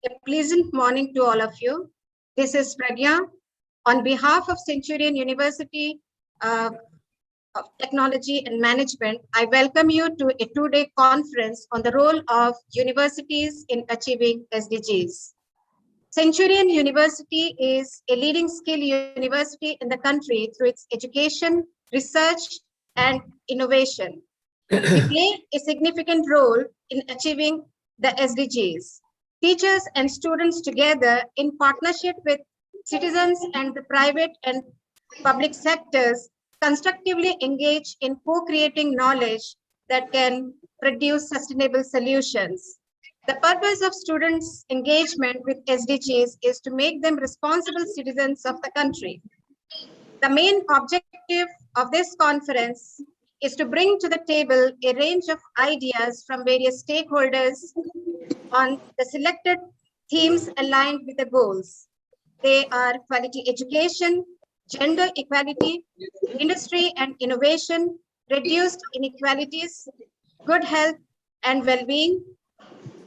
A pleasant morning to all of you. This is Pragya. On behalf of Centurion University of Technology and Management, I welcome you to a two-day conference on the role of universities in achieving SDGs. Centurion University is a leading skill university in the country through its education, research, and innovation. We play a significant role in achieving the SDGs. Teachers and students together in partnership with citizens and the private and public sectors constructively engage in co-creating knowledge that can produce sustainable solutions. The purpose of students' engagement with SDGs is to make them responsible citizens of the country. The main objective of this conference is to bring to the table a range of ideas from various stakeholders on the selected themes aligned with the goals. They are quality education, gender equality, industry and innovation, reduced inequalities, good health and well-being,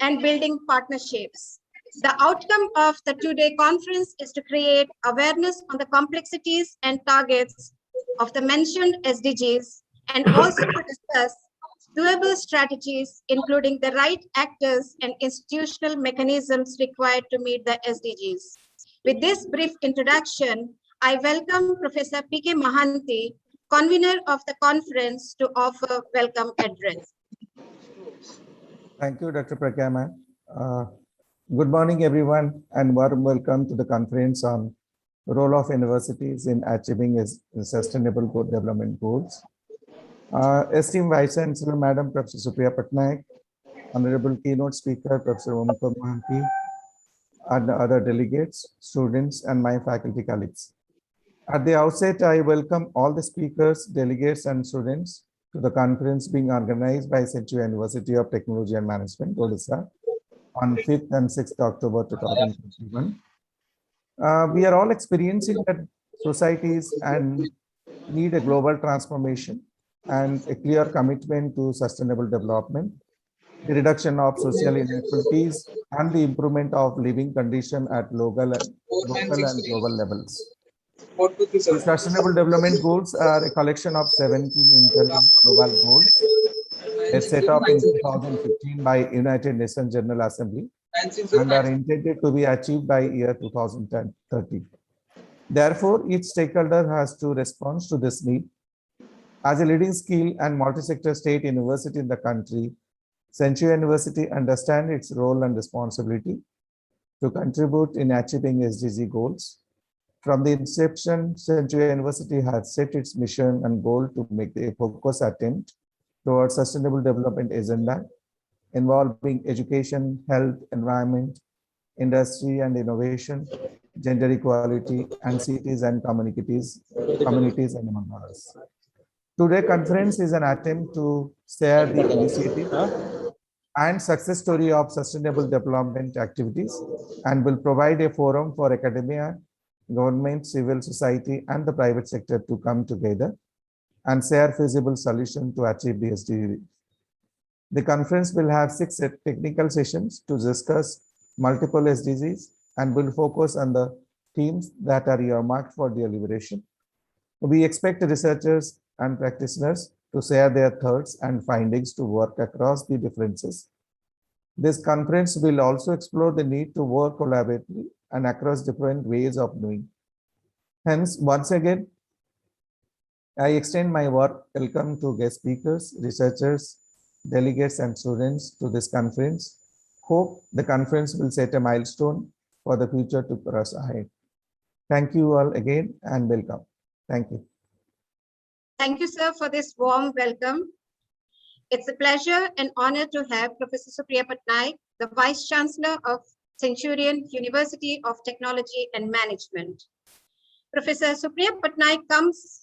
and building partnerships. The outcome of the two-day conference is to create awareness on the complexities and targets of the mentioned SDGs and also to discuss doable strategies, including the right actors and institutional mechanisms required to meet the SDGs. With this brief introduction, I welcome Professor P.K. Mahanti, convener of the conference, to offer welcome address. Thank you, Dr. Pragya ma'am. Good morning, everyone, and warm welcome to the conference on the role of universities in achieving sustainable development goals. Esteemed Vice Chancellor, Madam Professor Supriya Patnaik, Honorable Keynote Speaker, Professor P.K. Mahanti, and other delegates, students, and my faculty colleagues. At the outset, I welcome all the speakers, delegates, and students to the conference being organized by Centurion University of Technology and Management, Odisha, on 5th and 6th October 2021. We are all experiencing that societies and need a global transformation and a clear commitment to sustainable development, the reduction of social inequalities, and the improvement of living conditions at local and global levels. Sustainable development goals are a collection of 17 interlinked global goals set up in 2015 by United Nations General Assembly and are intended to be achieved by year 2030. Therefore, each stakeholder has to respond to this need. As a leading skill and multi-sector state university in the country, Centurion University understands its role and responsibility to contribute in achieving SDG goals. From the inception, Centurion University has set its mission and goal to make a focused attempt towards sustainable development agenda involving education, health, environment, industry and innovation, gender equality, and cities and communities and among others. Today's conference is an attempt to share the initiative and success story of sustainable development activities and will provide a forum for academia, government, civil society, and the private sector to come together and share feasible solutions to achieve the SDGs. The conference will have 6 technical sessions to discuss multiple SDGs and will focus on the themes that are earmarked for deliberation. We expect researchers and practitioners to share their thoughts and findings to work across the differences. This conference will also explore the need to work collaboratively and across different ways of doing. Hence, once again, I extend my welcome to guest speakers, researchers, delegates, and students to this conference. Hope the conference will set a milestone for the future to press ahead. Thank you all again and welcome. Thank you. Thank you, sir, for this warm welcome. It's a pleasure and honor to have Professor Supriya Patnaik, the Vice Chancellor of Centurion University of Technology and Management. Professor Supriya Patnaik comes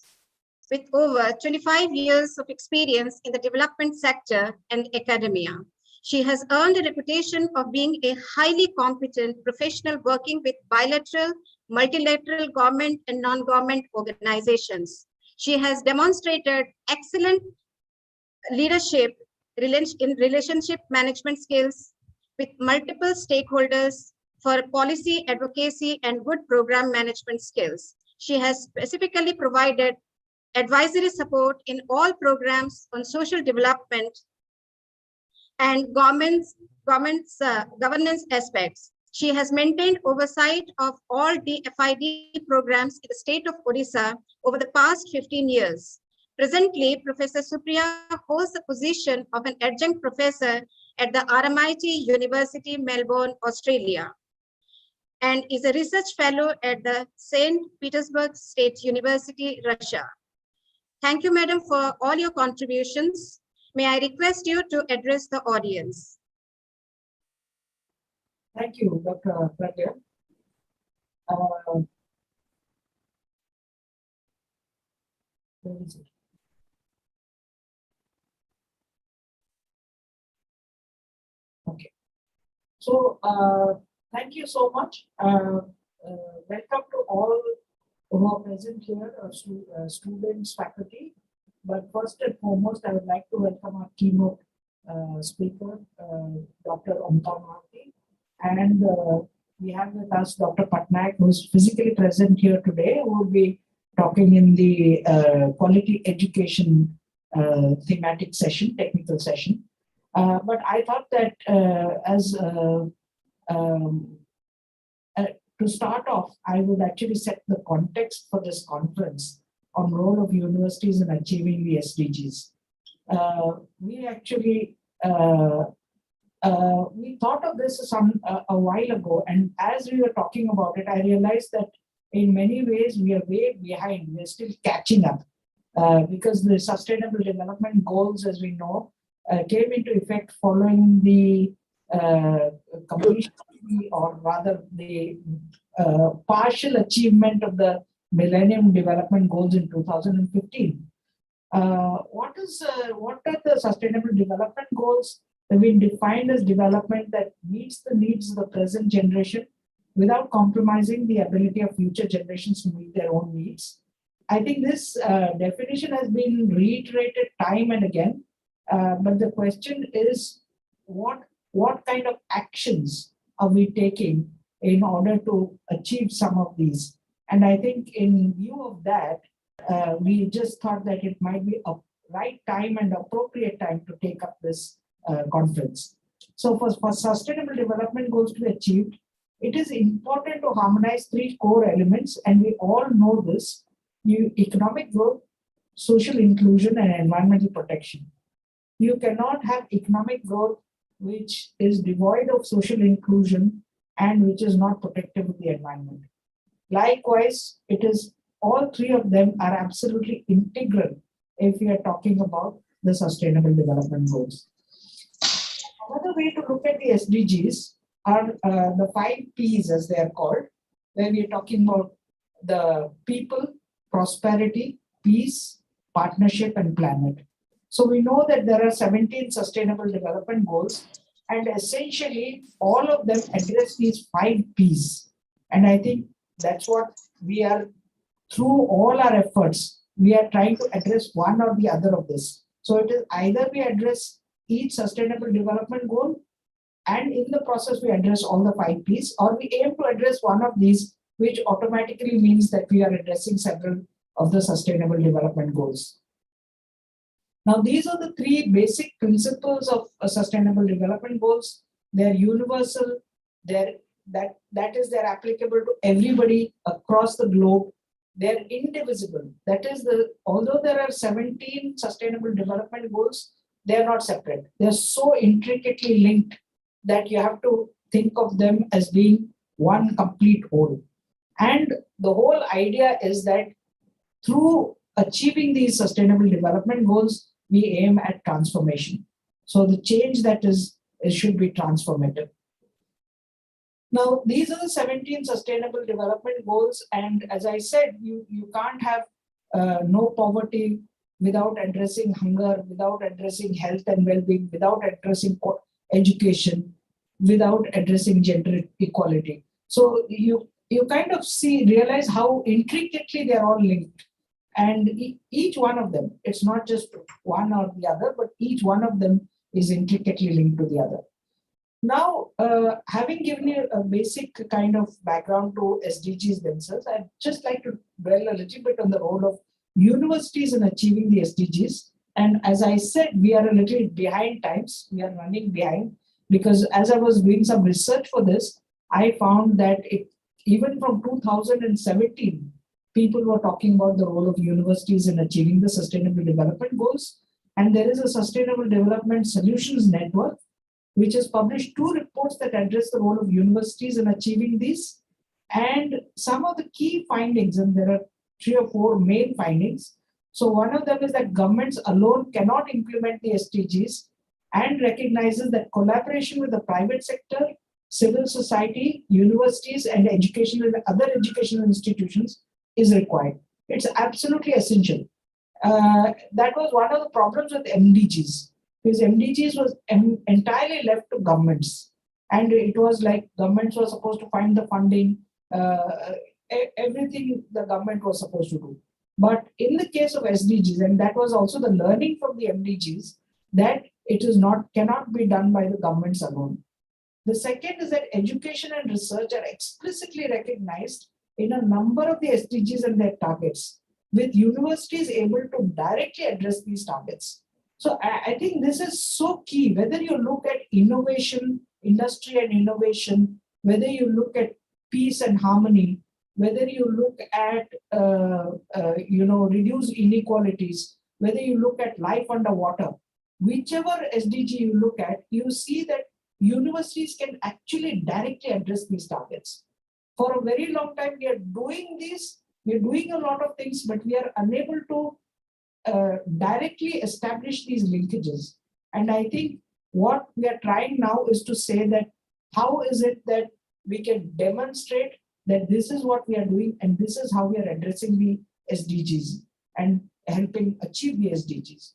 with over 25 years of experience in the development sector and academia. She has earned a reputation of being a highly competent professional working with bilateral, multilateral government and non-government organizations. She has demonstrated excellent leadership in relationship management skills with multiple stakeholders, for policy advocacy and good program management skills. She has specifically provided advisory support in all programs on social development and governance aspects. She has maintained oversight of all DFID programs in the state of Odisha over the past 15 years. Presently, Professor Supriya holds the position of an adjunct professor at the RMIT University, Melbourne, Australia, and is a research fellow at the St. Petersburg State University, Russia. Thank you, Madam, for all your contributions. May I request you to address the audience? Thank you, Dr. Pragya. Where is it? Okay. So, thank you so much. Welcome to all who are present here, students, faculty. But first and foremost, I would like to welcome our keynote speaker, Dr. Amta Maharti. And we have with us Dr. Patnaik, who is physically present here today, who will be talking in the quality education thematic session, technical session. But I thought that to start off, I would actually set the context for this conference on role of universities in achieving the SDGs. We actually we thought of this a while ago, and as we were talking about it, I realized that in many ways we are way behind. We're still catching up because the Sustainable Development Goals, as we know, came into effect following the completion, or rather the partial achievement of the Millennium Development Goals in 2015. What are the Sustainable Development Goals? They've been defined as development that meets the needs of the present generation without compromising the ability of future generations to meet their own needs. I think this definition has been reiterated time and again, but the question is, what kind of actions are we taking in order to achieve some of these? And I think in view of that, we just thought that it might be a right time and appropriate time to take up this conference. So for Sustainable Development Goals to be achieved, it is important to harmonize three core elements, and we all know this: economic growth, social inclusion, and environmental protection. You cannot have economic growth which is devoid of social inclusion and which is not protective of the environment. Likewise, it is all three of them are absolutely integral if we are talking about the Sustainable Development Goals. Another way to look at the SDGs are the 5 Ps, as they are called, where we are talking about the people, prosperity, peace, partnership, and planet. So we know that there are 17 Sustainable Development Goals, and essentially all of them address these 5 Ps. And I think that's what we are, through all our efforts, we are trying to address one or the other of this. So it is either we address each Sustainable Development Goal, and in the process we address all the 5 Ps, or we aim to address one of these, which automatically means that we are addressing several of the Sustainable Development Goals. Now, these are the 3 basic principles of Sustainable Development Goals. They're universal, that is, they're applicable to everybody across the globe. They're indivisible. That is, although there are 17 Sustainable Development Goals, they're not separate. They're so intricately linked that you have to think of them as being one complete whole. And the whole idea is that through achieving these Sustainable Development Goals, we aim at transformation. So the change that should be transformative. Now, these are the 17 Sustainable Development Goals. And as I said, you can't have no poverty without addressing hunger, without addressing health and well-being, without addressing education, without addressing gender equality. So you kind of realize how intricately they're all linked. And each one of them, it's not just one or the other, but each one of them is intricately linked to the other. Now, having given you a basic kind of background to SDGs themselves, I'd just like to dwell a little bit on the role of universities in achieving the SDGs. And as I said, we are a little behind times. We are running behind because as I was doing some research for this, I found that even from 2017, people were talking about the role of universities in achieving the Sustainable Development Goals. And there is a Sustainable Development Solutions Network which has published 2 reports that address the role of universities in achieving these. And some of the key findings, and there are 3 or 4 main findings. So one of them is that governments alone cannot implement the SDGs and recognizes that collaboration with the private sector, civil society, universities, and other educational institutions is required. It's absolutely essential. That was one of the problems with MDGs. Because MDGs was entirely left to governments, and it was like governments were supposed to find the funding, everything the government was supposed to do. But in the case of SDGs, and that was also the learning from the MDGs, that cannot be done by the governments alone. The second is that education and research are explicitly recognized in a number of the SDGs and their targets, with universities able to directly address these targets. So I think this is so key, whether you look at innovation, industry and innovation, whether you look at peace and harmony, whether you look at reduce inequalities, whether you look at life underwater, whichever SDG you look at, you see that universities can actually directly address these targets. For a very long time, we are doing a lot of things, but we are unable to directly establish these linkages. And I think what we are trying now is to say that how is it that we can demonstrate that this is what we are doing and this is how we are addressing the SDGs and helping achieve the SDGs.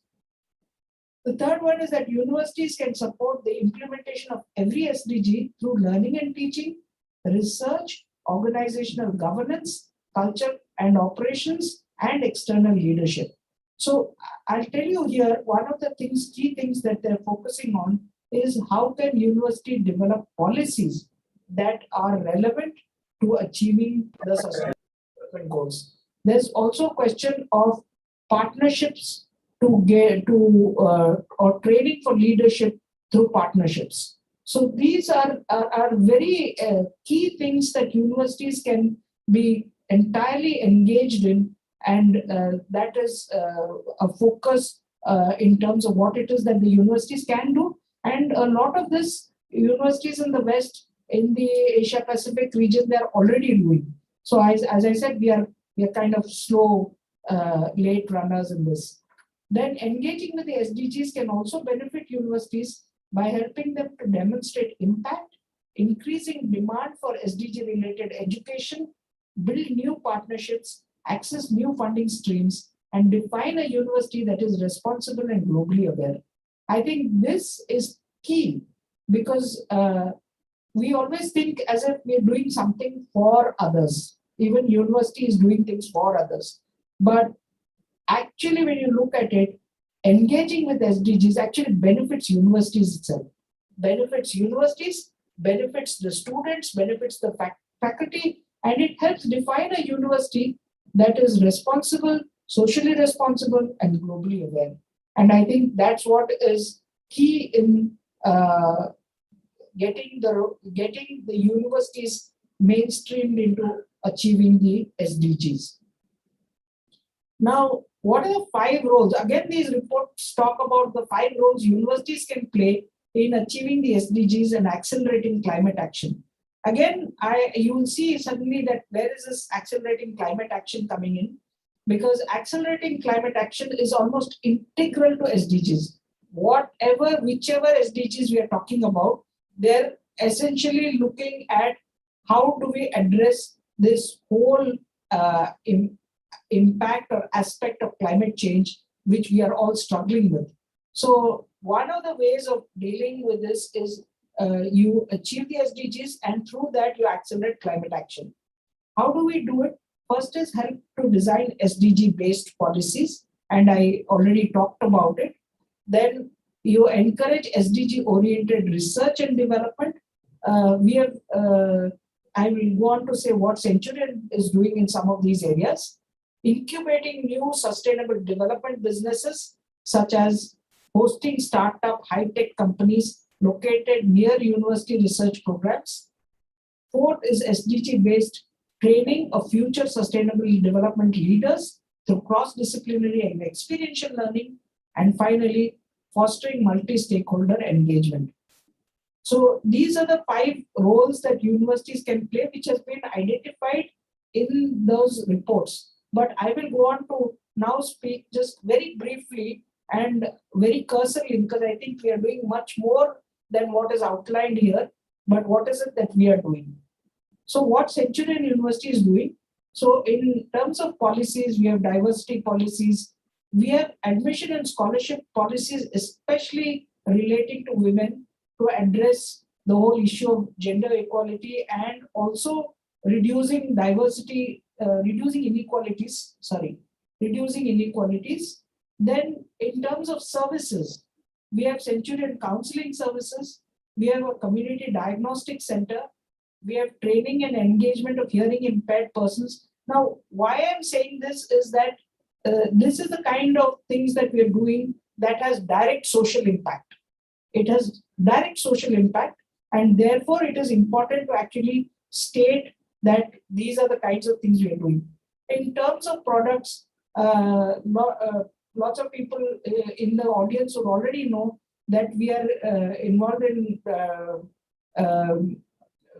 The third one is that universities can support the implementation of every SDG through learning and teaching, research, organizational governance, culture and operations, and external leadership. So I'll tell you here, one of the key things that they're focusing on is how can university develop policies that are relevant to achieving the sustainable development goals. There's also a question of partnerships or training for leadership through partnerships. So these are very key things that universities can be entirely engaged in, and that is a focus in terms of what it is that the universities can do. And a lot of this, universities in the West, in the Asia Pacific region, they're already doing. So as I said, we are kind of slow, late runners in this. Then engaging with the SDGs can also benefit universities by helping them to demonstrate impact, increasing demand for SDG related education, build new partnerships, access new funding streams, and define a university that is responsible and globally aware. I think this is key because we always think as if we're doing something for others. Even university is doing things for others. But actually, when you look at it, engaging with SDGs actually benefits universities itself. Benefits universities, benefits the students, benefits the faculty, and it helps define a university that is responsible, socially responsible, and globally aware. And I think that's what is key in getting the universities mainstreamed into achieving the SDGs. Now, what are the 5 roles? Again, these reports talk about the 5 roles universities can play in achieving the SDGs and accelerating climate action. Again, you will see suddenly that where is this accelerating climate action coming in? Because accelerating climate action is almost integral to SDGs. Whichever SDGs we are talking about, they're essentially looking at how do we address this whole impact or aspect of climate change, which we are all struggling with. So one of the ways of dealing with this is you achieve the SDGs, and through that you accelerate climate action. How do we do it? First is help to design SDG based policies, and I already talked about it. Then You encourage SDG-oriented research and development. I will go on to say what Centurion is doing in some of these areas. Incubating new sustainable development businesses, such as hosting startup high-tech companies located near university research programs. Fourth is SDG-based training of future sustainable development leaders through cross-disciplinary and experiential learning. And finally, fostering multi-stakeholder engagement. So these are the 5 roles that universities can play, which has been identified in those reports. But I will go on to now speak just very briefly and very cursorily, because I think we are doing much more than what is outlined here. But what is it that we are doing? So what Centurion University is doing? So in terms of policies, we have diversity policies, we have admission and scholarship policies, especially relating to women, to address the whole issue of gender equality and also reducing inequalities. Then in terms of services, we have Centurion Counseling Services, we have a community diagnostic center, we have training and engagement of hearing impaired persons. Now, why I'm saying this is that this is the kind of things that we are doing that has direct social impact. It has direct social impact, and therefore it is important to actually state that these are the kinds of things we are doing. In terms of products, lots of people in the audience would already know that we are involved in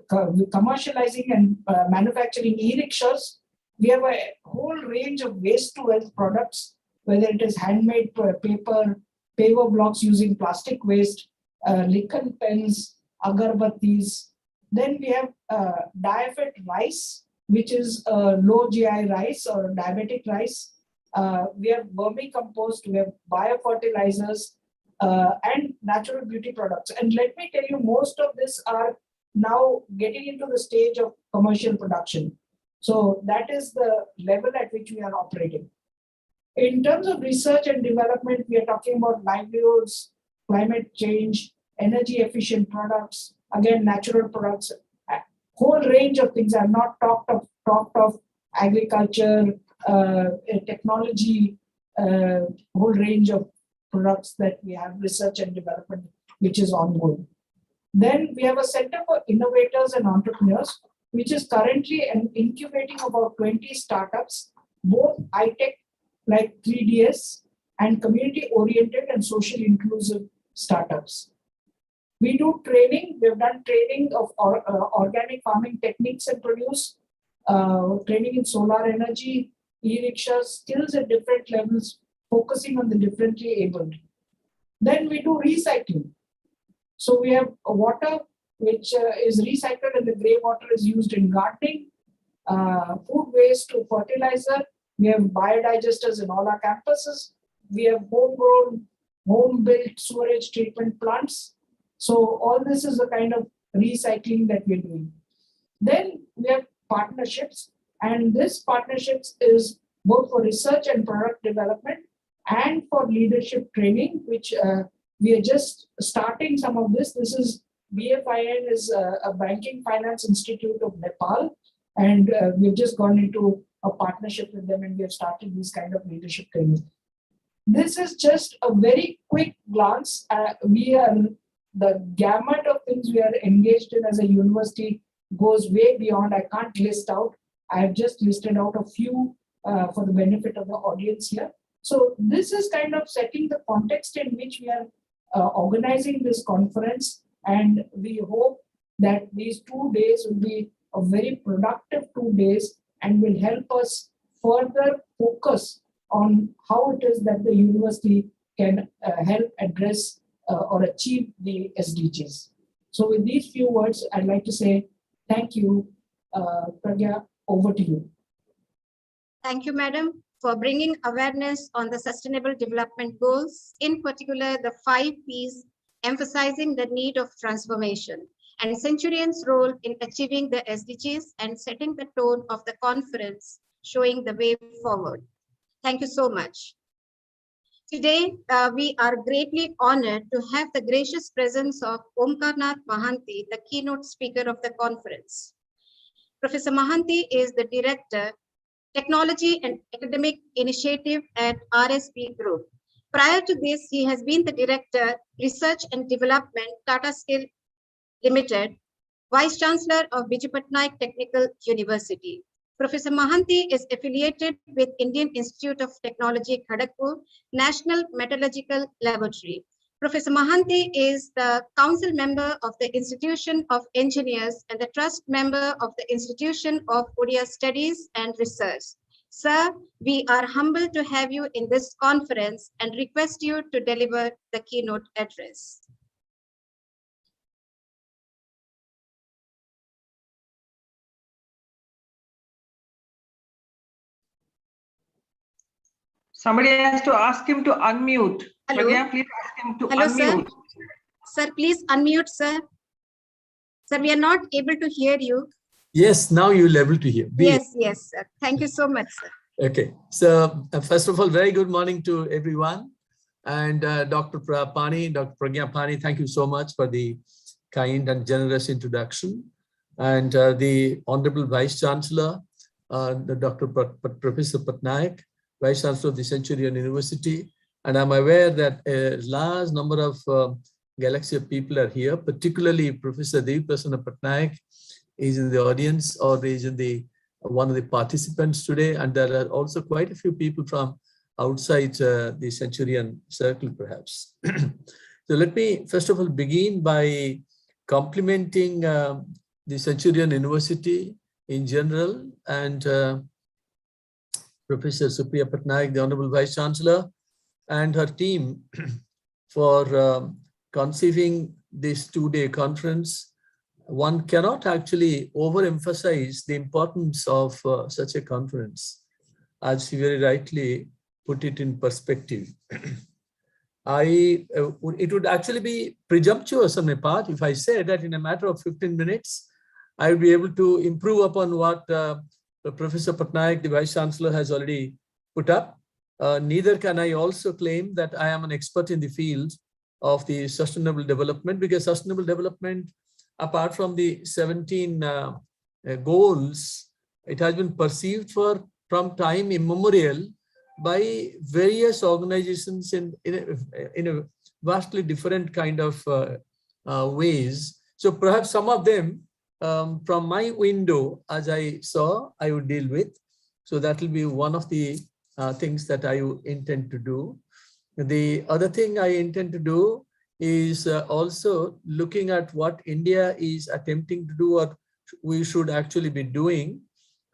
commercializing and manufacturing e-rickshaws. We have a whole range of waste to wealth products, whether it is handmade paper, paver blocks using plastic waste, lichen pens, agarbattis. Then we have diaphet rice, which is low GI rice or diabetic rice. We have vermicompost, we have biofertilizers, and natural beauty products. And let me tell you, most of this are now getting into the stage of commercial production. So that is the level at which we are operating. In terms of research and development, we are talking about livelihoods, climate change, energy efficient products, again, natural products, a whole range of things. I have not talked of agriculture, technology, whole range of products that we have, research and development, which is ongoing. Then we have a Center for Innovators and Entrepreneurs, which is currently incubating about 20 startups, both high-tech like 3DS and community-oriented and socially inclusive startups. We do training. We have done training of organic farming techniques and produce, training in solar energy, e-rickshaws, skills at different levels, focusing on the differently abled. Then we do recycling. So we have water, which is recycled, and the grey water is used in gardening, food waste to fertilizer. We have biodigesters in all our campuses. We have homegrown, home-built sewerage treatment plants. So all this is the kind of recycling that we're doing. Then we have partnerships, and this partnerships is both for research and product development and for leadership training, which we are just starting some of this. This is BFIN is a banking finance institute of Nepal, and we've just gone into a partnership with them, and we have started this kind of leadership training. This is just a very quick glance. The gamut of things we are engaged in as a university goes way beyond. I can't list out. I have just listed out a few for the benefit of the audience here. So this is kind of setting the context in which we are organizing this conference, and we hope that these 2 days will be a very productive 2 days and will help us further focus on how it is that the university can help address or achieve the SDGs. So with these few words, I'd like to say thank you. Pragya, over to you. Thank you, Madam, for bringing awareness on the Sustainable Development Goals, in particular the 5 Ps, emphasizing the need of transformation and Centurion's role in achieving the SDGs and setting the tone of the conference, showing the way forward. Thank you so much. Today, we are greatly honored to have the gracious presence of Omkarnath Mahanti, the keynote speaker of the conference. Professor Mahanti is the Director, Technology and Academic Initiative at RSP Group. Prior to this, he has been the Director, Research and Development, Tata Steel Limited, Vice Chancellor of Biju Patnaik Technical University. Professor Mahanti is affiliated with Indian Institute of Technology, Kharagpur, National Metallurgical Laboratory. Professor Mahanti is the council member of the Institution of Engineers and the trust member of the Institution of Odia Studies and Research. Sir, we are humbled to have you in this conference and request you to deliver the keynote address. Somebody has to ask him to unmute. Hello. Pragya, please ask him to Hello, unmute. Sir, please unmute, sir. Sir, we are not able to hear you. Yes, now you'll able to hear. Yes, sir. Thank you so much, sir. Okay, so first of all, very good morning to everyone. And Dr. Pragya Pani, thank you so much for the kind and generous introduction. And the Honorable Vice Chancellor, Dr. Professor Patnaik, Vice Chancellor of the Centurion University. And I'm aware that a large number of galaxy of people are here, particularly Professor Devi Prasanna Patnaik is in the audience or is in the one of the participants today. And there are also quite a few people from outside the Centurion circle, perhaps. So let me first of all begin by complimenting the Centurion University in general and Professor Supriya Patnaik, the Honorable Vice Chancellor, and her team for conceiving this two-day conference. One cannot actually overemphasize the importance of such a conference, as she very rightly put it in perspective. It would actually be presumptuous on my part if I say that in a matter of 15 minutes, I would be able to improve upon what Professor Patnaik, the Vice Chancellor, has already put up. Neither can I also claim that I am an expert in the field of the sustainable development, because sustainable development, apart from the 17 goals, it has been perceived from time immemorial by various organizations in a vastly different kind of ways. So perhaps some of them from my window, as I saw, I would deal with. So that will be one of the things that I intend to do. The other thing I intend to do is also looking at what India is attempting to do, or we should actually be doing.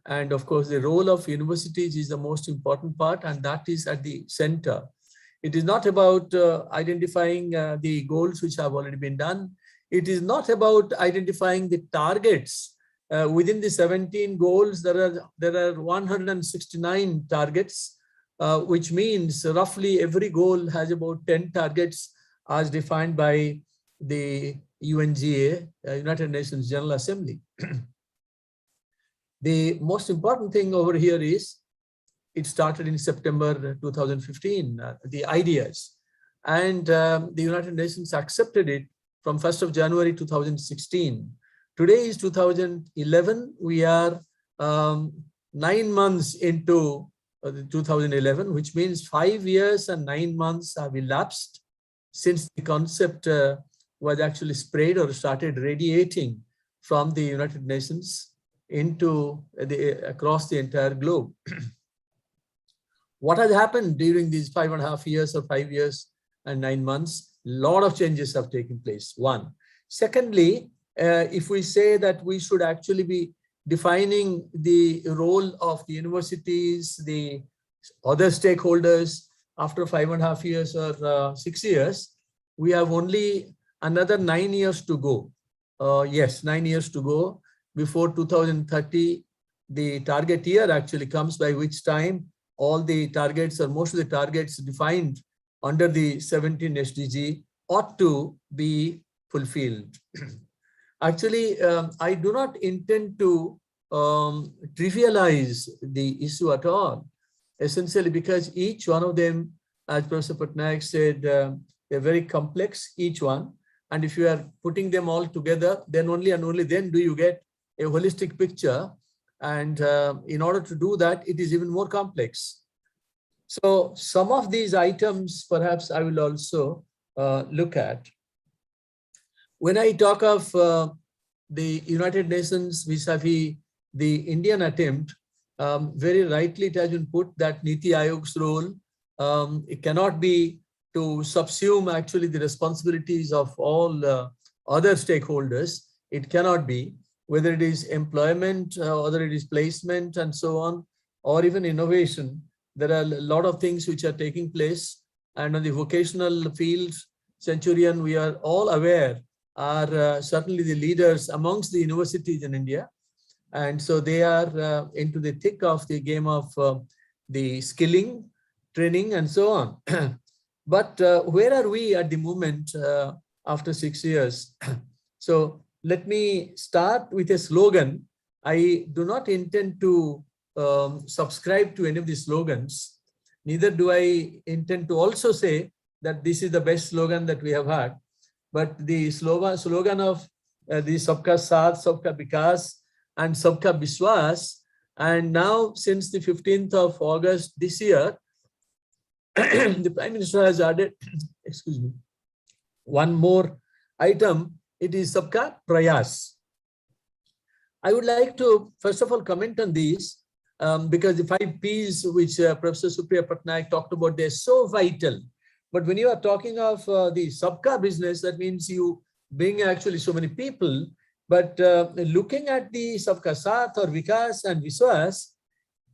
And of course, the role of universities is the most important part, and that is at the center. It is not about identifying the goals which have already been done. It is not about identifying the targets. Within the 17 goals, there are 169 targets, which means roughly every goal has about 10 targets as defined by the UNGA, United Nations General Assembly. The most important thing over here is it started in September 2015, the ideas, and the United Nations accepted it from 1st of January 2016. Today is 2011. We are 9 months into 2011, which means 5 years and 9 months have elapsed since the concept was actually spread or started radiating from the United Nations into across the entire globe. What has happened during these 5.5 years or 5 years and 9 months? A lot of changes have taken place, one. Secondly, if we say that we should actually be defining the role of the universities, the other stakeholders after 5.5 years or 6 years, we have only another 9 years to go. Yes, 9 years to go before 2030. The target year actually comes, by which time all the targets or most of the targets defined under the 17 SDG ought to be fulfilled. Actually, I do not intend to trivialize the issue at all, essentially because each one of them as Professor Patnaik said, they're very complex, each one. And if you are putting them all together, then only and only then do you get a holistic picture. And in order to do that, it is even more complex. So some of these items, perhaps I will also look at. When I talk of the United Nations vis-a-vis the Indian attempt, very rightly it has been put that Niti Ayog's role, it cannot be to subsume actually the responsibilities of all other stakeholders. It cannot be, whether it is employment, whether it is placement and so on, or even innovation. There are a lot of things which are taking place. And on the vocational field, Centurion, we are all aware, are certainly the leaders amongst the universities in India. And so they are into the thick of the game of the skilling, training, and so on. But where are we at the moment after 6 years? So let me start with a slogan. I do not intend to subscribe to any of the slogans. Neither do I intend to also say that this is the best slogan that we have had. But the slogan of the Sabka Saath, Sabka Vikas, and Sabka Biswas, and now since the 15th of August this year, the Prime Minister has added, excuse me, one more item. It is Sabka Prayas. I would like to first of all comment on these because the 5 Ps which Professor Supriya Patnaik talked about, they're so vital. But when you are talking of the Sabka business, that means you bring actually so many people. But looking at the Sabka Saath or Vikas and Viswas,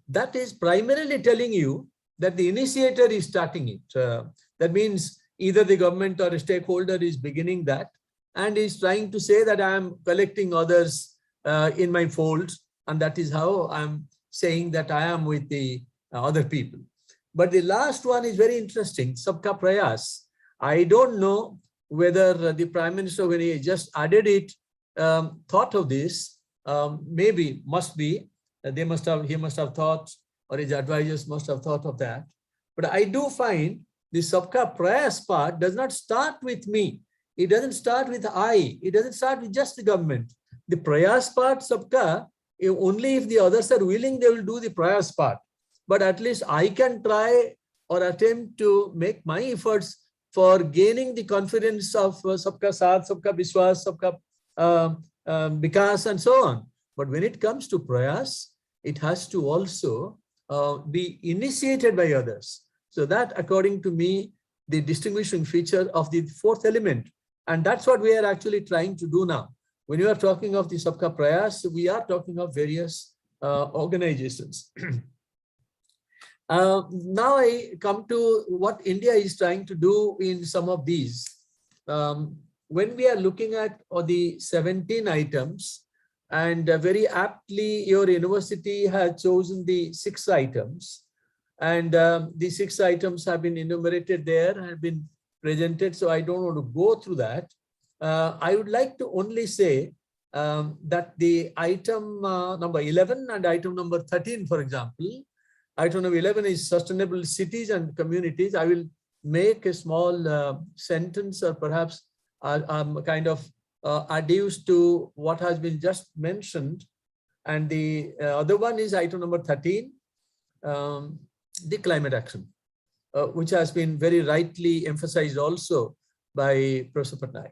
that is primarily telling you that the initiator is starting it. That means either the government or a stakeholder is beginning that and is trying to say that I am collecting others in my fold, and that is how I'm saying that I am with the other people. But the last one is very interesting, Sabka Prayas. I don't know whether the Prime Minister, when he just added it, thought of this. Maybe, must be, he must have thought, or his advisors must have thought of that. But I do find the Sabka Prayas part does not start with me. It doesn't start with I. It doesn't start with just the government. The Prayas part, Sabka, only if the others are willing, they will do the Prayas part. But at least I can try or attempt to make my efforts for gaining the confidence of Sabka Saath, Sabka Biswas, Sabka Vikas, and so on. But when it comes to Prayas, it has to also be initiated by others. So that, according to me, the distinguishing feature of the 4th element. And that's what we are actually trying to do now. When you are talking of the Sabka Prayas, we are talking of various organizations. Now I come to what India is trying to do in some of these. When we are looking at the 17 items, and very aptly your university has chosen the 6 items, and the 6 items have been enumerated there, have been presented, so I don't want to go through that. I would like to only say that the item number 11 and item number 13, for example, item number 11 is sustainable cities and communities. I will make a small sentence or perhaps kind of adduce to what has been just mentioned. And the other one is item number 13, the climate action, which has been very rightly emphasized also by Professor Patnaik.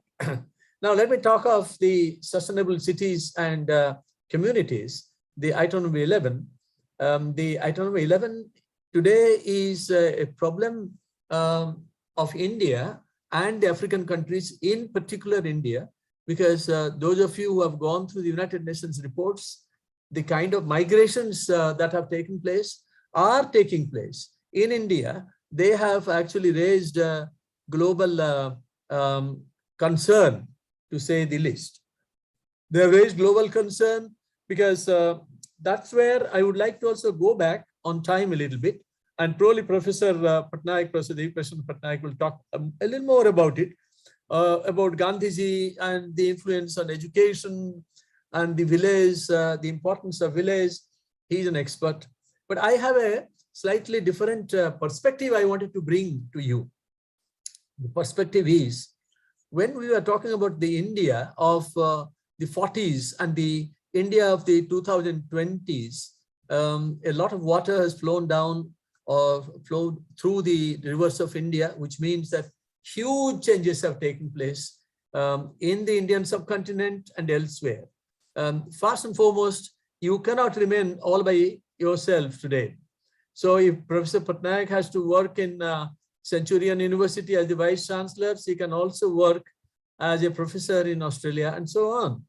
Now, let me talk of the sustainable cities and communities, the item number 11. The item number 11 today is a problem of India and the African countries, in particular India, because those of you who have gone through the United Nations reports, the kind of migrations that have taken place are taking place in India. They have actually raised global concern, to say the least. They have raised global concern because that's where I would like to also go back on time a little bit. And probably Professor Patnaik, Professor Devi Prasad Patnaik will talk a little more about it, about Gandhiji and the influence on education and the village, the importance of village. He's an expert. But I have a slightly different perspective I wanted to bring to you. The perspective is, when we were talking about the India of the 40s and the India of the 2020s, a lot of water has flown down or flowed through the rivers of India, which means that huge changes have taken place in the Indian subcontinent and elsewhere. First and foremost, you cannot remain all by yourself today. So if Professor Patnaik has to work in Centurion University as the Vice Chancellor, he can also work as a professor in Australia and so on.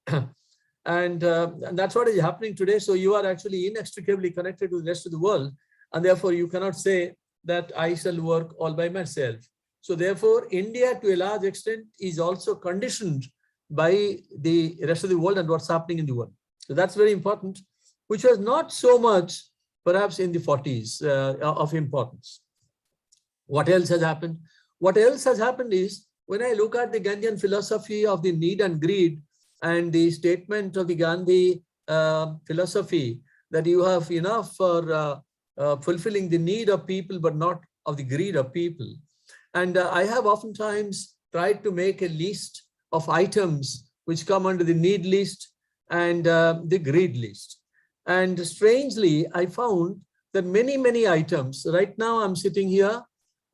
And that's what is happening today. So you are actually inextricably connected to the rest of the world. And therefore, you cannot say that I shall work all by myself. So therefore, India to a large extent is also conditioned by the rest of the world and what's happening in the world. So that's very important, which was not so much perhaps in the 40s of importance. What else has happened? What else has happened is, when I look at the Gandhian philosophy of the need and greed and the statement of the Gandhi philosophy that you have enough for fulfilling the need of people, but not of the greed of people. And I have oftentimes tried to make a list of items which come under the need list and the greed list. And strangely, I found that many items, right now I'm sitting here,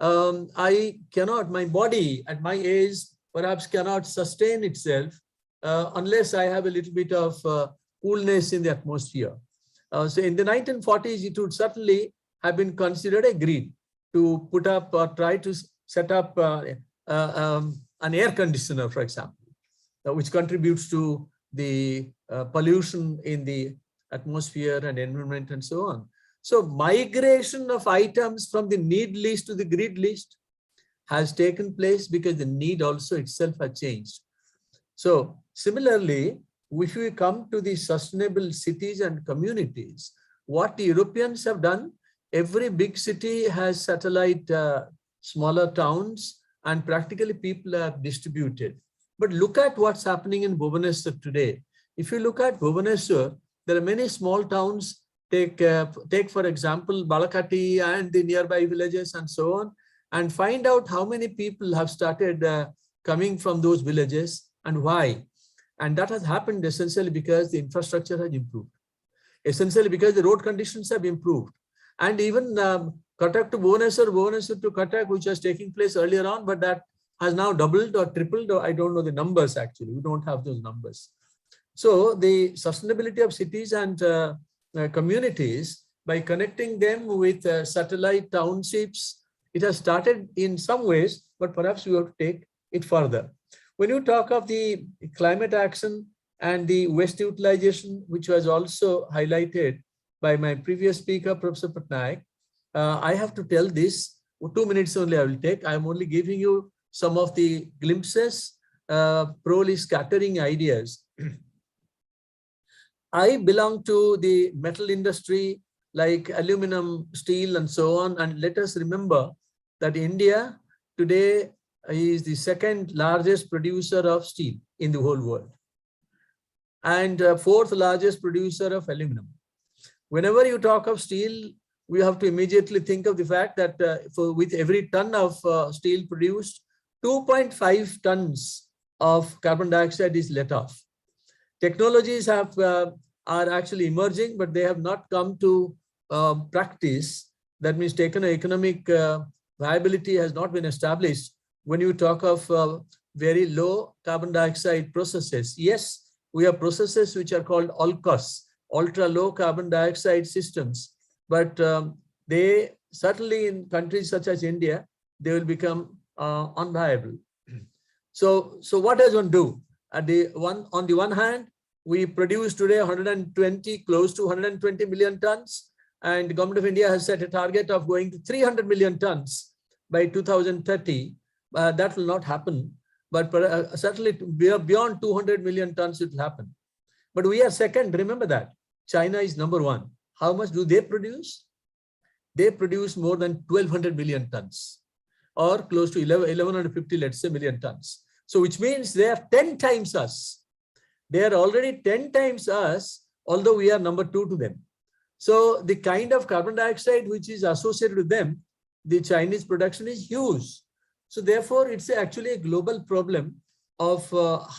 I cannot, my body at my age perhaps cannot sustain itself unless I have a little bit of coolness in the atmosphere. So in the 1940s, it would certainly have been considered a greed to put up or try to set up an air conditioner, for example, which contributes to the pollution in the atmosphere and environment and so on. So migration of items from the need list to the greed list has taken place because the need also itself has changed. So similarly, if we come to the sustainable cities and communities, what the Europeans have done, every big city has satellite smaller towns and practically people are distributed. But look at what's happening in Bhubaneswar today. If you look at Bhubaneswar, there are many small towns. Take for example, Balakati and the nearby villages and so on, and find out how many people have started coming from those villages and why. And that has happened essentially because the infrastructure has improved, essentially because the road conditions have improved. And even Cuttack to Bhubaneswar, Bhubaneswar to Cuttack, which was taking place earlier on, but that has now doubled or tripled, or I don't know the numbers actually. We don't have those numbers. So the sustainability of cities and communities, by connecting them with satellite townships, it has started in some ways, but perhaps we have to take it further. When you talk of the climate action and the waste utilization, which was also highlighted by my previous speaker, Professor Patnaik, I have to tell this, 2 minutes only I will take. I am only giving you some of the glimpses, probably scattering ideas. I belong to the metal industry like aluminum, steel, and so on. And let us remember that India today is the second largest producer of steel in the whole world and fourth largest producer of aluminum. Whenever you talk of steel, we have to immediately think of the fact that with every ton of steel produced, 2.5 tons of carbon dioxide is let off. Technologies are actually emerging, but they have not come to practice. That means economic viability has not been established. When you talk of very low carbon dioxide processes, yes, we have processes which are called ULCOS, ultra low carbon dioxide systems, but they certainly in countries such as India, they will become unviable. So what does one do? On the one hand, we produce today close to 120 million tons, and the government of India has set a target of going to 300 million tons by 2030. That will not happen, but certainly beyond 200 million tons it will happen. But we are second, remember that. China is number one. How much do they produce? They produce more than 1,200 million tons, or close to 1,150, let's say, million tons. So which means they are 10 times us. They are already 10 times us, although we are number 2 to them. So the kind of carbon dioxide which is associated with them, the Chinese production is huge. So therefore, it's actually a global problem of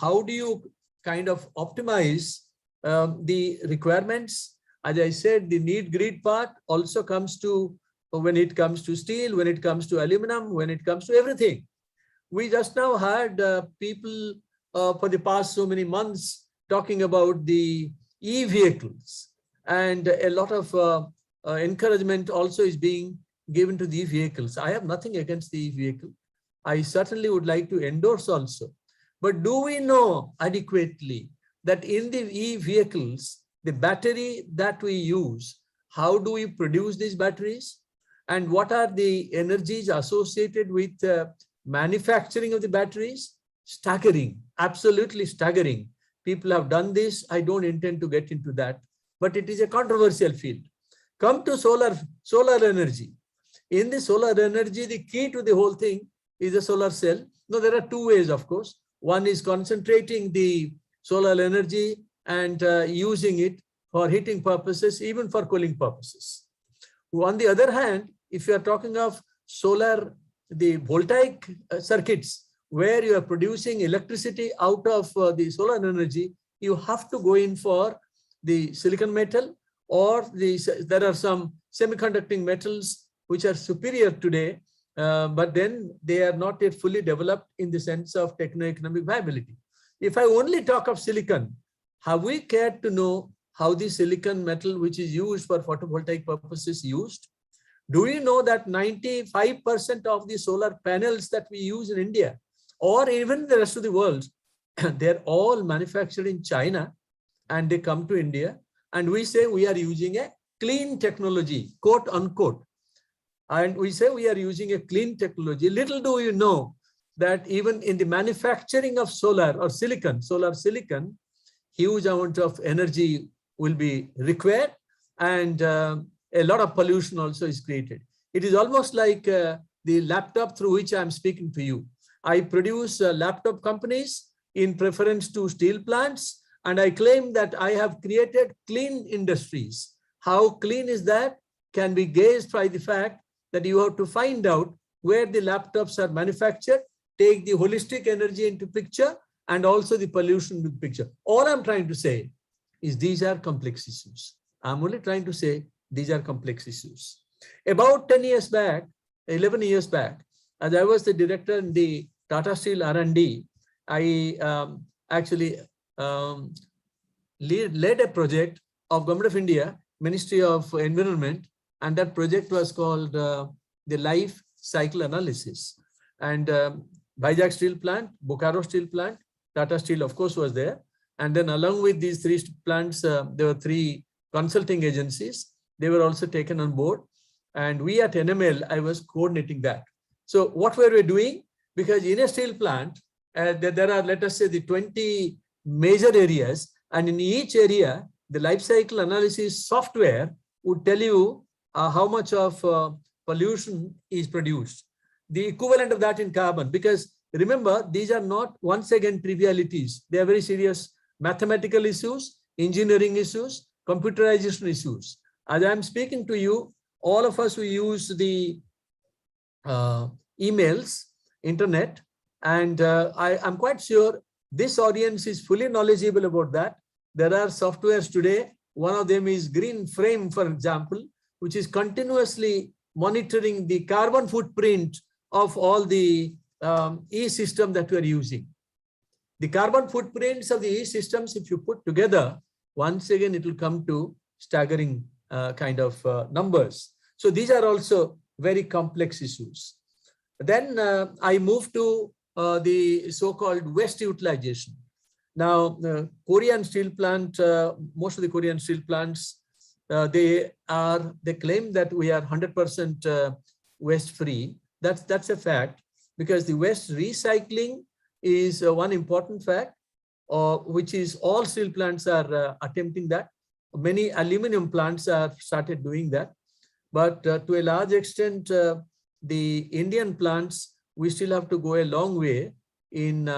how do you kind of optimize the requirements. As I said, the need greed part also comes to when it comes to steel, when it comes to aluminum, when it comes to everything. We just now had people for the past so many months talking about the e-vehicles, and a lot of encouragement also is being given to the vehicles. I have nothing against the e-vehicle. I certainly would like to endorse also. But do we know adequately that in the e-vehicles, the battery that we use, how do we produce these batteries? And what are the energies associated with manufacturing of the batteries? Staggering, absolutely staggering. People have done this. I don't intend to get into that, but it is a controversial field. Come to solar energy. In the solar energy, the key to the whole thing is a solar cell. Now, there are two ways, of course. One is concentrating the solar energy and using it for heating purposes, even for cooling purposes. On the other hand, if you are talking of solar, the voltaic circuits, where you are producing electricity out of the solar energy, you have to go in for the silicon metal, or there are some semiconducting metals which are superior today, but then they are not yet fully developed in the sense of techno-economic viability. If I only talk of silicon, have we cared to know how the silicon metal which is used for photovoltaic purposes is used? Do we know that 95% of the solar panels that we use in India, or even the rest of the world, they're all manufactured in China, and they come to India, and we say we are using a clean technology, quote unquote. And we say we are using a clean technology. Little do you know that even in the manufacturing of solar or silicon, solar silicon, huge amount of energy will be required, and a lot of pollution also is created. It is almost like the laptop through which I'm speaking to you. I produce laptop companies in preference to steel plants, and I claim that I have created clean industries. How clean is that? Can be gauged by the fact that you have to find out where the laptops are manufactured, take the holistic energy into picture, and also the pollution into picture. All I'm trying to say is these are complex issues. I'm only trying to say these are complex issues. About 10 years back, 11 years back, as I was the director in the Tata Steel R&D, I actually led a project of Government of India, Ministry of Environment, and that project was called the Life Cycle Analysis. And Vizag Steel Plant, Bokaro Steel Plant, Tata Steel, of course, was there. And then along with these three plants, there were three consulting agencies. They were also taken on board. And we at NML, I was coordinating that. So what were we doing? Because in a steel plant, there are, let us say, the 20 major areas. And in each area, the life cycle analysis software would tell you how much of pollution is produced. The equivalent of that in carbon, because remember, these are not, once again, trivialities. They are very serious mathematical issues, engineering issues, computerization issues. As I'm speaking to you, all of us who use the emails, internet, and I'm quite sure this audience is fully knowledgeable about that. There are softwares today. One of them is Green Frame, for example, which is continuously monitoring the carbon footprint of all the e-system that we are using. The carbon footprints of the e-systems, if you put together, once again, it will come to staggering kind of numbers. So these are also very complex issues. Then I moved to the so-called waste utilization. Now, the Korean steel plant, most of the Korean steel plants, they claim that we are 100% waste free. That's a fact, because the waste recycling is one important fact, which is all steel plants are attempting that. Many aluminum plants have started doing that. But to a large extent, the Indian plants, we still have to go a long way in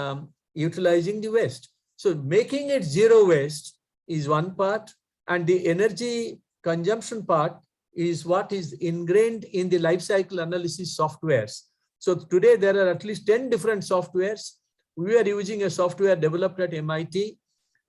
utilizing the waste. So making it zero waste is one part, and the energy consumption part is what is ingrained in the life cycle analysis softwares. So today there are at least 10 different softwares. We are using a software developed at MIT.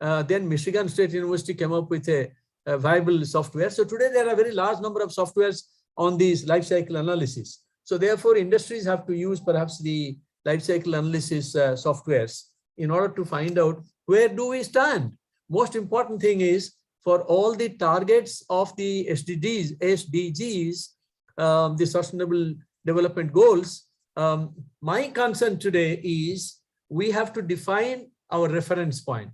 Then Michigan State University came up with a viable software. So today there are a very large number of softwares on these life cycle analysis. So therefore industries have to use perhaps the life cycle analysis softwares in order to find out where do we stand. Most important thing is for all the targets of the SDGs, the Sustainable Development Goals, my concern today is we have to define our reference point.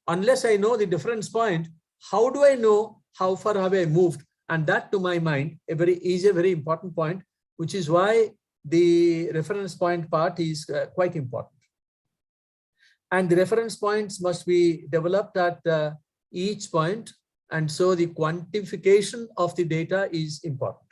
Unless I know the difference point, how do I know how far have I moved? And that, to my mind, a very important point, which is why the reference point part is quite important. And the reference points must be developed at each point. And so the quantification of the data is important.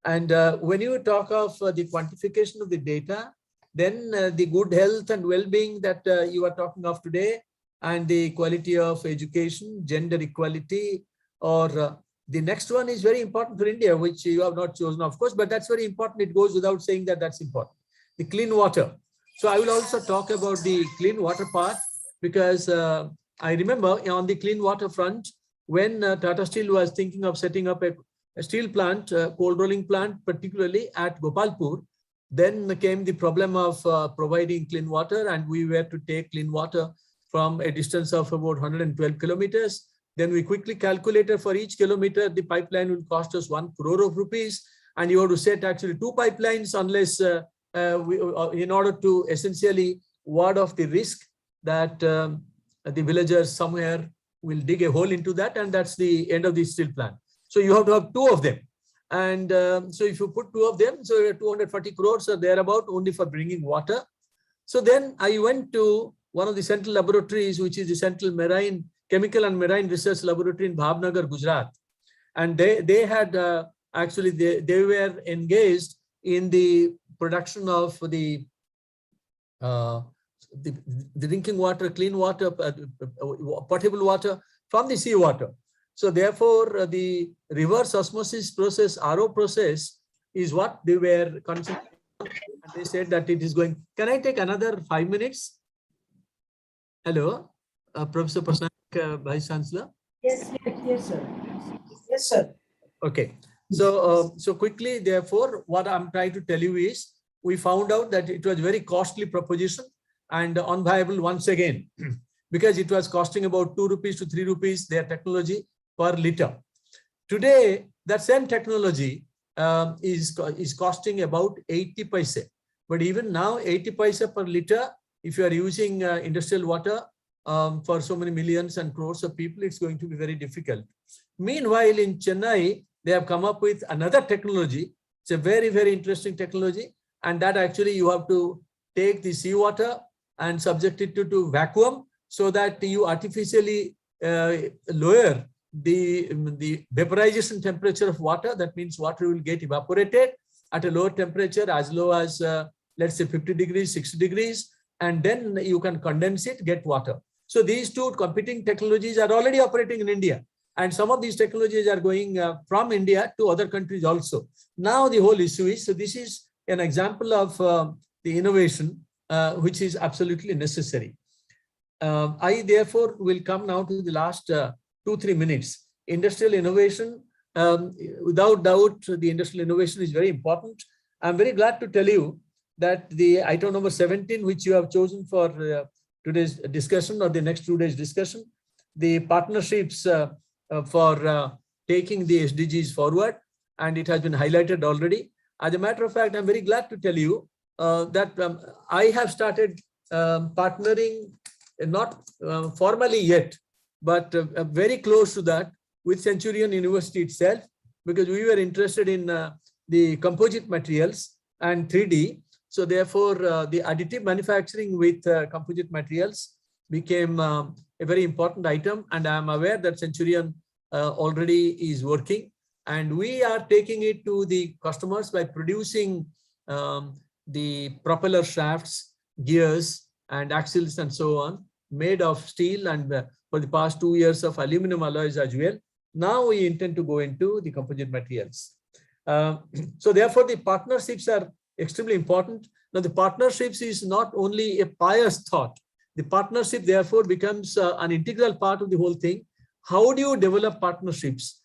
And when you talk of the quantification of the data, then the good health and well-being that you are talking of today, and the quality of education, gender equality, or the next one is very important for India, which you have not chosen, of course, but that's very important. It goes without saying that that's important. The clean water. So I will also talk about the clean water part, because I remember on the clean water front, when Tata Steel was thinking of setting up a steel plant, cold rolling plant, particularly at Gopalpur, then came the problem of providing clean water, and we were to take clean water from a distance of about 112 kilometers. Then we quickly calculated for each kilometer, the pipeline will cost us 1 crore of rupees. And you have to set actually 2 pipelines unless in order to essentially ward off the risk that the villagers somewhere will dig a hole into that, and that's the end of the steel plant. So you have to have 2 of them. And so if you put 2 of them, so 240 crores or thereabout only for bringing water. So then I went to one of the central laboratories, which is the Central Marine Chemical and Marine Research Laboratory in Bhavnagar, Gujarat. And they had actually, they were engaged in the production of the drinking water, clean water, potable water from the seawater. So therefore, the reverse osmosis process, RO process, is what they were concentrating on. And they said that it is going. Can I take another 5 minutes? Hello, Professor Patnaik, Vice Chancellor. Yes, sir. Yes, sir. Okay. So, so quickly, therefore, what I'm trying to tell you is, we found out that it was very costly proposition and unviable once again, because it was costing about 2 rupees to 3 rupees, their technology per liter. Today, that same technology is costing about 80 paise. But even now, 80 paise per liter, if you are using industrial water for so many millions and crores of people, it's going to be very difficult. Meanwhile, in Chennai, they have come up with another technology. It's a very interesting technology. And that actually you have to take the seawater and subject it to vacuum, so that you artificially lower the vaporization temperature of water. That means water will get evaporated at a lower temperature, as low as let's say 50 degrees, 60 degrees, and then you can condense it, get water. So these 2 competing technologies are already operating in India. And some of these technologies are going from India to other countries also. Now the whole issue is, so this is an example of the innovation which is absolutely necessary. I therefore will come now to the last 2-3 minutes. Industrial innovation, without doubt, the industrial innovation is very important. I'm very glad to tell you that the item number 17, which you have chosen for today's discussion or the next 2 days discussion, the partnerships for taking the SDGs forward, and it has been highlighted already. As a matter of fact, I'm very glad to tell you that I have started partnering, not formally yet, but very close to that, with Centurion University itself, because we were interested in the composite materials and 3D. So therefore, the additive manufacturing with composite materials became a very important item. And I am aware that Centurion already is working. And we are taking it to the customers by producing the propeller shafts, gears, and axles, and so on, made of steel, and for the past 2 years of aluminum alloys as well. Now we intend to go into the composite materials. So therefore, the partnerships are extremely important. Now, the partnerships is not only a pious thought. The partnership, therefore, becomes an integral part of the whole thing. How do you develop partnerships?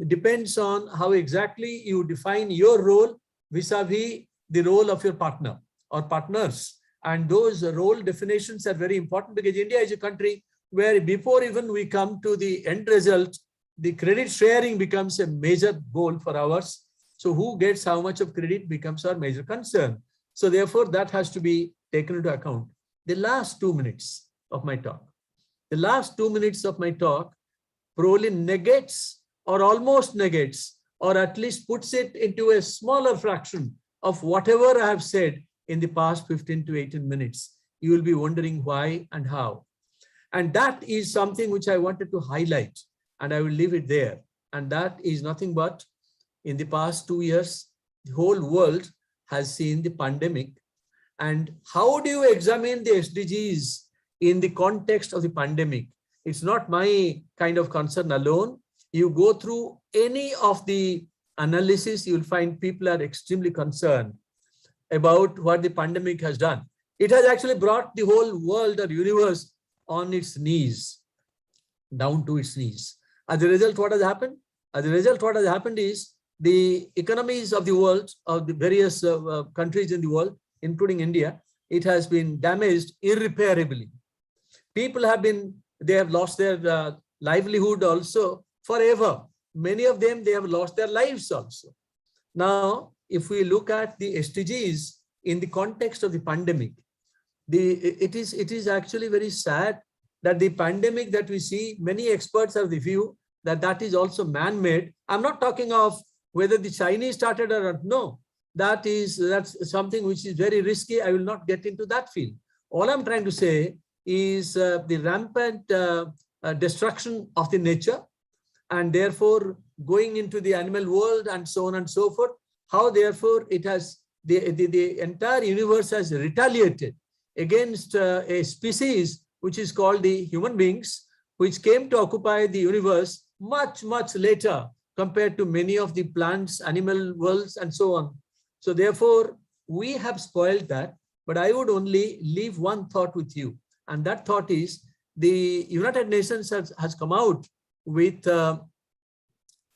Depends on how exactly you define your role vis-a-vis the role of your partner or partners. And those role definitions are very important, because India is a country where before even we come to the end result, the credit sharing becomes a major goal for ours. So who gets how much of credit becomes our major concern. So therefore, that has to be taken into account. The last 2 minutes of my talk, probably negates or almost negates, or at least puts it into a smaller fraction of whatever I have said in the past 15 to 18 minutes. You will be wondering why and how. And that is something which I wanted to highlight, and I will leave it there. And that is nothing but, in the past 2 years, the whole world has seen the pandemic. And how do you examine the SDGs in the context of the pandemic? It's not my kind of concern alone. You go through any of the analysis, you'll find people are extremely concerned about what the pandemic has done. It has actually brought the whole world or universe on its knees, down to its knees. As a result, what has happened? Is the economies of the world, of the various countries in the world, including India, it has been damaged irreparably. People they have lost their livelihood also forever. Many of them, they have lost their lives also. Now, if we look at the SDGs in the context of the pandemic, it is actually very sad that the pandemic that we see, many experts have the view that that is also man-made. I'm not talking of whether the Chinese started or not. No, that's something which is very risky. I will not get into that field. All I'm trying to say is the rampant destruction of the nature, and therefore going into the animal world and so on and so forth. How therefore it has, the entire universe has retaliated against a species which is called the human beings, which came to occupy the universe much, much later compared to many of the plants, animal worlds, and so on. So therefore, we have spoiled that. But I would only leave one thought with you. And that thought is, the United Nations has come out with a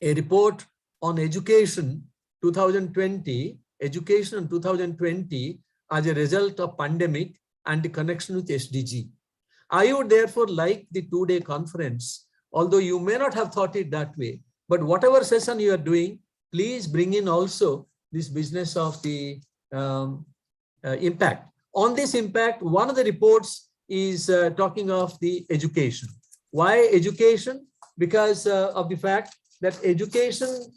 report on education 2020, education in 2020 as a result of pandemic and the connection with SDG. I would therefore like the two-day conference, although you may not have thought it that way, but whatever session you are doing, please bring in also this business of the impact. On this impact, one of the reports is talking of the education. Why education? Because of the fact that education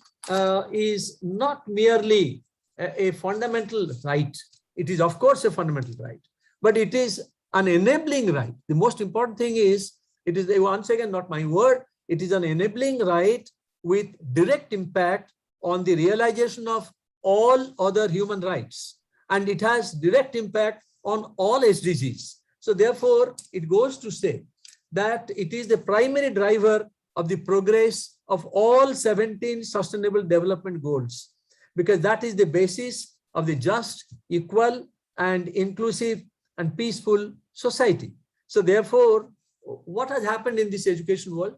is not merely a fundamental right. It is, of course, a fundamental right, but it is an enabling right. The most important thing is, it is, once again, not my word, it is an enabling right with direct impact on the realization of all other human rights. And it has direct impact on all SDGs. So therefore, it goes to say that it is the primary driver of the progress of all 17 Sustainable Development Goals, because that is the basis of the just, equal, and inclusive and peaceful society. So therefore, what has happened in this education world?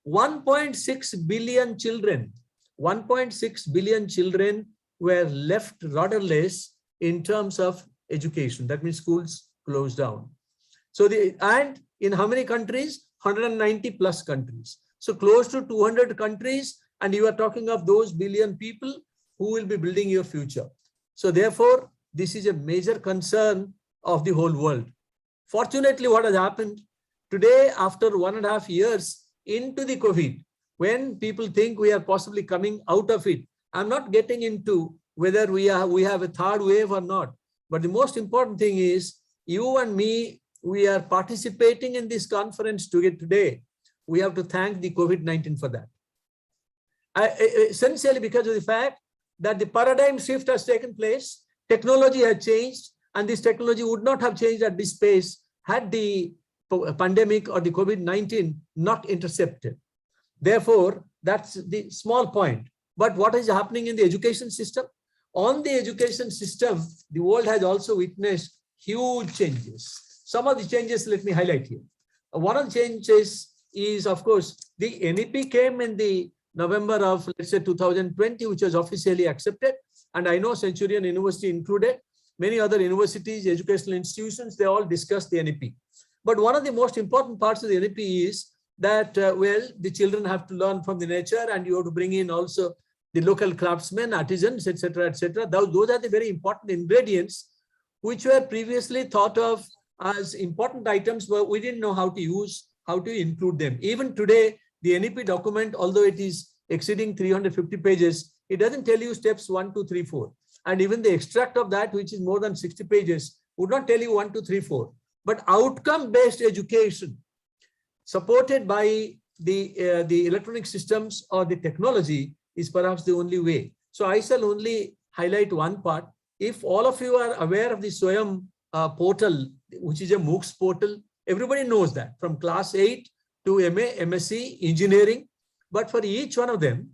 1.6 billion children, 1.6 billion children were left rudderless in terms of education. That means schools closed down. So and in how many countries? 190 plus countries. So close to 200 countries, and you are talking of those billion people who will be building your future. So therefore, this is a major concern of the whole world. Fortunately, what has happened today, after 1.5 years into the COVID, when people think we are possibly coming out of it, I'm not getting into whether we have a third wave or not. But the most important thing is, you and me, we are participating in this conference today. We have to thank the COVID-19 for that. Essentially because of the fact that the paradigm shift has taken place, technology has changed, and this technology would not have changed at this pace had the pandemic or the COVID-19 not intercepted. Therefore, that's the small point. But what is happening in the education system? On the education system, the world has also witnessed huge changes. Some of the changes, let me highlight here. One of the changes is, of course, the NEP came in the November of, let's say, 2020, which was officially accepted. And I know Centurion University included, many other universities, educational institutions, they all discussed the NEP. But one of the most important parts of the NEP is that, well, the children have to learn from the nature, and you have to bring in also the local craftsmen, artisans, etc., etc. Those are the very important ingredients which were previously thought of as important items, but we didn't know how to use, how to include them. Even today, the NEP document, although it is exceeding 350 pages, it doesn't tell you steps 1, 2, 3, 4. And even the extract of that, which is more than 60 pages, would not tell you 1, 2, 3, 4. But outcome-based education, supported by the electronic systems or the technology, is perhaps the only way. So I shall only highlight one part. If all of you are aware of the SWAYAM portal, which is a MOOCs portal, everybody knows that from class 8 to MA, MSc, engineering. But for each one of them,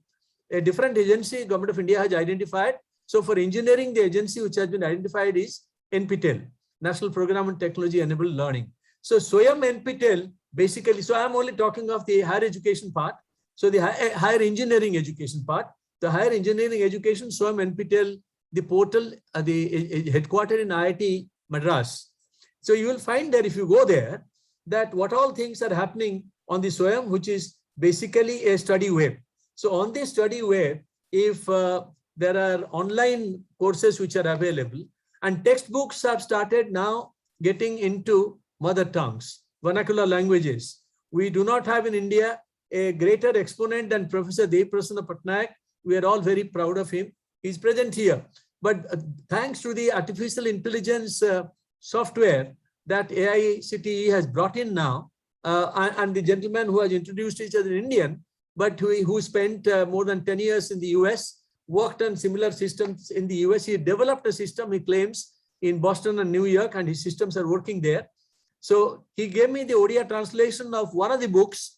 a different agency, Government of India has identified. So for engineering, the agency which has been identified is NPTEL, National Program on Technology Enabled Learning. So SWAYAM NPTEL, basically, so I'm only talking of the higher education part. So the higher engineering education part, the higher engineering education, SWAYAM NPTEL, the portal, the headquartered in IIT Madras. So you will find that if you go there, that what all things are happening on the SWAYAM, which is basically a study web. So on this study web, if there are online courses which are available, and textbooks have started now getting into mother tongues, vernacular languages. We do not have in India a greater exponent than Professor Devaprasanna Patnaik. We are all very proud of him. He's present here. But thanks to the artificial intelligence software that AICTE has brought in now, and the gentleman who has introduced each other in Indian, but who spent more than 10 years in the US, worked on similar systems in the US. He developed a system, he claims, in Boston and New York, and his systems are working there. So he gave me the Odia translation of one of the books.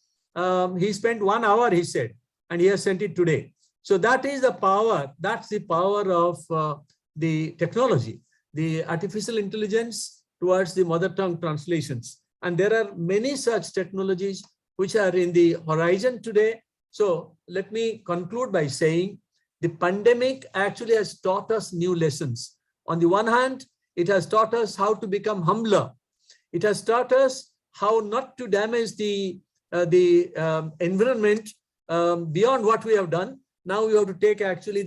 He spent 1 hour, he said, and he has sent it today. So that is the power, that's the power of the technology, the artificial intelligence towards the mother tongue translations. And there are many such technologies which are in the horizon today. So let me conclude by saying the pandemic actually has taught us new lessons. On the one hand, it has taught us how to become humbler. It has taught us how not to damage the environment beyond what we have done. Now we have to take actually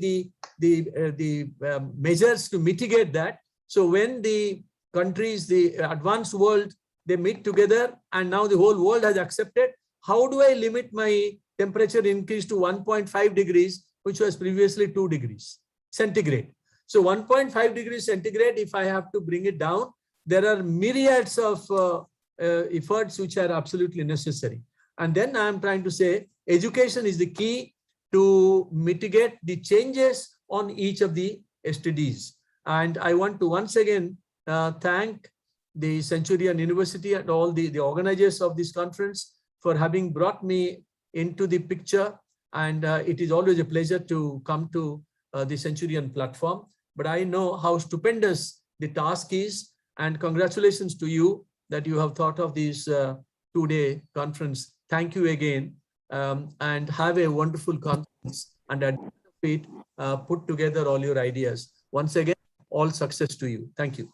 the measures to mitigate that. So when the countries, the advanced world, they meet together, and now the whole world has accepted, how do I limit my temperature increase to 1.5 degrees, which was previously 2 degrees centigrade. So 1.5 degrees centigrade, if I have to bring it down, there are myriads of efforts which are absolutely necessary. And then I'm trying to say education is the key to mitigate the changes on each of the SDGs. And I want to once again thank the Centurion University and all the organizers of this conference for having brought me into the picture. And it is always a pleasure to come to the Centurion platform. But I know how stupendous the task is, and congratulations to you that you have thought of this two-day conference. Thank you again, and have a wonderful conference, and at the end of it, put together all your ideas. Once again, all success to you. Thank you.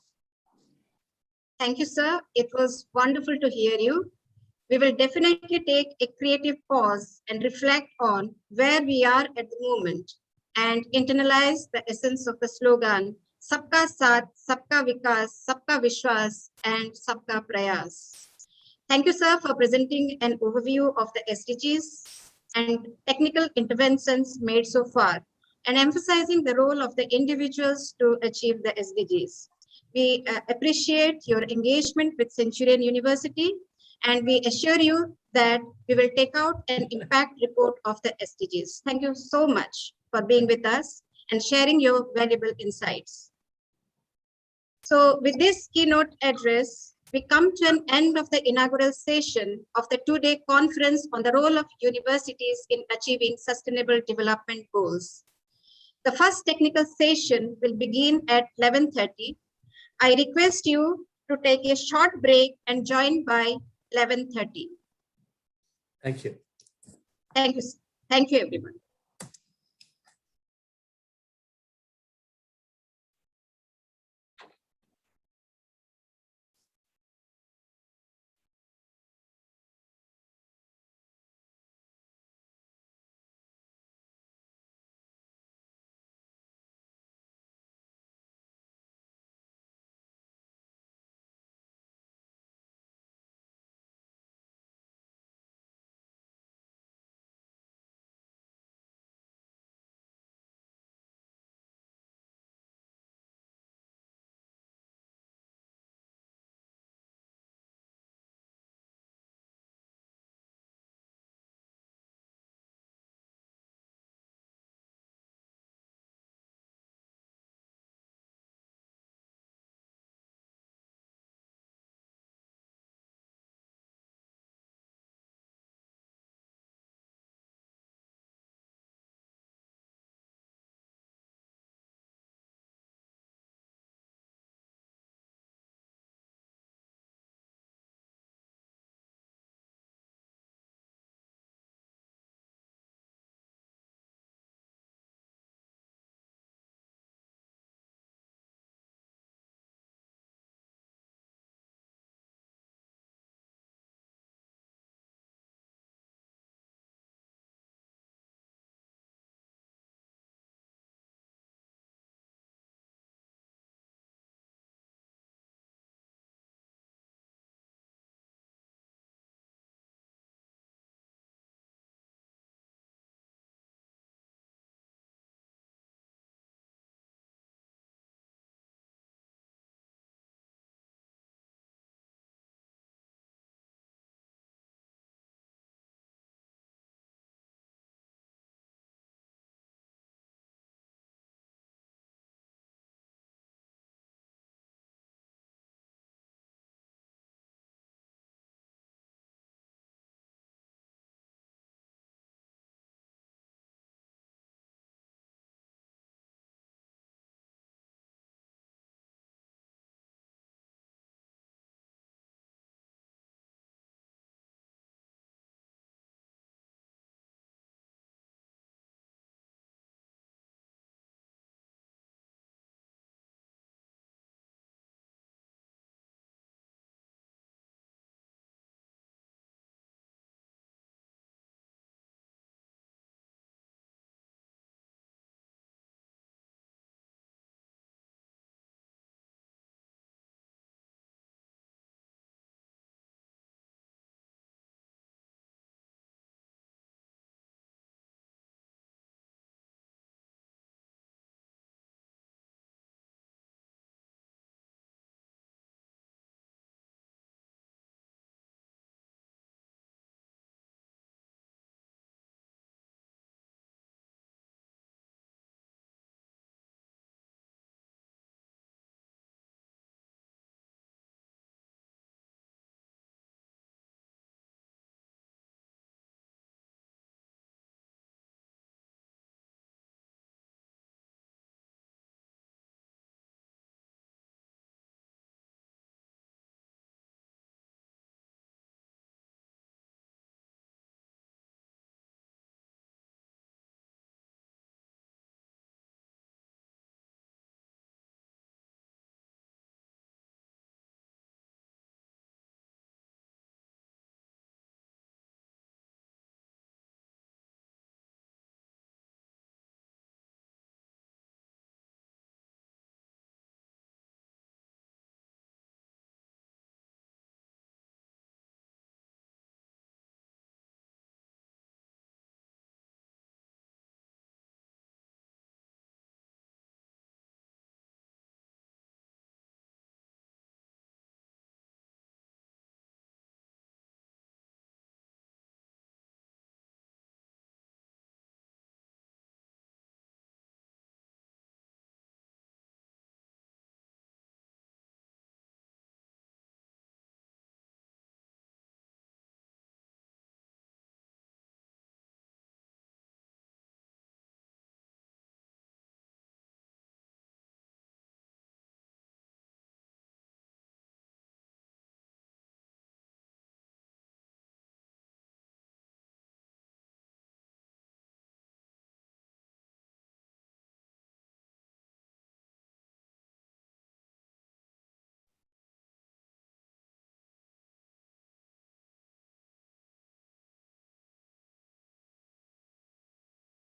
Thank you, sir. It was wonderful to hear you. We will definitely take a creative pause and reflect on where we are at the moment and internalize the essence of the slogan, Sabka Saath, Sabka Vikas, Sabka Vishwas, and Sabka Prayas. Thank you, sir, for presenting an overview of the SDGs and technical interventions made so far, and emphasizing the role of the individuals to achieve the SDGs. We appreciate your engagement with Centurion University, and we assure you that we will take out an impact report of the SDGs. Thank you so much for being with us and sharing your valuable insights. So with this keynote address, we come to an end of the inaugural session of the two-day conference on the role of universities in achieving sustainable development goals. The first technical session will begin at 11:30. I request you to take a short break and join by 11:30. Thank you. Thank you. Thank you, everyone.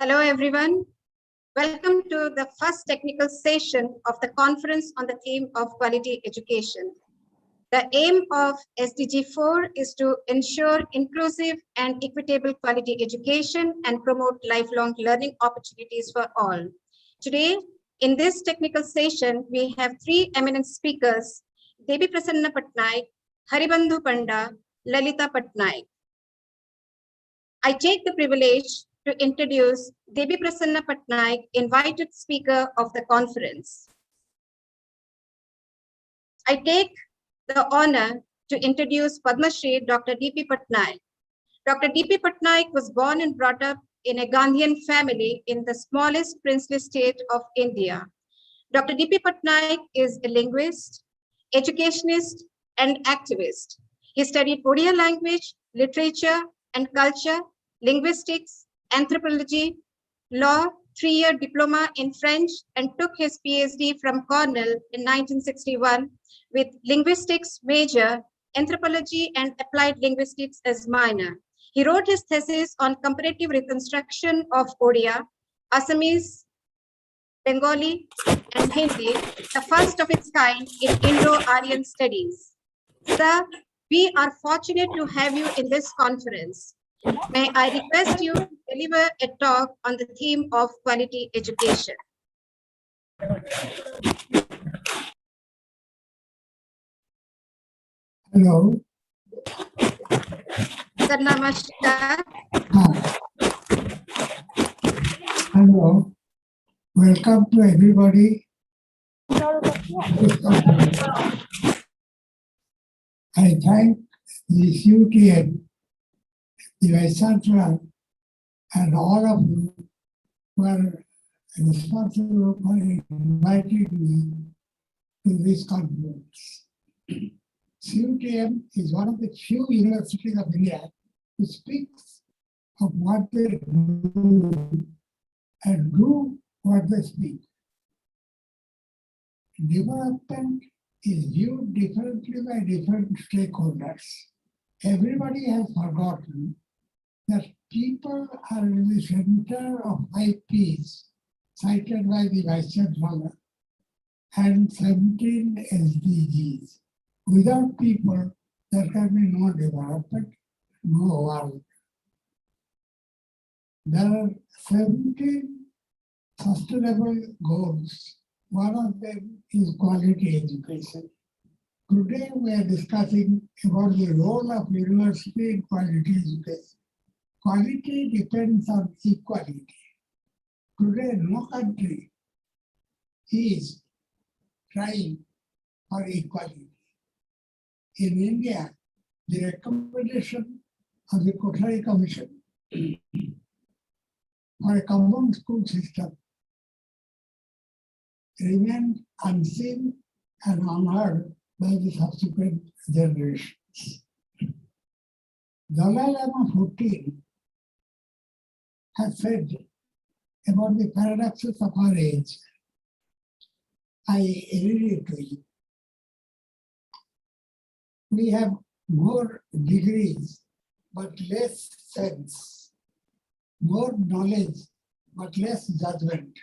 Hello, everyone. Welcome to the first technical session of the conference on the theme of quality education. The aim of SDG 4 is to ensure inclusive and equitable quality education and promote lifelong learning opportunities for all. Today, in this technical session, we have three eminent speakers, Devi Prasanna Patnaik, Haribandhu Panda, Lalita Patnaik. I take the privilege to introduce Devi Prasanna Patnaik, invited speaker of the conference. I take the honor to introduce Padma Shri Dr. D.P. Patnaik. Dr. D.P. Patnaik was born and brought up in a Gandhian family in the smallest princely state of India. Dr. D.P. Patnaik is a linguist, educationist, and activist. He studied Odia language, literature, and culture, linguistics, anthropology, law, 3-year diploma in French, and took his PhD from Cornell in 1961 with linguistics major, anthropology and applied linguistics as minor. He wrote his thesis on comparative reconstruction of Odia, Assamese, Bengali, and Hindi, the first of its kind in Indo-Aryan studies. Sir, we are fortunate to have you in this conference. May I request you to deliver a talk on the theme of quality education. Hello. Sir, namaskar. Hello. Welcome to everybody. I thank the UTN, the Vice Chancellor, and all of you who are responsible for inviting me to this conference. CUTM is one of the few universities of India who speaks of what they do and do what they speak. Development is viewed differently by different stakeholders. Everybody has forgotten that people are in the center of 5 Ps cited by the Vice Chancellor and 17 SDGs. Without people, there can be no development, no world. There are 17 sustainable goals. One of them is quality education. Today we are discussing about the role of university in quality education. Quality depends on equality. Today no country is trying for equality. In India, the recommendation of the Kothari Commission for a common school system remained unseen and unheard by the subsequent generations. Dalai Lama 14 has said about the paradoxes of our age. I read it to you. We have more degrees, but less sense, more knowledge, but less judgment,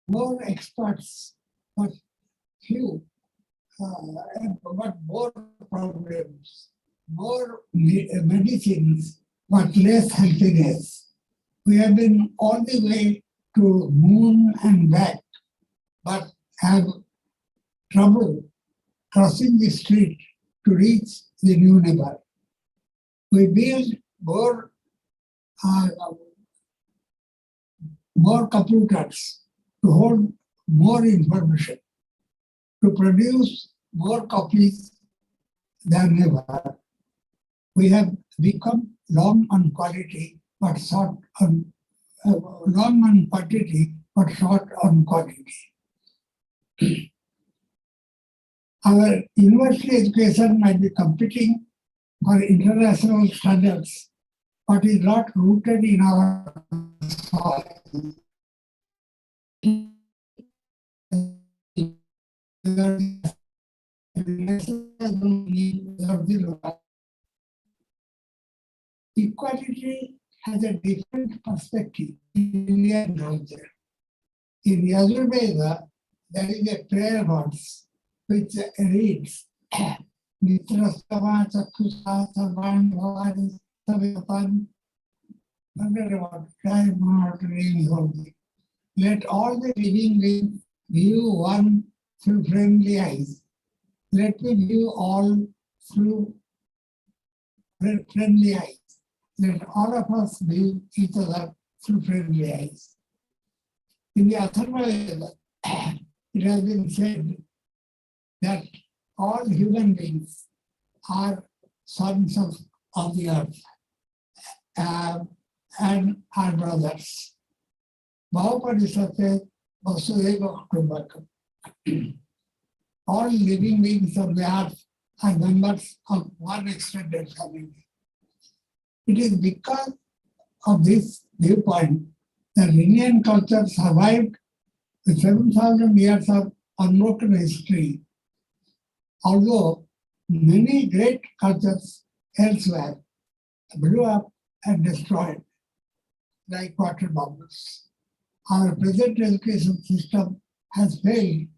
more experts, but few, but more problems, more medicines, but less healthiness. We have been all the way to moon and back, but have trouble crossing the street to reach the new neighbor. We build more computers to hold more information, to produce more copies than ever. We have become long on quality, but short on long on quantity, but short on quality. Our university education might be competing for international standards, but is not rooted in our soil. Equality has a different perspective in Indian culture. In Yajurveda, there is a prayer verse which reads, Mitrastava Chakusa Sarvan Bhavani Savatan. Forget about try not really holy. Let all the living beings view one through friendly eyes. Let me view all through friendly eyes. Let all of us view each other through friendly eyes. In the Atharva Veda, it has been said that all human beings are sons of the earth and are brothers. Mahaparishad says, Vasudeva Kutumbakam. All living beings of the earth are members of one extended family. It is because of this viewpoint that Indian culture survived with 7,000 years of unbroken history, although many great cultures elsewhere blew up and destroyed like water bubbles. Our present education system has failed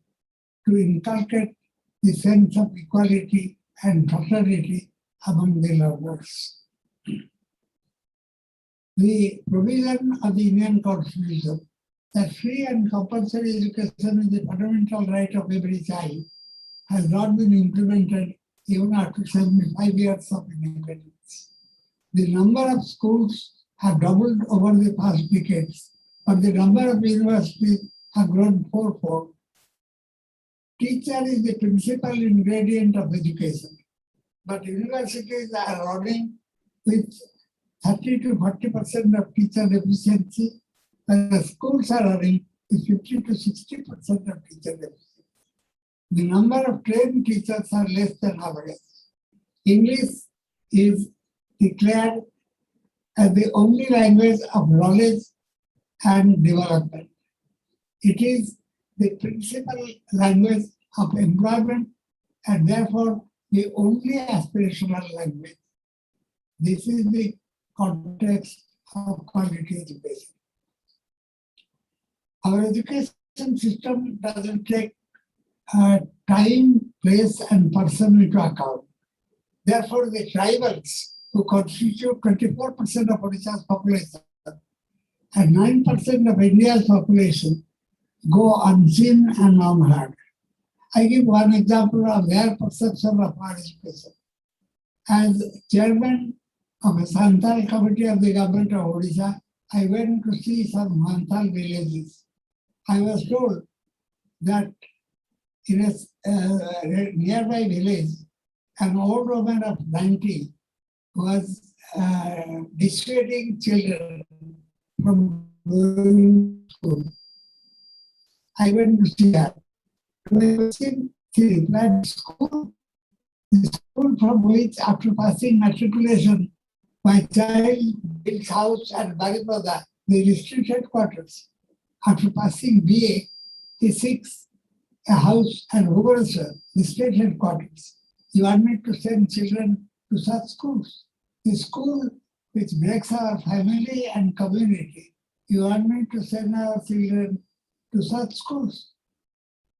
to inculcate the sense of equality and fraternity among the learners. The provision of the Indian Constitution that free and compulsory education is the fundamental right of every child has not been implemented even after 75 years of independence. The number of schools have doubled over the past decades, but the number of universities have grown fourfold. Teacher is the principal ingredient of education, but universities are running with 30 to 40% of teacher efficiency, and the schools are running with 50 to 60% of teacher efficiency. The number of trained teachers are less than average. English is declared as the only language of knowledge and development. It is the principal language of employment and therefore the only aspirational language. This is the context of quality education. Our education system doesn't take time, place, and person into account. Therefore, the tribals who constitute 24% of Odisha's population and 9% of India's population go unseen and unheard. I give one example of their perception of our education. As chairman of a Santal committee of the government of Odisha, I went to see some Santal villages. I was told that in a nearby village, an old woman of 90 was dissuading children from going to school. I went to see her. She replied, school, the school from which after passing matriculation, my child built house at Baripada, the district headquarters. After passing BA, he seeks a house at Bhubaneswar, the state headquarters. You want me to send children to such schools? The school which breaks our family and community. You want me to send our children to such schools?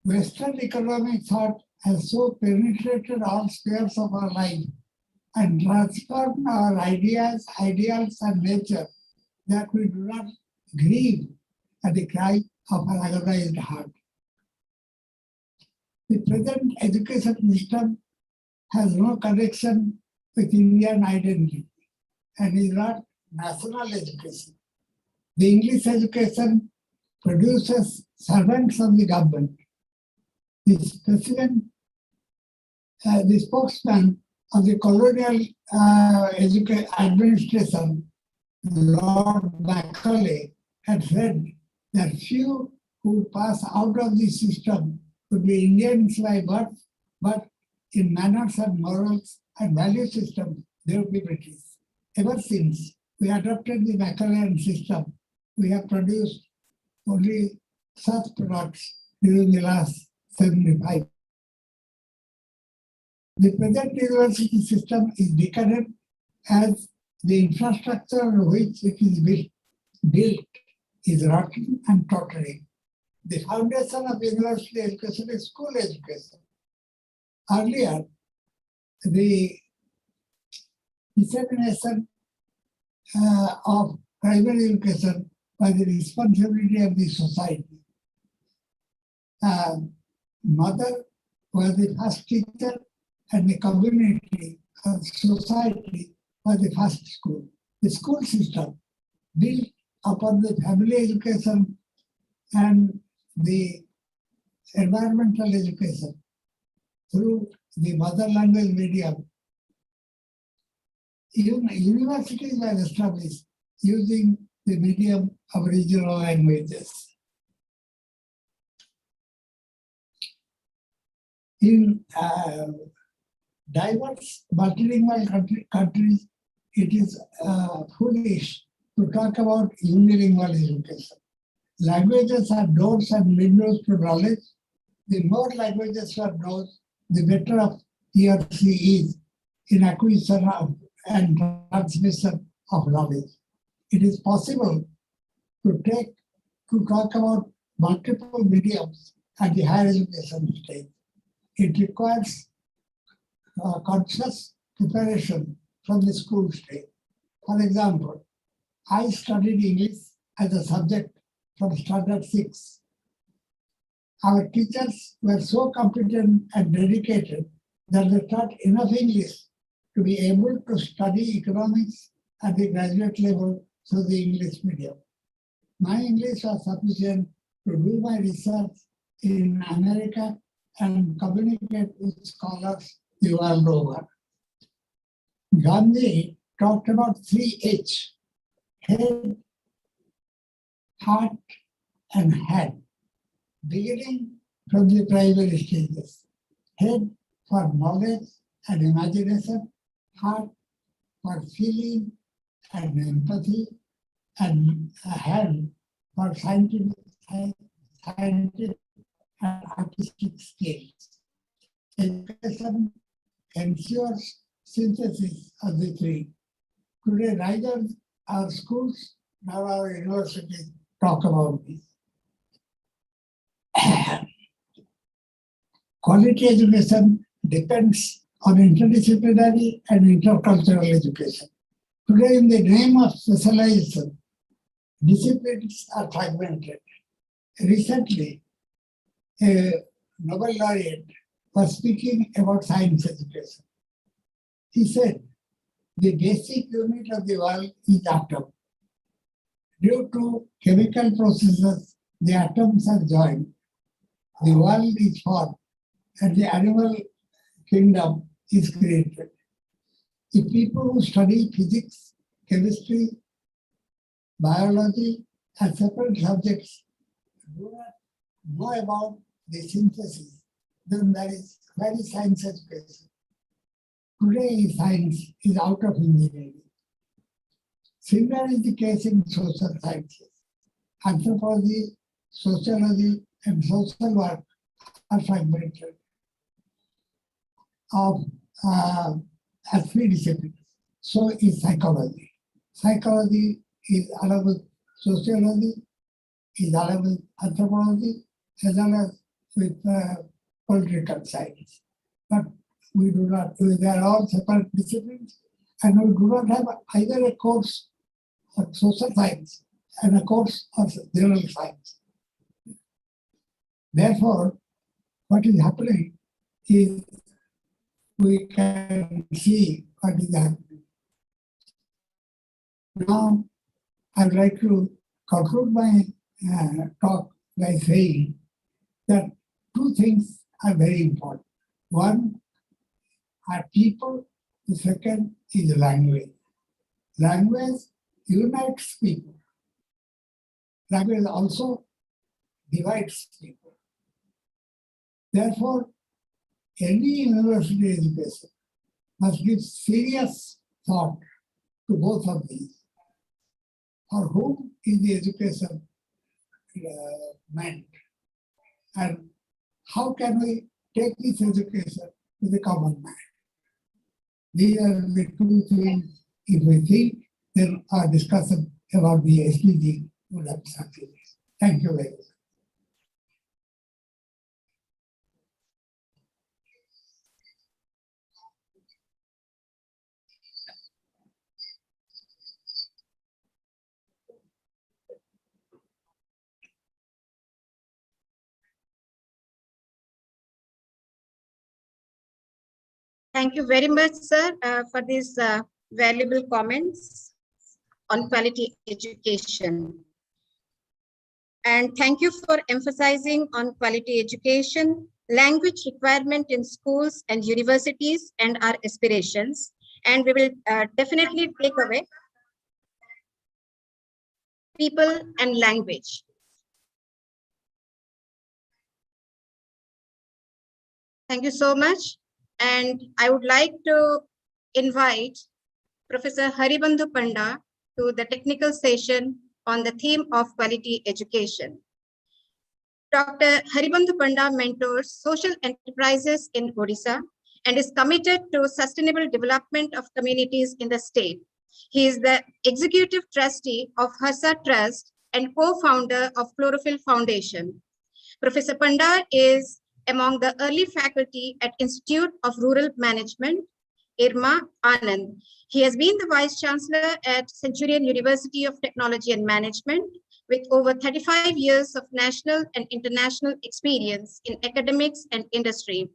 Western economic thought has so penetrated all spheres of our life and transformed our ideas, ideals, and nature that we do not grieve at the cry of an agonized heart. The present education system has no connection with Indian identity and is not national education. The English education produces servants of the government. The spokesman of the colonial administration, Lord Macaulay, had said that few who pass out of the system could be Indians by birth, but in manners and morals and value system, they would be British. Ever since we adopted the Macaulayan system, we have produced only such products during the last 75. The present university system is decadent as the infrastructure on which it is built is rotten and tottering. The foundation of university education is school education. Earlier, the dissemination of primary education was the responsibility of the society. Mother was the first teacher and the community and society was the first school. The school system built upon the family education and the environmental education through the mother language medium. Even universities were established using the medium of regional languages. In diverse multilingual countries, it is foolish to talk about unilingual education. Languages are doors and windows to knowledge. The more languages are known, the better off he or she is in acquisition of and transmission of knowledge. It is possible to talk about multiple mediums at the higher education stage. It requires conscious preparation from the school stage. For example, I studied English as a subject from standard 6. Our teachers were so competent and dedicated that they taught enough English to be able to study economics at the graduate level through the English medium. My English was sufficient to do my research in America and communicate with scholars the world over. Gandhi talked about 3H, head, heart, and head, beginning from the primary stages. Head for knowledge and imagination, heart for feeling and empathy, and a hand for scientific and artistic skills. Education ensures synthesis of the three. Today, neither our schools nor our universities talk about this. Quality education depends on interdisciplinary and intercultural education. Today, in the name of specialization, disciplines are fragmented. Recently, a Nobel laureate was speaking about science education. He said, the basic unit of the world is atom. Due to chemical processes, the atoms are joined. The world is formed and the animal kingdom is created. If people who study physics, chemistry, biology, and separate subjects do not know about the synthesis, then there is very science education. Today, science is out of engineering. Similar is the case in social sciences. Anthropology, sociology, and social work are fragmented as three disciplines. So is psychology. Psychology is along with sociology, is along with anthropology, as well as with political science. But we do not, they are all separate disciplines, and we do not have either a course of social science and a course of general science. Therefore, what is happening is we can see what is happening. Now, I would like to conclude my talk by saying that two things are very important. One are people, the second is language. Language unites people. Language also divides people. Therefore, any university education must give serious thought to both of these. For whom is the education meant? And how can we take this education to the common man? These are the two things if we think, then our discussion about the SDG would have started. Thank you very much. Thank you very much, sir, for these valuable comments on quality education. And thank you for emphasizing on quality education, language requirement in schools and universities, and our aspirations. And we will definitely take away people and language. Thank you so much. And I would like to invite Professor Haribandhu Panda to the technical session on the theme of quality education. Dr. Haribandhu Panda mentors social enterprises in Odisha and is committed to sustainable development of communities in the state. He is the executive trustee of Harsa Trust and co-founder of Chlorophyll Foundation. Professor Panda is among the early faculty at Institute of Rural Management, Irma Anand. He has been the Vice Chancellor at Centurion University of Technology and Management with over 35 years of national and international experience in academics and industry.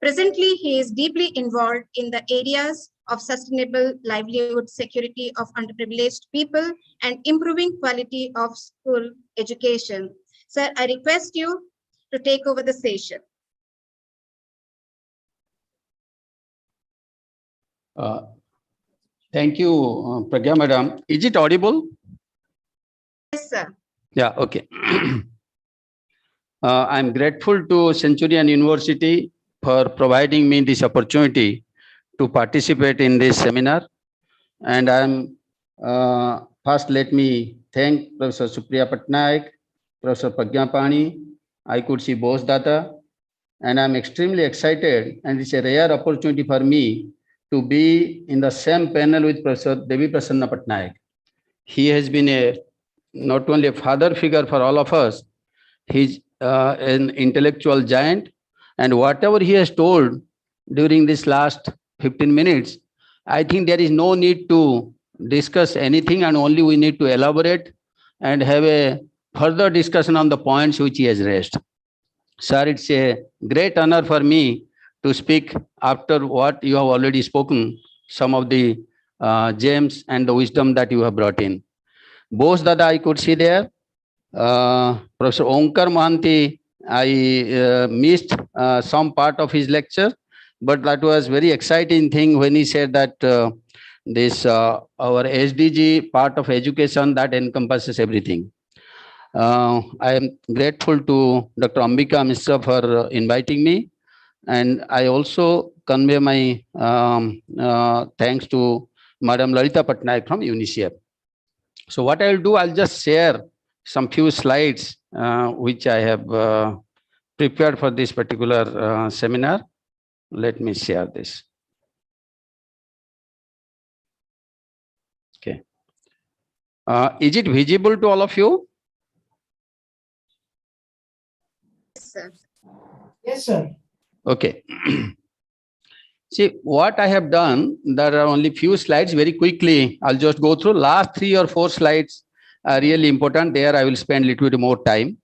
Presently, he is deeply involved in the areas of sustainable livelihood, security of underprivileged people, and improving quality of school education. Sir, I request you to take over the session. Thank you, Pragya Madam. Is it audible? Yes, sir. Yeah, okay. I'm grateful to Centurion University for providing me this opportunity to participate in this seminar. And first let me thank Professor Supriya Patnaik, Professor Pragya Pani. I could see both data, and I'm extremely excited, and it's a rare opportunity for me to be in the same panel with Professor Devi Prasanna Patnaik. He has been not only a father figure for all of us, he's an intellectual giant, and whatever he has told during this last 15 minutes, I think there is no need to discuss anything, and only we need to elaborate and have a further discussion on the points which he has raised. Sir, it's a great honor for me to speak after what you have already spoken, some of the gems and the wisdom that you have brought in. Both that I could see there. Professor Onkar Mohanty, I missed some part of his lecture, but that was very exciting thing when he said that this our SDG part of education that encompasses everything. I am grateful to Dr. Ambika Mishra for inviting me, and I also convey my thanks to Madam Lalita Patnaik from UNICEF. So what I'll do, I'll just share some few slides which I have prepared for this particular seminar. Let me share this. Okay. Is it visible to all of you? Yes, sir. Yes, sir. Okay. See, what I have done, there are only few slides very quickly. I'll just go through last 3 or 4 slides are really important. There I will spend a little bit more time.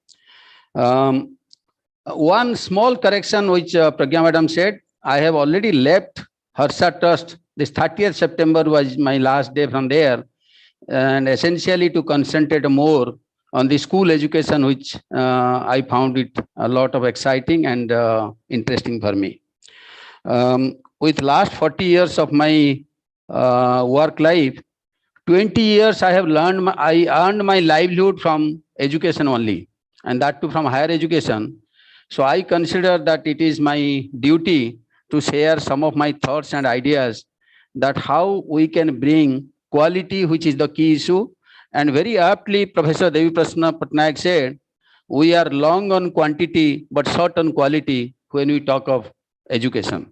One small correction which Pragya Madam said, I have already left Harsa Trust. This 30th September was my last day from there, and essentially to concentrate more on the school education, which I found it a lot of exciting and interesting for me. With last 40 years of my work life, 20 years I have learned, I earned my livelihood from education only, and that too from higher education. So I consider that it is my duty to share some of my thoughts and ideas that how we can bring quality, which is the key issue. And very aptly, Professor Devi Prasanna Patnaik said, we are long on quantity, but short on quality when we talk of education.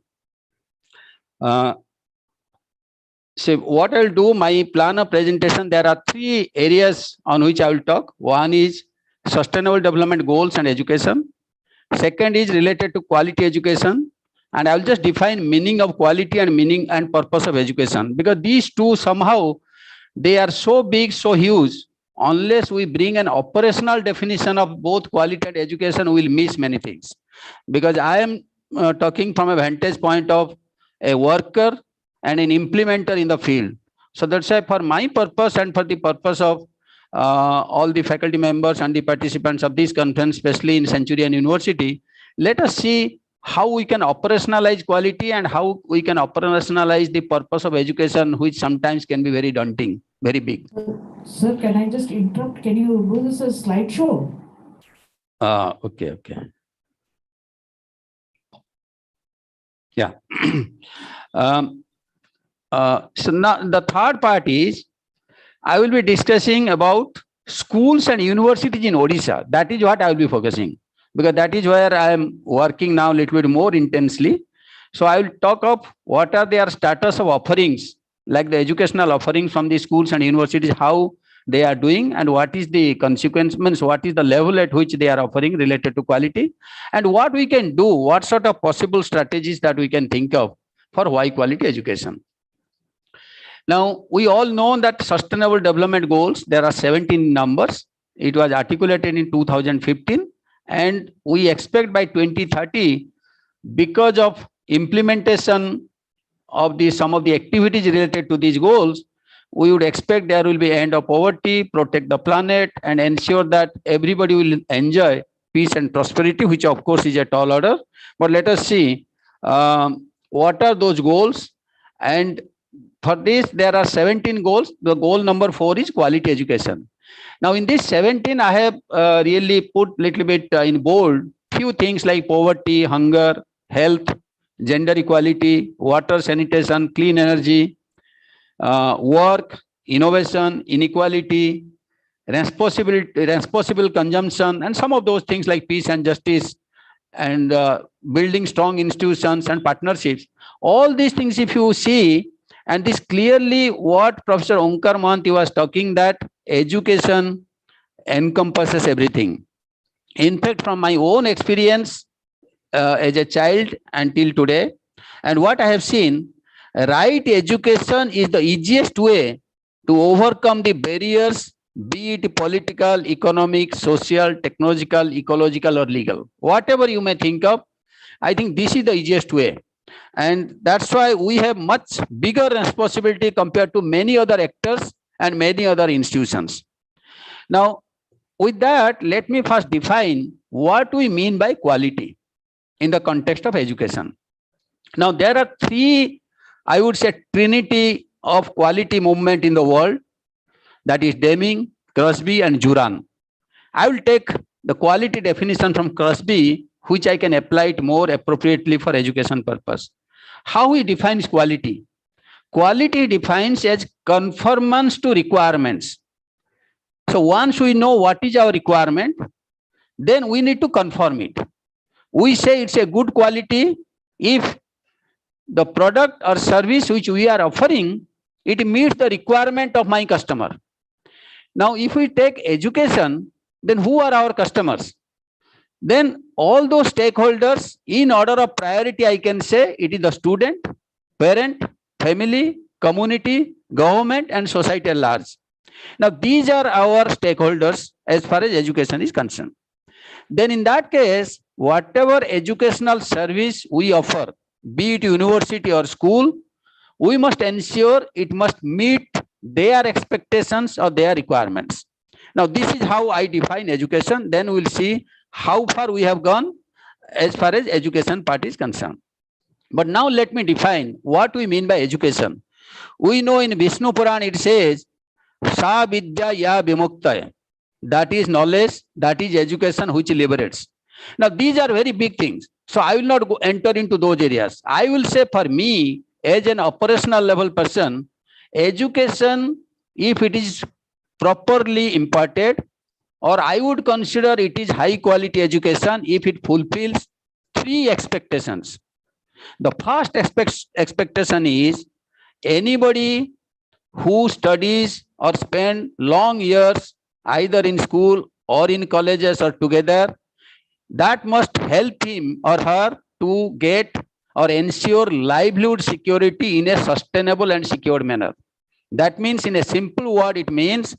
So what I'll do, my plan of presentation, there are three areas on which I will talk. One is sustainable development goals and education. Second is related to quality education. And I'll just define meaning of quality and meaning and purpose of education, because these two somehow, they are so big, so huge. Unless we bring an operational definition of both quality and education, we will miss many things. Because I am talking from a vantage point of a worker and an implementer in the field. So that's why for my purpose and for the purpose of all the faculty members and the participants of this conference, especially in Centurion University, let us see how we can operationalize quality and how we can operationalize the purpose of education, which sometimes can be very daunting, very big. Sir, can I just interrupt? Can you do this as slideshow? Okay. Yeah. So now the third part is, I will be discussing about schools and universities in Odisha. That is what I will be focusing, because that is where I am working now a little bit more intensely. So I will talk of what are their status of offerings, like the educational offerings from the schools and universities, how they are doing, and what is the consequence, means what is the level at which they are offering related to quality, and what we can do, what sort of possible strategies that we can think of for high quality education. Now, we all know that sustainable development goals, there are 17 numbers. It was articulated in 2015, and we expect by 2030, because of implementation of some of the activities related to these goals, we would expect there will be end of poverty, protect the planet, and ensure that everybody will enjoy peace and prosperity, which of course is a tall order. But let us see what are those goals. And for this, there are 17 goals. The goal number 4 is quality education. Now, in this 17, I have really put little bit in bold few things like poverty, hunger, health, gender equality, water, sanitation, clean energy, work, innovation, inequality, responsible consumption, and some of those things like peace and justice, and building strong institutions and partnerships. All these things, if you see, and this clearly what Professor Onkar Mohanty was talking, that education encompasses everything. In fact, from my own experience as a child until today, and what I have seen, right education is the easiest way to overcome the barriers, be it political, economic, social, technological, ecological, or legal. Whatever you may think of, I think this is the easiest way. And that's why we have much bigger responsibility compared to many other actors and many other institutions. Now, with that, let me first define what we mean by quality in the context of education. Now, there are three, I would say, trinity of quality movement in the world. That is Deming, Crosby, and Juran. I will take the quality definition from Crosby, which I can apply it more appropriately for education purpose. How he defines quality? Quality defines as conformance to requirements. So once we know what is our requirement, then we need to conform it. We say it's a good quality if the product or service which we are offering, it meets the requirement of my customer. Now, if we take education, then who are our customers? Then all those stakeholders, in order of priority, I can say it is the student, parent, family, community, government, and society at large. Now, these are our stakeholders as far as education is concerned. Then in that case, whatever educational service we offer, be it university or school, we must ensure it must meet their expectations or their requirements. Now, this is how I define education. Then we'll see how far we have gone as far as education part is concerned. But now let me define what we mean by education. We know in Vishnu Puran it says, Sa Vidya Ya Vimuktaya. That is knowledge, that is education which liberates. Now, these are very big things. So I will not enter into those areas. I will say for me, as an operational level person, education, if it is properly imparted, or I would consider it is high quality education if it fulfills three expectations. The first expectation is anybody who studies or spend long years either in school or in colleges or together, that must help him or her to get or ensure livelihood security in a sustainable and secured manner. That means, in a simple word, it means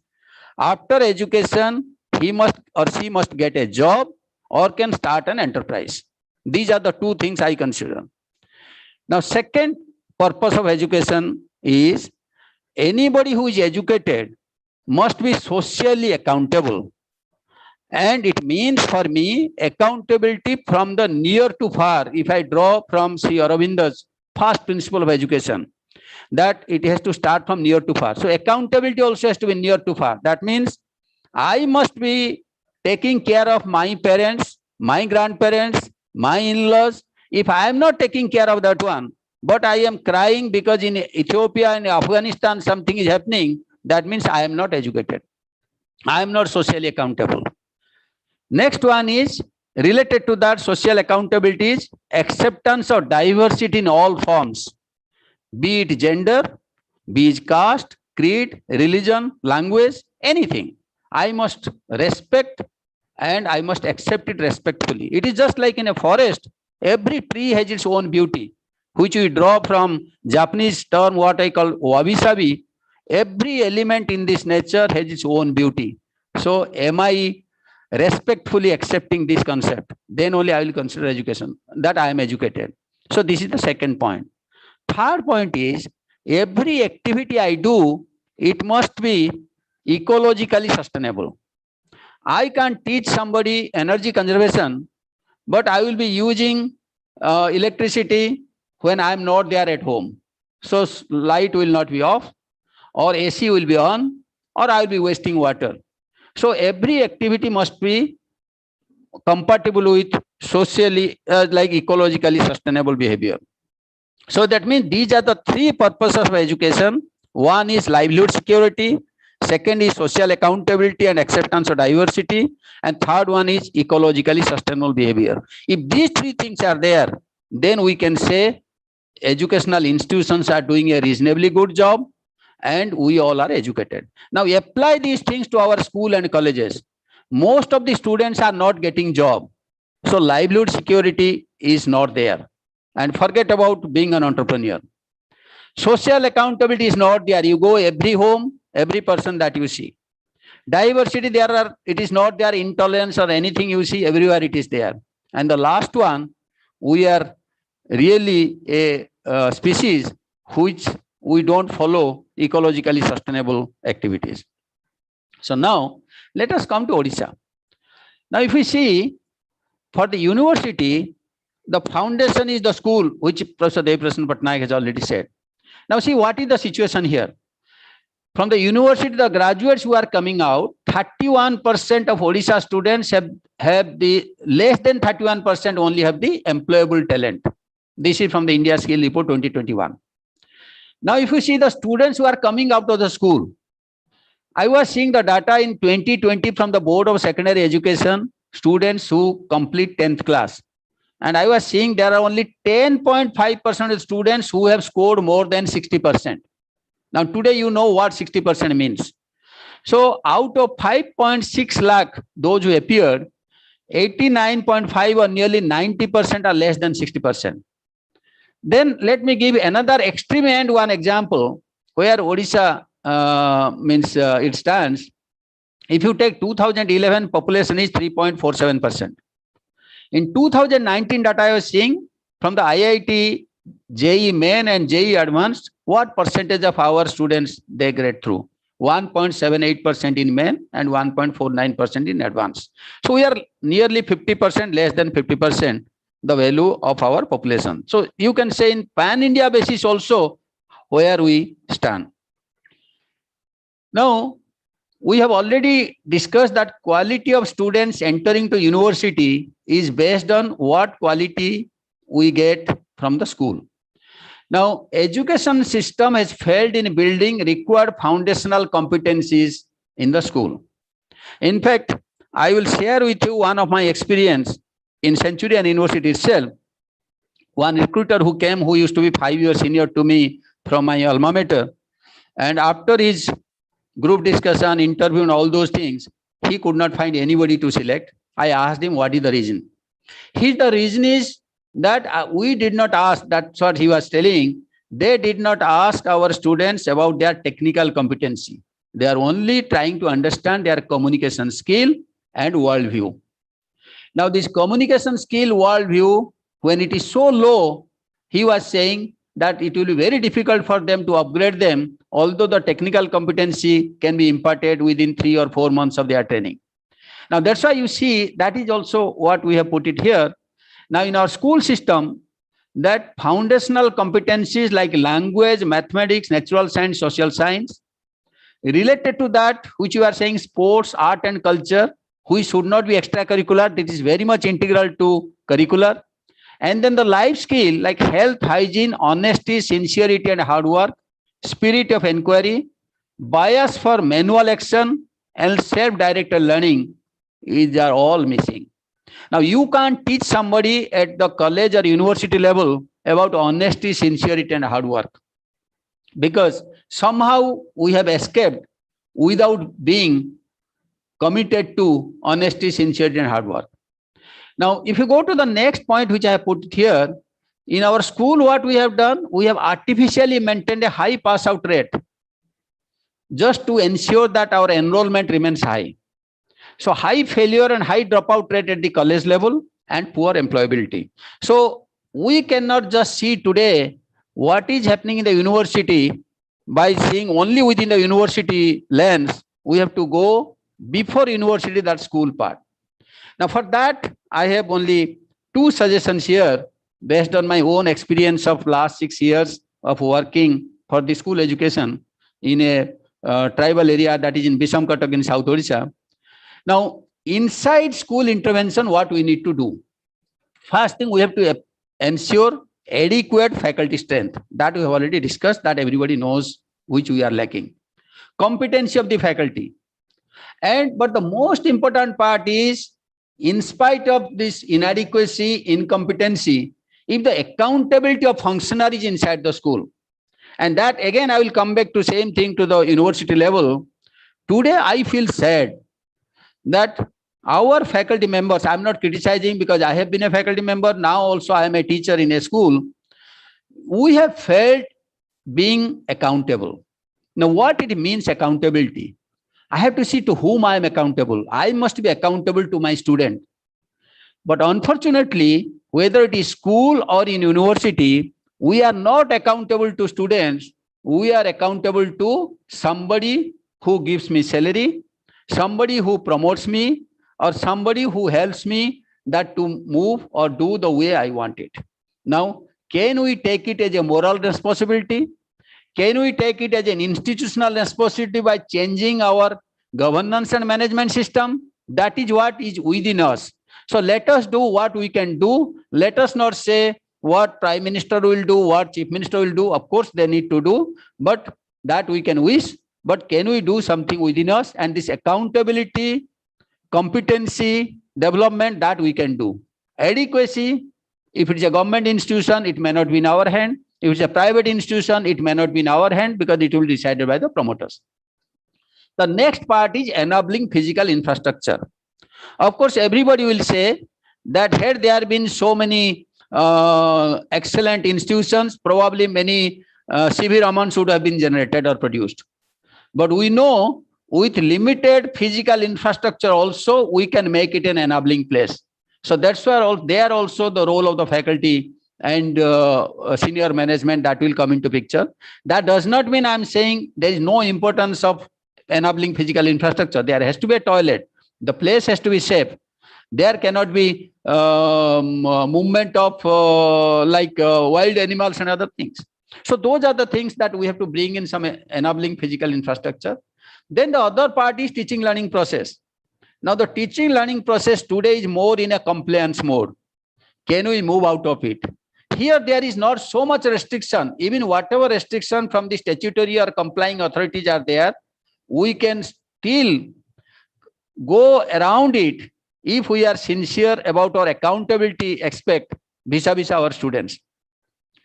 after education, he must or she must get a job or can start an enterprise. These are the two things I consider. Now, second purpose of education is anybody who is educated must be socially accountable. And it means for me accountability from the near to far. If I draw from Sri Aurobindo's first principle of education, that it has to start from near to far. So accountability also has to be near to far. That means I must be taking care of my parents, my grandparents, my in-laws. If I am not taking care of that one, but I am crying because in Ethiopia and Afghanistan something is happening, that means I am not educated. I am not socially accountable. Next one is related to that social accountability is acceptance of diversity in all forms, be it gender, be it caste, creed, religion, language, anything. I must respect and I must accept it respectfully. It is just like in a forest, every tree has its own beauty, which we draw from Japanese term, what I call wabi-sabi. Every element in this nature has its own beauty. So am I respectfully accepting this concept? Then only I will consider education, that I am educated. So this is the second point. Third point is every activity I do, it must be ecologically sustainable. I can't teach somebody energy conservation, but I will be using electricity when I am not there at home. So light will not be off, or AC will be on, or I will be wasting water. So every activity must be compatible with socially, like ecologically sustainable behavior. So that means these are the three purposes of education. One is livelihood security, second is social accountability and acceptance of diversity, and third one is ecologically sustainable behavior. If these three things are there, then we can say educational institutions are doing a reasonably good job and we all are educated. Now apply these things to our school and colleges. Most of the students are not getting job. So livelihood security is not there. And forget about being an entrepreneur. Social accountability is not there. You go every home, every person that you see. Diversity, it is not there. Intolerance or anything you see, everywhere it is there. And the last one, we are really a species which we don't follow ecologically sustainable activities. So now let us come to Odisha. Now if we see for the university, the foundation is the school, which Professor Devaprasan Patnaik has already said. Now see what is the situation here. From the university, the graduates who are coming out, 31% of Odisha students have the less than 31% only have the employable talent. This is from the India Skill Report 2021. Now, if you see the students who are coming out of the school, I was seeing the data in 2020 from the Board of Secondary Education, students who complete 10th class. And I was seeing there are only 10.5% of students who have scored more than 60%. Now, today you know what 60% means. So, out of 5.6 lakh, those who appeared, 89.5 or nearly 90% are less than 60%. Then let me give another extreme end one example where Odisha it stands. If you take 2011 population is 3.47%. In 2019 data I was seeing from the IIT, JEE Main and JEE Advanced, what percentage of our students they grade through? 1.78% in Main and 1.49% in Advanced. So we are nearly 50% less than 50% the value of our population. So you can say in pan-India basis also where we stand. Now, we have already discussed that quality of students entering to university is based on what quality we get from the school. Now, education system has failed in building required foundational competencies in the school. In fact, I will share with you one of my experience in Centurion University itself. One recruiter who came, who used to be 5 years senior to me from my alma mater. And after his group discussion, interview and all those things, he could not find anybody to select. I asked him what is the reason. The reason is that we did not ask, that's what he was telling. They did not ask our students about their technical competency. They are only trying to understand their communication skill and worldview. Now, this communication skill, worldview, when it is so low, he was saying that it will be very difficult for them to upgrade them, although the technical competency can be imparted within 3 or 4 months of their training. Now, that's why you see, that is also what we have put it here. Now, in our school system, that foundational competencies like language, mathematics, natural science, social science, related to that, which you are saying sports, art and culture, which should not be extracurricular, this is very much integral to curricular. And then the life skill like health, hygiene, honesty, sincerity and hard work, spirit of inquiry, bias for manual action and self-directed learning, these are all missing. Now, you can't teach somebody at the college or university level about honesty, sincerity and hard work, because somehow we have escaped without being committed to honesty, sincerity and hard work. Now, if you go to the next point, which I have put here, in our school, what we have done, we have artificially maintained a high pass out rate just to ensure that our enrollment remains high. So high failure and high dropout rate at the college level and poor employability. So we cannot just see today what is happening in the university by seeing only within the university lens. We have to go before university, that school part. Now, for that, I have only 2 suggestions here based on my own experience of last 6 years of working for the school education in a tribal area, that is in Bisamkatak in South Odisha. Now, inside school intervention, what we need to do? First thing, we have to ensure adequate faculty strength. That we have already discussed, that everybody knows, which we are lacking. Competency of the faculty. But the most important part is, in spite of this inadequacy, incompetency, if the accountability of functionaries inside the school, and that again, I will come back to same thing to the university level. Today, I feel sad that our faculty members, I'm not criticizing because I have been a faculty member, now also I am a teacher in a school, we have felt being accountable. Now, what it means accountability? I have to see to whom I am accountable. I must be accountable to my student. But unfortunately, whether it is school or in university, we are not accountable to students. We are accountable to somebody who gives me salary, somebody who promotes me, or somebody who helps me that to move or do the way I want it. Now, can we take it as a moral responsibility? Can we take it as an institutional responsibility by changing our governance and management system? That is what is within us. So let us do what we can do. Let us not say what Prime Minister will do, what Chief Minister will do. Of course, they need to do, but that we can wish. But can we do something within us? And this accountability, competency, development, that we can do. Adequacy, if it is a government institution, it may not be in our hand. If it's a private institution, it may not be in our hand because it will be decided by the promoters. The next part is enabling physical infrastructure. Of course, everybody will say that had there been so many excellent institutions, probably many severe amounts would have been generated or produced. But we know with limited physical infrastructure also, we can make it an enabling place. So that's where there also the role of the faculty and senior management that will come into picture. That does not mean I'm saying there is no importance of enabling physical infrastructure. There has to be a toilet. The place has to be safe. There cannot be movement of wild animals and other things. So those are the things that we have to bring in some enabling physical infrastructure. Then the other part is teaching learning process. Now the teaching learning process today is more in a compliance mode. Can we move out of it? Here there is not so much restriction. Even whatever restriction from the statutory or complying authorities are there, we can still go around it if we are sincere about our accountability aspect vis-a-vis our students.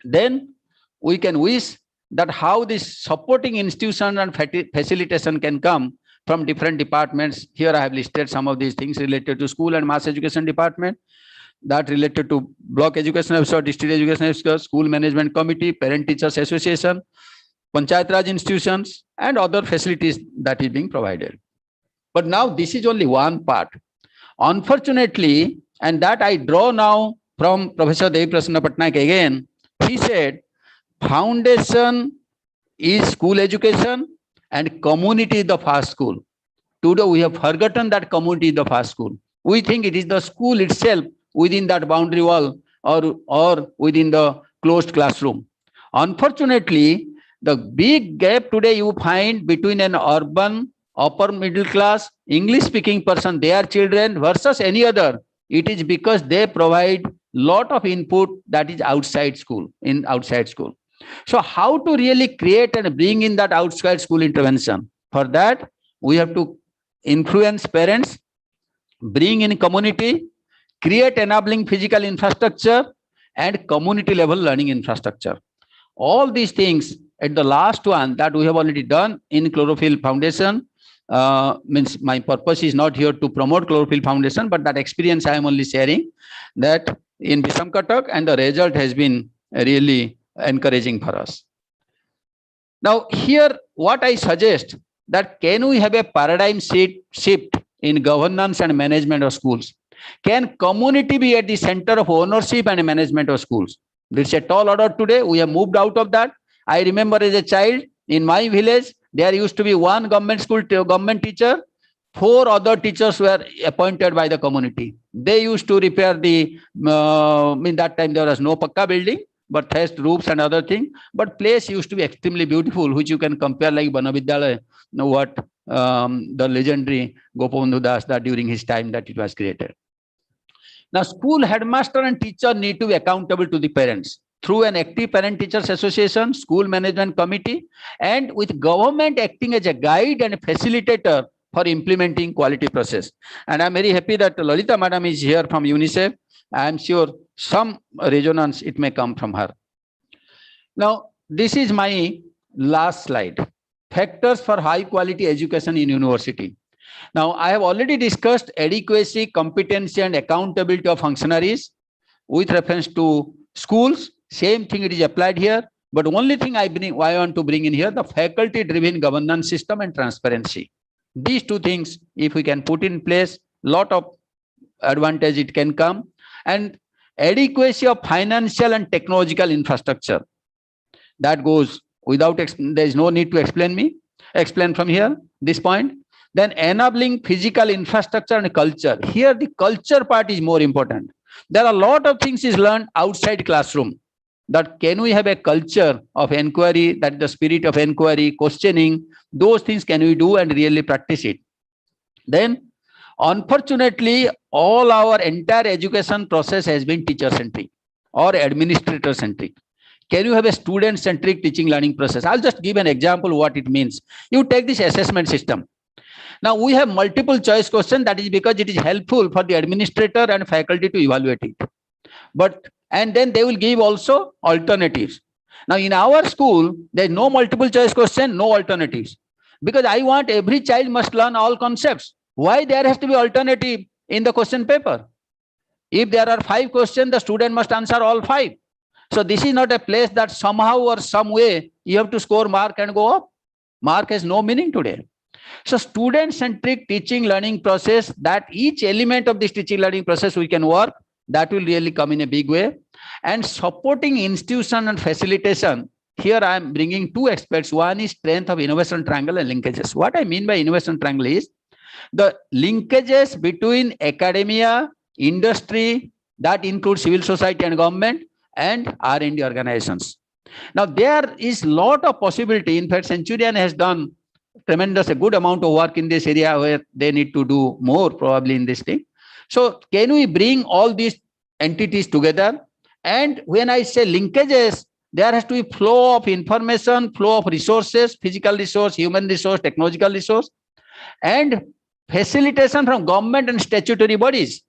Then we can wish that how this supporting institution and facilitation can come from different departments. Here I have listed some of these things related to school and mass education department, that related to block education officer, district education officer, school management committee, parent teachers association, Panchayat Raj institutions, and other facilities that is being provided. But now this is only one part. Unfortunately, and that I draw now from Professor Devi Prasanna Patnaik again, he said, foundation is school education and community is the first school. Today we have forgotten that community is the first school. We think it is the school itself within that boundary wall or within the closed classroom. Unfortunately, the big gap today you find between an urban, upper middle class, English speaking person, their children versus any other, it is because they provide lot of input that is outside school, So how to really create and bring in that outside school intervention? For that, we have to influence parents, bring in community, create enabling physical infrastructure and community level learning infrastructure. All these things at the last one that we have already done in Chlorophyll Foundation, means my purpose is not here to promote Chlorophyll Foundation, but that experience I am only sharing that in Bisamkatak, and the result has been really encouraging for us. Now here, what I suggest that can we have a paradigm shift in governance and management of schools? Can community be at the center of ownership and management of schools? This is a tall order today. We have moved out of that. I remember as a child in my village, there used to be one government school government teacher, 4 other teachers were appointed by the community. They used to repair the, in that time there was no pakka building, but thatched roofs and other thing. But place used to be extremely beautiful, which you can compare like Banavidyalaya, what the legendary Gopabandhu Das, that during his time that it was created. Now, school headmaster and teacher need to be accountable to the parents through an active parent teachers association, school management committee, and with government acting as a guide and a facilitator for implementing quality process. And I'm very happy that Lalita Madam is here from UNICEF. I'm sure some resonance it may come from her. Now, this is my last slide. Factors for high quality education in university. Now, I have already discussed adequacy, competency, and accountability of functionaries with reference to schools. Same thing it is applied here. But only thing I want to bring in here, the faculty-driven governance system and transparency. These two things, if we can put in place, lot of advantage it can come. And adequacy of financial and technological infrastructure. That goes without, there is no need to explain from here, this point. Then enabling physical infrastructure and culture. Here the culture part is more important. There are a lot of things is learned outside classroom. That can we have a culture of inquiry, that the spirit of inquiry, questioning, those things can we do and really practice it. Then, unfortunately, all our entire education process has been teacher-centric or administrator-centric. Can you have a student-centric teaching learning process? I'll just give an example what it means. You take this assessment system. Now, we have multiple choice questions. That is because it is helpful for the administrator and faculty to evaluate it. And then they will give also alternatives. Now, in our school, there is no multiple choice question, no alternatives. Because I want every child must learn all concepts. Why there has to be alternative in the question paper? If there are 5 questions, the student must answer all 5. So this is not a place that somehow or some way you have to score mark and go up. Mark has no meaning today. So student-centric teaching learning process, that each element of this teaching learning process we can work, that will really come in a big way. And supporting institution and facilitation. Here I am bringing 2 aspects. One is strength of innovation triangle and linkages. What I mean by innovation triangle is the linkages between academia, industry, that includes civil society and government, and R&D organizations. Now there is lot of possibility. In fact, Centurion has done tremendous, a good amount of work in this area where they need to do more probably in this thing. So can we bring all these entities together? And when I say linkages, there has to be flow of information, flow of resources, physical resource, human resource, technological resource, and facilitation from government and statutory bodies.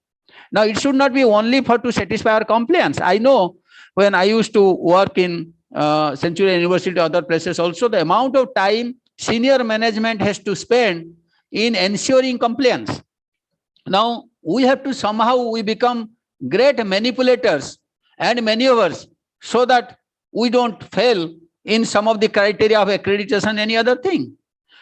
Now, it should not be only for to satisfy our compliance. I know when I used to work in Centurion University, other places also, the amount of time senior management has to spend in ensuring compliance. Now, we have to somehow we become great manipulators and maneuvers so that we don't fail in some of the criteria of accreditation, any other thing.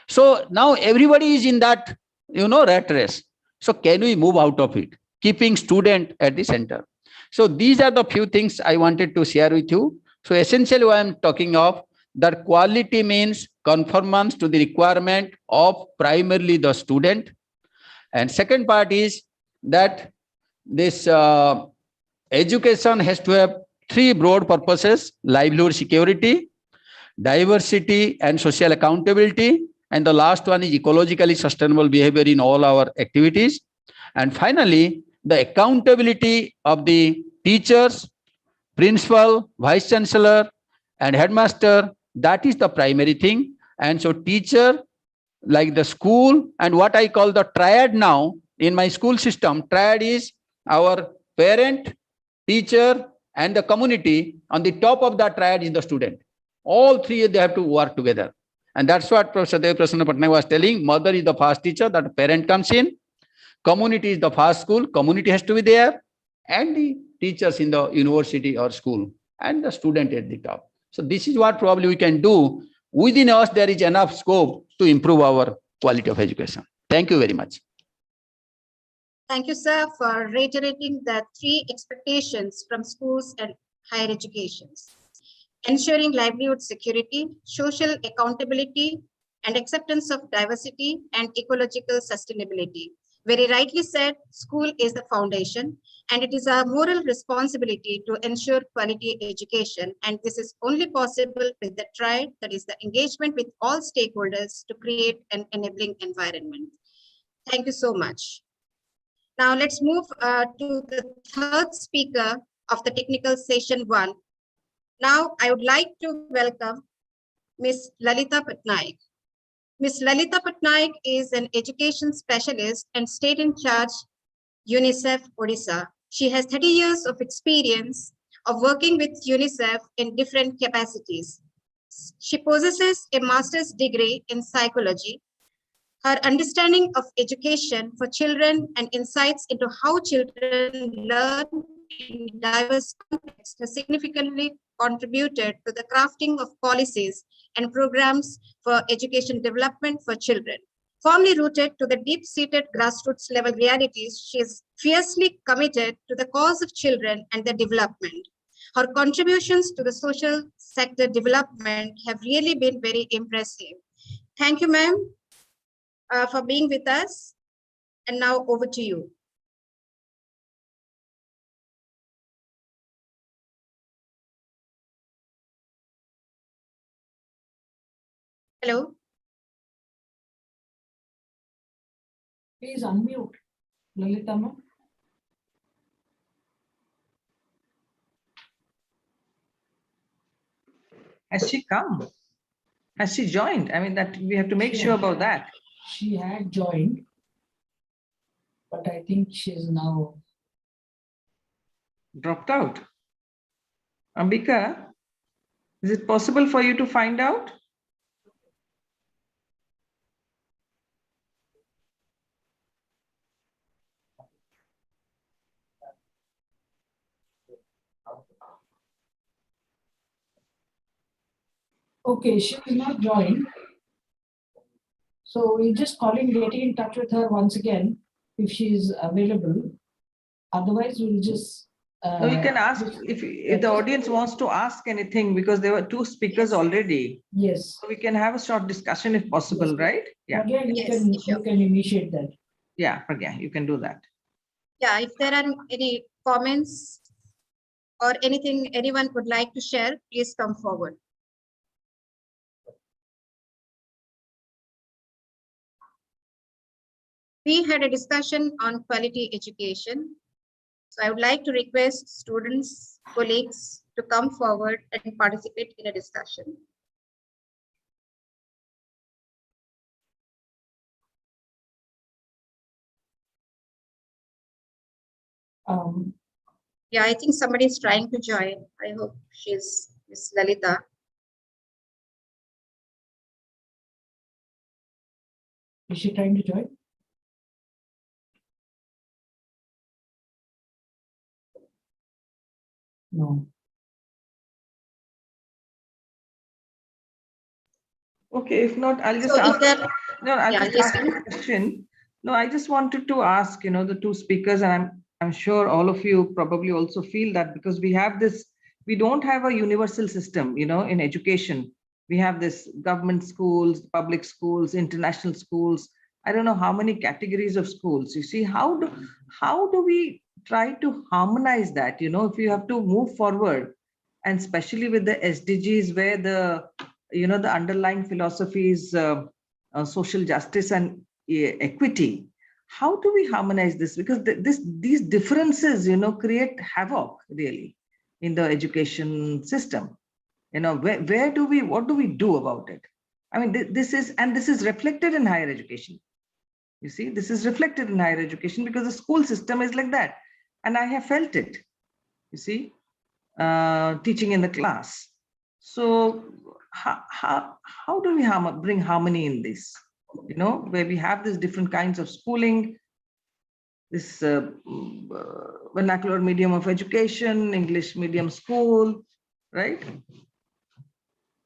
So now everybody is in that, rat race. So can we move out of it, keeping student at the center? So these are the few things I wanted to share with you. So essentially what I'm talking of, that quality means conformance to the requirement of primarily the student. And second part is that this education has to have three broad purposes: livelihood security, diversity and social accountability, and the last one is ecologically sustainable behavior in all our activities. And finally, the accountability of the teachers, principal, vice chancellor, and headmaster. That is the primary thing. And so teacher, like the school, and what I call the triad now in my school system, triad is our parent, teacher, and the community. On the top of that triad is the student. All three, they have to work together. And that's what Professor Dev Prasanna Patnaik was telling. Mother is the first teacher, that parent comes in. Community is the first school, community has to be there. And the teachers in the university or school, and the student at the top. So this is what probably we can do. Within us, there is enough scope to improve our quality of education. Thank you very much. Thank you, sir, for reiterating the three expectations from schools and higher educations: ensuring livelihood security, social accountability, and acceptance of diversity and ecological sustainability. Very rightly said, school is the foundation, and it is our moral responsibility to ensure quality education. And this is only possible with the triad, that is the engagement with all stakeholders to create an enabling environment. Thank you so much. Now let's move to the third speaker of the technical session 1. Now I would like to welcome Ms. Lalita Patnaik. Ms. Lalita Patnaik is an education specialist and state in charge, UNICEF Odisha. She has 30 years of experience of working with UNICEF in different capacities. She possesses a master's degree in psychology. Her understanding of education for children and insights into how children learn in diverse contexts has significantly contributed to the crafting of policies and programs for education development for children. Firmly rooted to the deep-seated grassroots level realities, she is fiercely committed to the cause of children and their development. Her contributions to the social sector development have really been very impressive. Thank you, ma'am, for being with us. And now over to you. Hello. Please unmute, Lalita ma'am. Has she come? Has she joined? I mean, that we have to make She sure had- about that. She had joined, but I think she's now. Dropped out. Ambika, is it possible for you to find out? Okay, she is not joined. So we're just getting in touch with her once again if she is available. Otherwise, we'll just. No, you can ask if the audience wants to ask anything, because there were two speakers already. Yes. So we can have a short discussion if possible, Yes. right? Yeah. Again, Yes, you can initiate that. Yeah, Pragya, you can do that. Yeah, if there are any comments or anything anyone would like to share, please come forward. We had a discussion on quality education. So I would like to request students, colleagues to come forward and participate in a discussion. Yeah, I think somebody is trying to join. I hope she's Ms. Lalita. Is she trying to join? No. Okay, if not, I'll just So is ask. there, No, I'll yeah, just yes, ask please. a question. No, I just wanted to ask, the two speakers, and I'm sure all of you probably also feel that, because we don't have a universal system, in education. We have this government schools, public schools, international schools. I don't know how many categories of schools. You see, how do we try to harmonize that? If you have to move forward, and especially with the SDGs, where the underlying philosophy is social justice and equity. How do we harmonize this? Because these differences, create havoc really in the education system. What do we do about it? I mean, this is reflected in higher education. You see, this is reflected in higher education because the school system is like that. And I have felt it, you see, teaching in the class. So how do we bring harmony in this, where we have these different kinds of schooling, this vernacular medium of education, English medium school, right?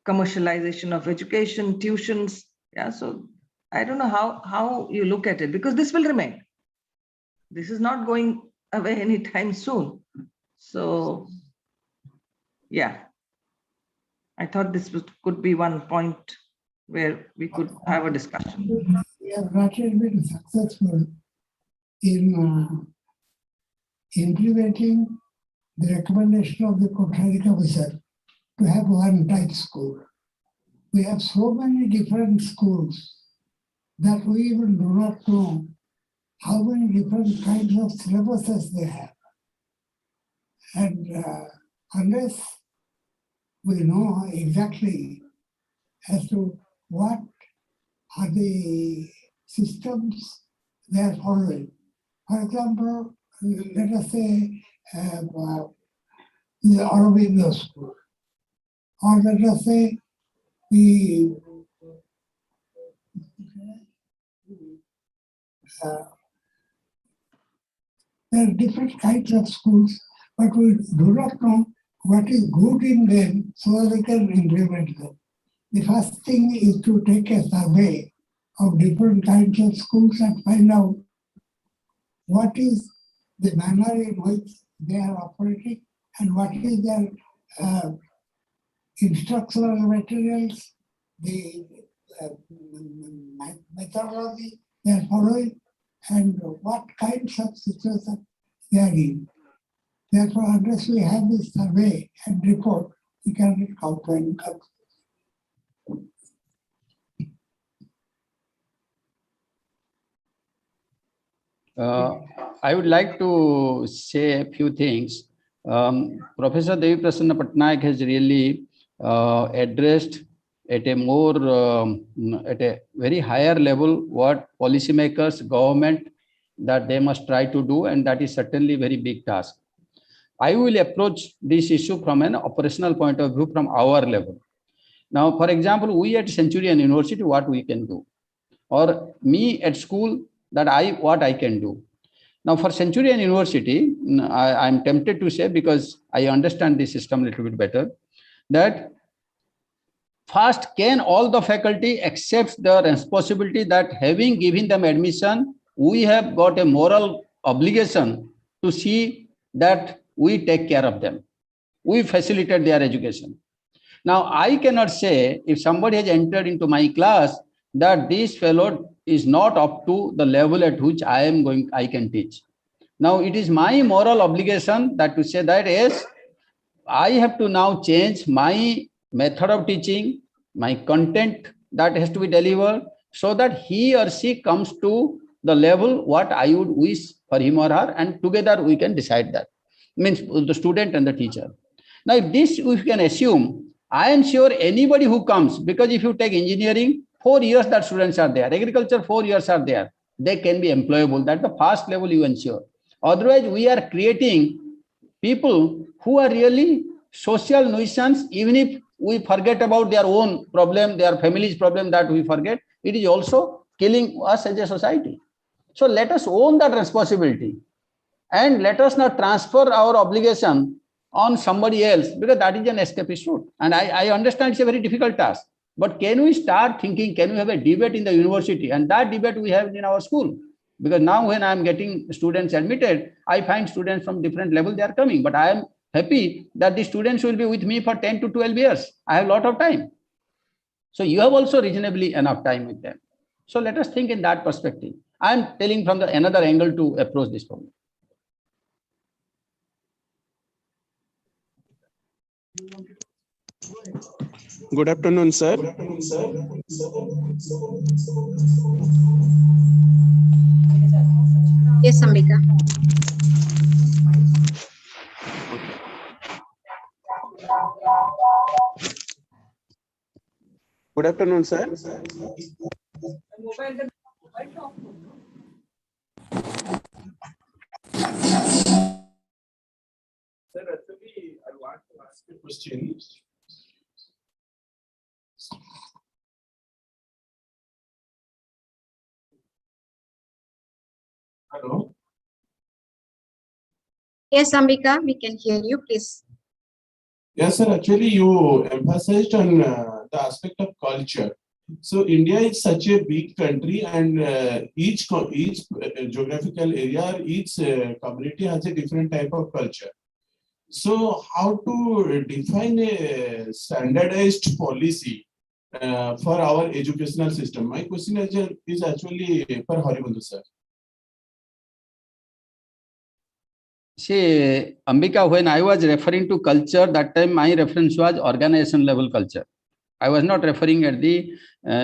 Commercialization of education, tuitions. Yeah, so I don't know how you look at it, because this will remain. This is not going away anytime soon. So yeah, I thought this could be one point where we could have a discussion. We have not yet been successful in implementing the recommendation of the Court Officer to have one type school. We have so many different schools that we even do not know how many different kinds of syllabuses they have. And unless we know exactly as to what are the systems they are following. For example, let us say the Aurobindo school, or let us say there are different kinds of schools, but we do not know what is good in them so that we can implement them. The first thing is to take a survey of different kinds of schools and find out what is the manner in which they are operating and what is their instructional materials, the methodology they are following, and what kinds of situations they are in. Therefore, unless we have this survey and report, we cannot come to any conclusion. I would like to say a few things. Professor Devi Prasanna Patnaik has really addressed at a very higher level what policymakers, government, that they must try to do, and that is certainly a very big task. I will approach this issue from an operational point of view from our level. Now, for example, we at Centurion University, what we can do, or me at school, what I can do. Now, for Centurion University, I'm tempted to say, because I understand the system a little bit better, that first, can all the faculty accept the responsibility that having given them admission, we have got a moral obligation to see that we take care of them. We facilitate their education. Now, I cannot say if somebody has entered into my class that this fellow is not up to the level at which I can teach. Now, it is my moral obligation that to say that yes, I have to now change my method of teaching, my content that has to be delivered, so that he or she comes to the level what I would wish for him or her, and together we can decide that. Means the student and the teacher. Now, if this we can assume, I am sure anybody who comes, because if you take engineering, 4 years that students are there, agriculture 4 years are there, they can be employable. That's the first level you ensure. Otherwise, we are creating people who are really social nuisance, even if we forget about their own problem, their family's problem that we forget, it is also killing us as a society. So let us own that responsibility and let us not transfer our obligation on somebody else, because that is an escapist route. And I understand it's a very difficult task. But can we start thinking, can we have a debate in the university? And that debate we have in our school. Because now when I'm getting students admitted, I find students from different levels, they are coming. But I am happy that the students will be with me for 10 to 12 years. I have a lot of time. So you have also reasonably enough time with them. So let us think in that perspective. I'm telling from the another angle to approach this problem. Good afternoon, sir. Yes, Ambika. Good afternoon, sir. Sir, actually, I want to ask a question. Hello. Yes, Ambika, we can hear you, please. Yes, sir. Actually, you emphasized on the aspect of culture. So India is such a big country, and each geographical area, each community has a different type of culture. So how to define a standardized policy for our educational system? My question is actually for Haribandhu, sir. See, Ambika, when I was referring to culture, that time my reference was organization level culture. I was not referring at the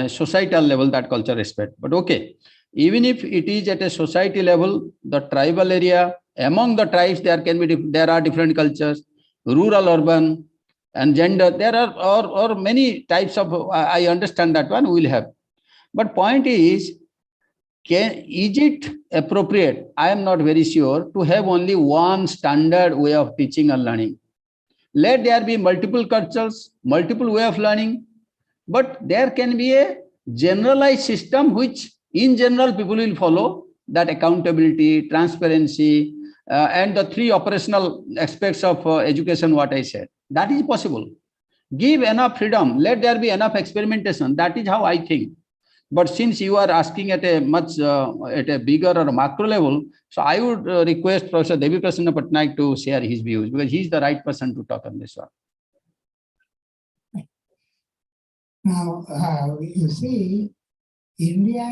societal level that culture respect. But okay, even if it is at a society level, the tribal area, among the tribes, there are different cultures, rural, urban, and gender. There are or many types of. I understand that one we will have. But point is, is it appropriate? I am not very sure to have only one standard way of teaching or learning. Let there be multiple cultures, multiple way of learning, but there can be a generalized system which in general people will follow, that accountability, transparency, and the three operational aspects of education, what I said. That is possible. Give enough freedom, let there be enough experimentation. That is how I think. But since you are asking at a much at a bigger or macro level, so I would request Professor Devi Prasanna Patnaik to share his views, because he is the right person to talk on this one. Now, you see, India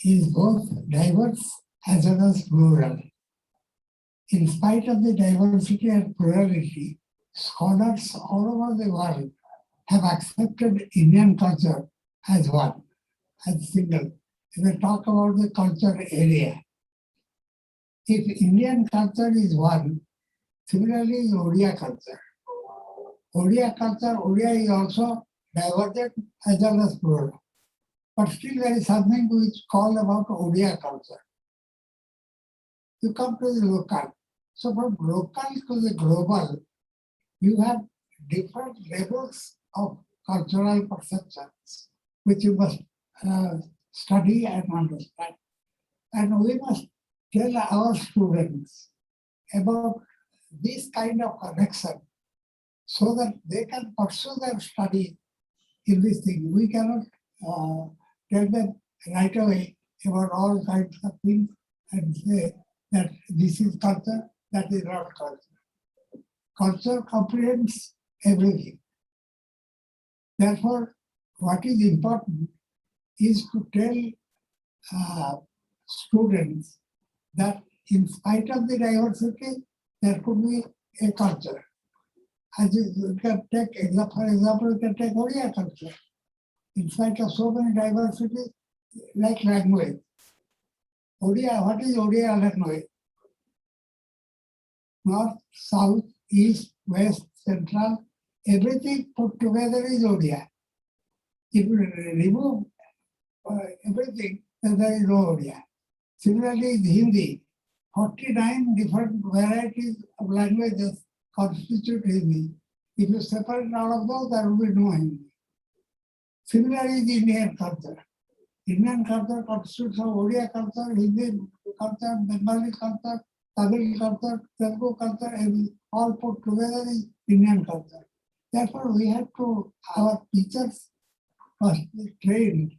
is both diverse as well as plural. In spite of the diversity and plurality, scholars all over the world have accepted Indian culture as one, as single. If we talk about the culture area, if Indian culture is one, similarly is Odia culture. Odia is also divergent as well as plural. But still there is something which is called about Odia culture. You come to the local. So from local to the global, you have different levels of cultural perceptions, which you must study and understand. And we must tell our students about this kind of connection so that they can pursue their study in this thing. We cannot tell them right away about all kinds of things and say that this is culture, that is not culture. Culture comprehends everything. Therefore, what is important is to tell students that in spite of the diversity, there could be a culture. As you can take, for example, you can take Odia culture. In spite of so many diversities, like language. Odia, what is Odia language? North, south, east, west, central, everything put together is Odia. If you remove everything, then there is no Odia. Similarly, in Hindi, 49 different varieties of languages constitute Hindi. If you separate all of those, there will be no Hindi. Similarly, the Indian culture. Indian culture constitutes of Odia culture, Hindi culture, Bengali culture, Tamil culture, Telugu culture, and all put together is Indian culture. Therefore, we have to, our teachers must be trained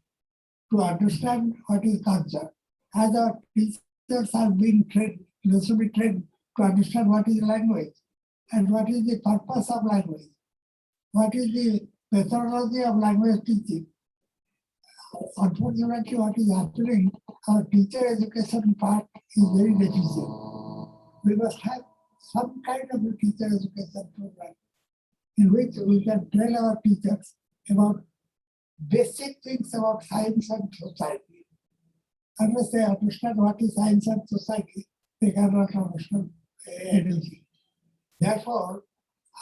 to understand what is culture. As our teachers are being trained, they should be trained to understand what is language and what is the purpose of language, what is the methodology of language teaching. Unfortunately, what is happening, our teacher education part is very deficient. We must have some kind of a teacher education program in which we can train our teachers about basic things about science and society. Unless they understand what is science and society, they cannot understand anything. Therefore,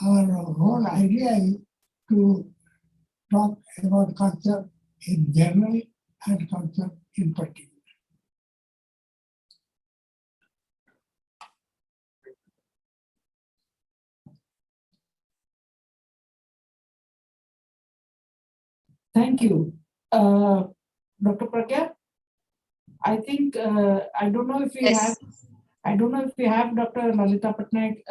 our whole idea is to talk about culture in general and culture in particular. Thank you. Dr. Pragya, I think, I don't know if we Yes. have Dr. Lalita Patnaik,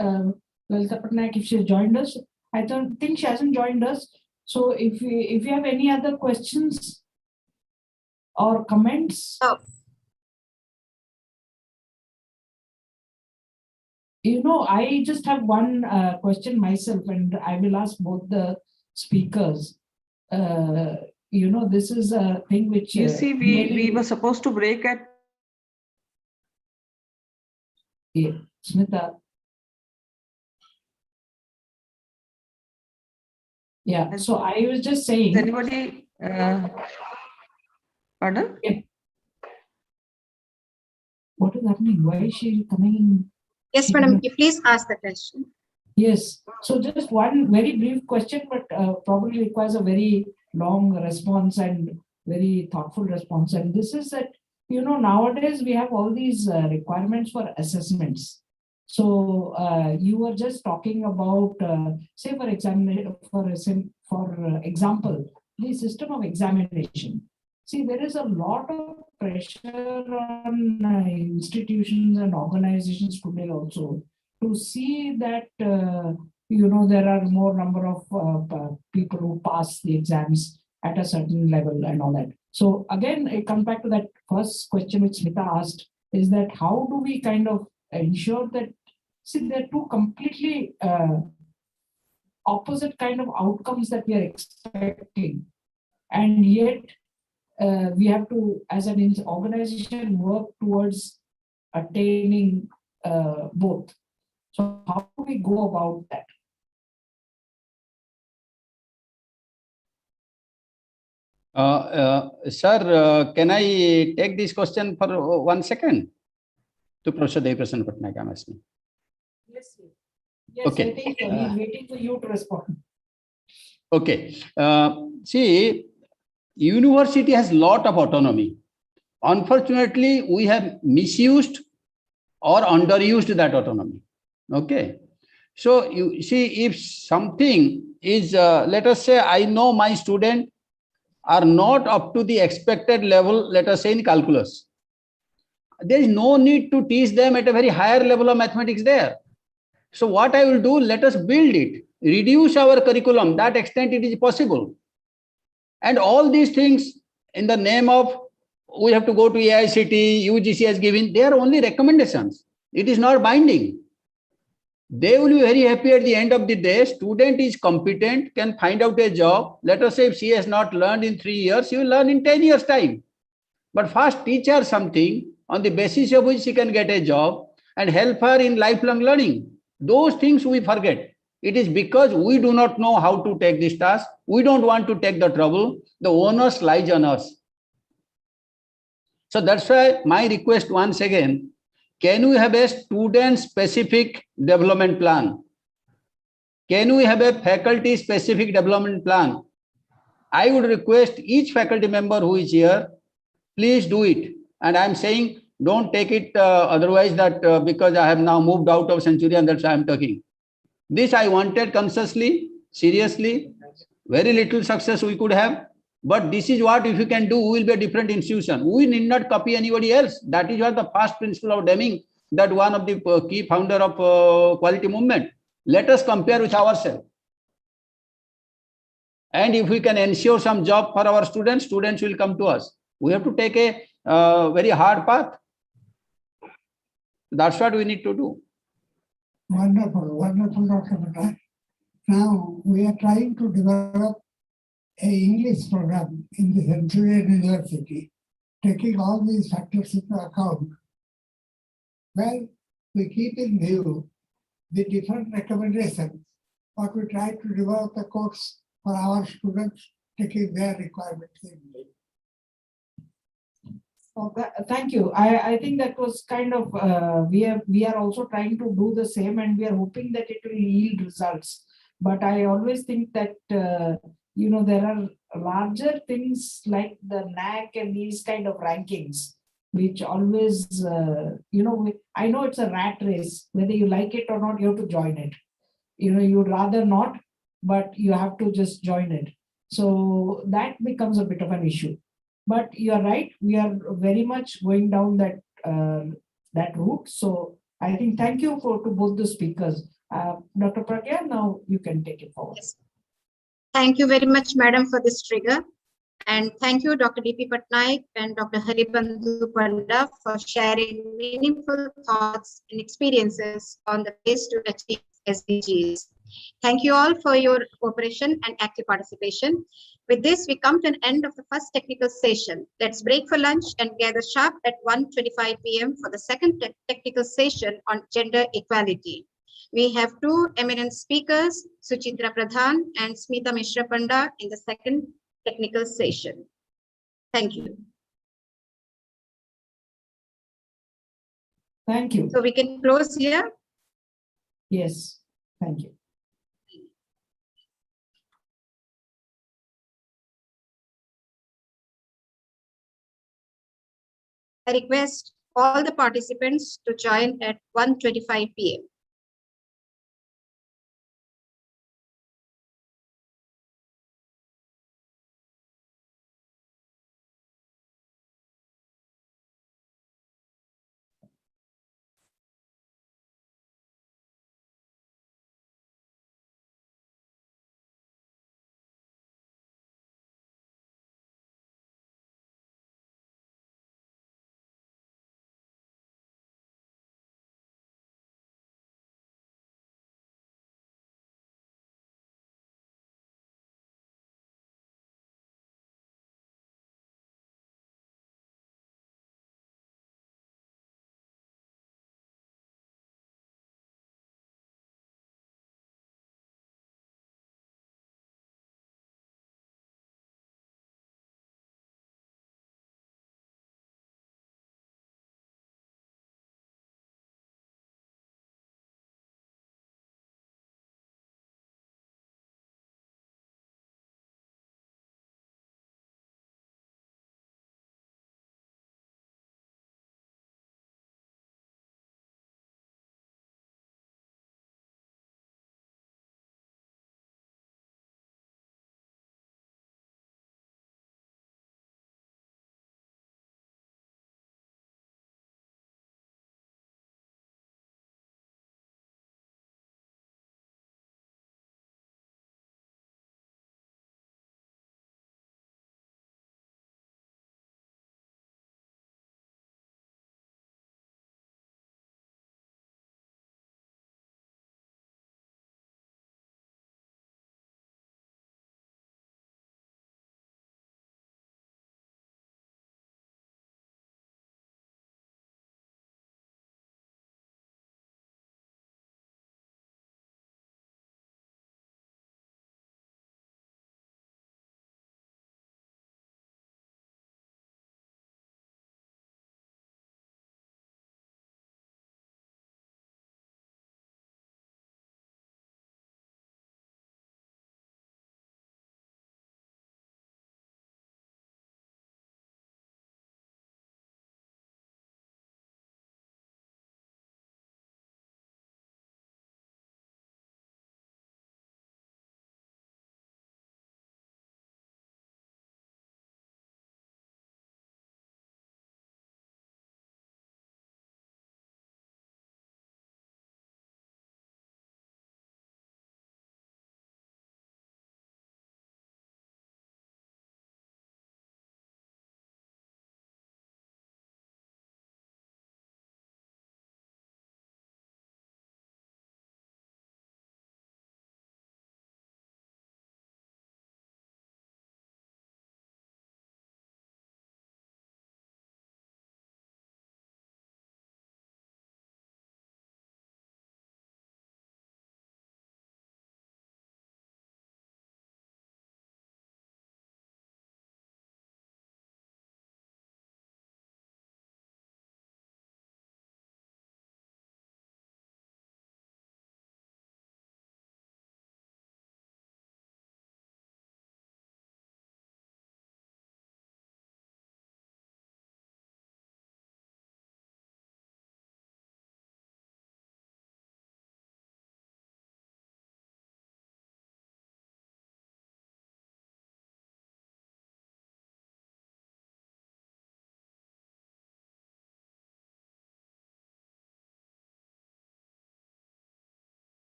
if she has joined us. I don't think she hasn't joined us. So if you have any other questions or comments. Oh. I just have one question myself, and I will ask both the speakers. This is a thing which You see, we were supposed to break at Smita. Yeah, so I was just saying. Is anybody? Pardon? What is happening? Why is she coming in? Yes, madam, please ask the question. Yes, so just one very brief question, but probably requires a very long response and very thoughtful response. And this is that, nowadays we have all these requirements for assessments. So you were just talking about, say for example, the system of examination. See, there is a lot of pressure on institutions and organizations today also to see that, there are more number of people who pass the exams at a certain level and all that. So again, it comes back to that first question which Smita asked, is that how do we kind of ensure that, see, there are two completely opposite kind of outcomes that we are expecting. And yet, we have to, as an organization, work towards attaining both. So how do we go about that? Sir, can I take this question for 1 second? To Professor Deviprasanna Patnaik, I'm asking. Yes, yes. Okay. I think he's waiting for you to respond. Okay. See, university has lot of autonomy. Unfortunately, we have misused or underused that autonomy. Okay. So you see, if something is, let us say, I know my student are not up to the expected level, let us say in calculus. There is no need to teach them at a very higher level of mathematics there. So what I will do, let us build it, reduce our curriculum, that extent it is possible. And all these things in the name of, we have to go to AICT, UGC has given, they are only recommendations. It is not binding. They will be very happy at the end of the day. Student is competent, can find out a job. Let us say if she has not learned in 3 years, she will learn in 10 years' time. But first teach her something on the basis of which she can get a job and help her in lifelong learning. Those things we forget. It is because we do not know how to take this task. We don't want to take the trouble. The onus lies on us. So that's why my request once again, can we have a student-specific development plan? Can we have a faculty-specific development plan? I would request each faculty member who is here, please do it. And I'm saying, don't take it otherwise that because I have now moved out of Centurion, that's why I'm talking. This I wanted consciously Seriously, very little success we could have. But this is what, if you can do, we will be a different institution. We need not copy anybody else. That is what the first principle of Deming, that one of the key founder of quality movement. Let us compare with ourselves. And if we can ensure some job for our students, students will come to us. We have to take a very hard path. That's what we need to do. Wonderful, wonderful, Dr. Patel. Now we are trying to develop an English program in the Centurion University, taking all these factors into account. Well, we keep in view the different recommendations, but we try to develop a course for our students, taking their requirements in view. Thank you. I think that was kind of, we are also trying to do the same, and we are hoping that it will yield results. But I always think that, there are larger things like the NAC and these kind of rankings, which always, I know it's a rat race, whether you like it or not, you have to join it. You'd rather not, but you have to just join it. So that becomes a bit of an issue. But you're right, we are very much going down that route. So I think thank you to both the speakers. Dr. Pragya, now you can take it forward. Yes. Thank you very much, madam, for this trigger. And thank you, Dr. D.P. Patnaik and Dr. Haribandhu Panda, for sharing meaningful thoughts and experiences on the ways to achieve SDGs. Thank you all for your cooperation and active participation. With this, we come to an end of the first technical session. Let's break for lunch and gather sharp at 1:25 p.m. for the second technical session on gender equality. We have two eminent speakers, Suchitra Pradhan and Smita Mishra Panda, in the second technical session. Thank you. Thank you. So we can close here. Yes, thank you. I request all the participants to join at 1:25 p.m.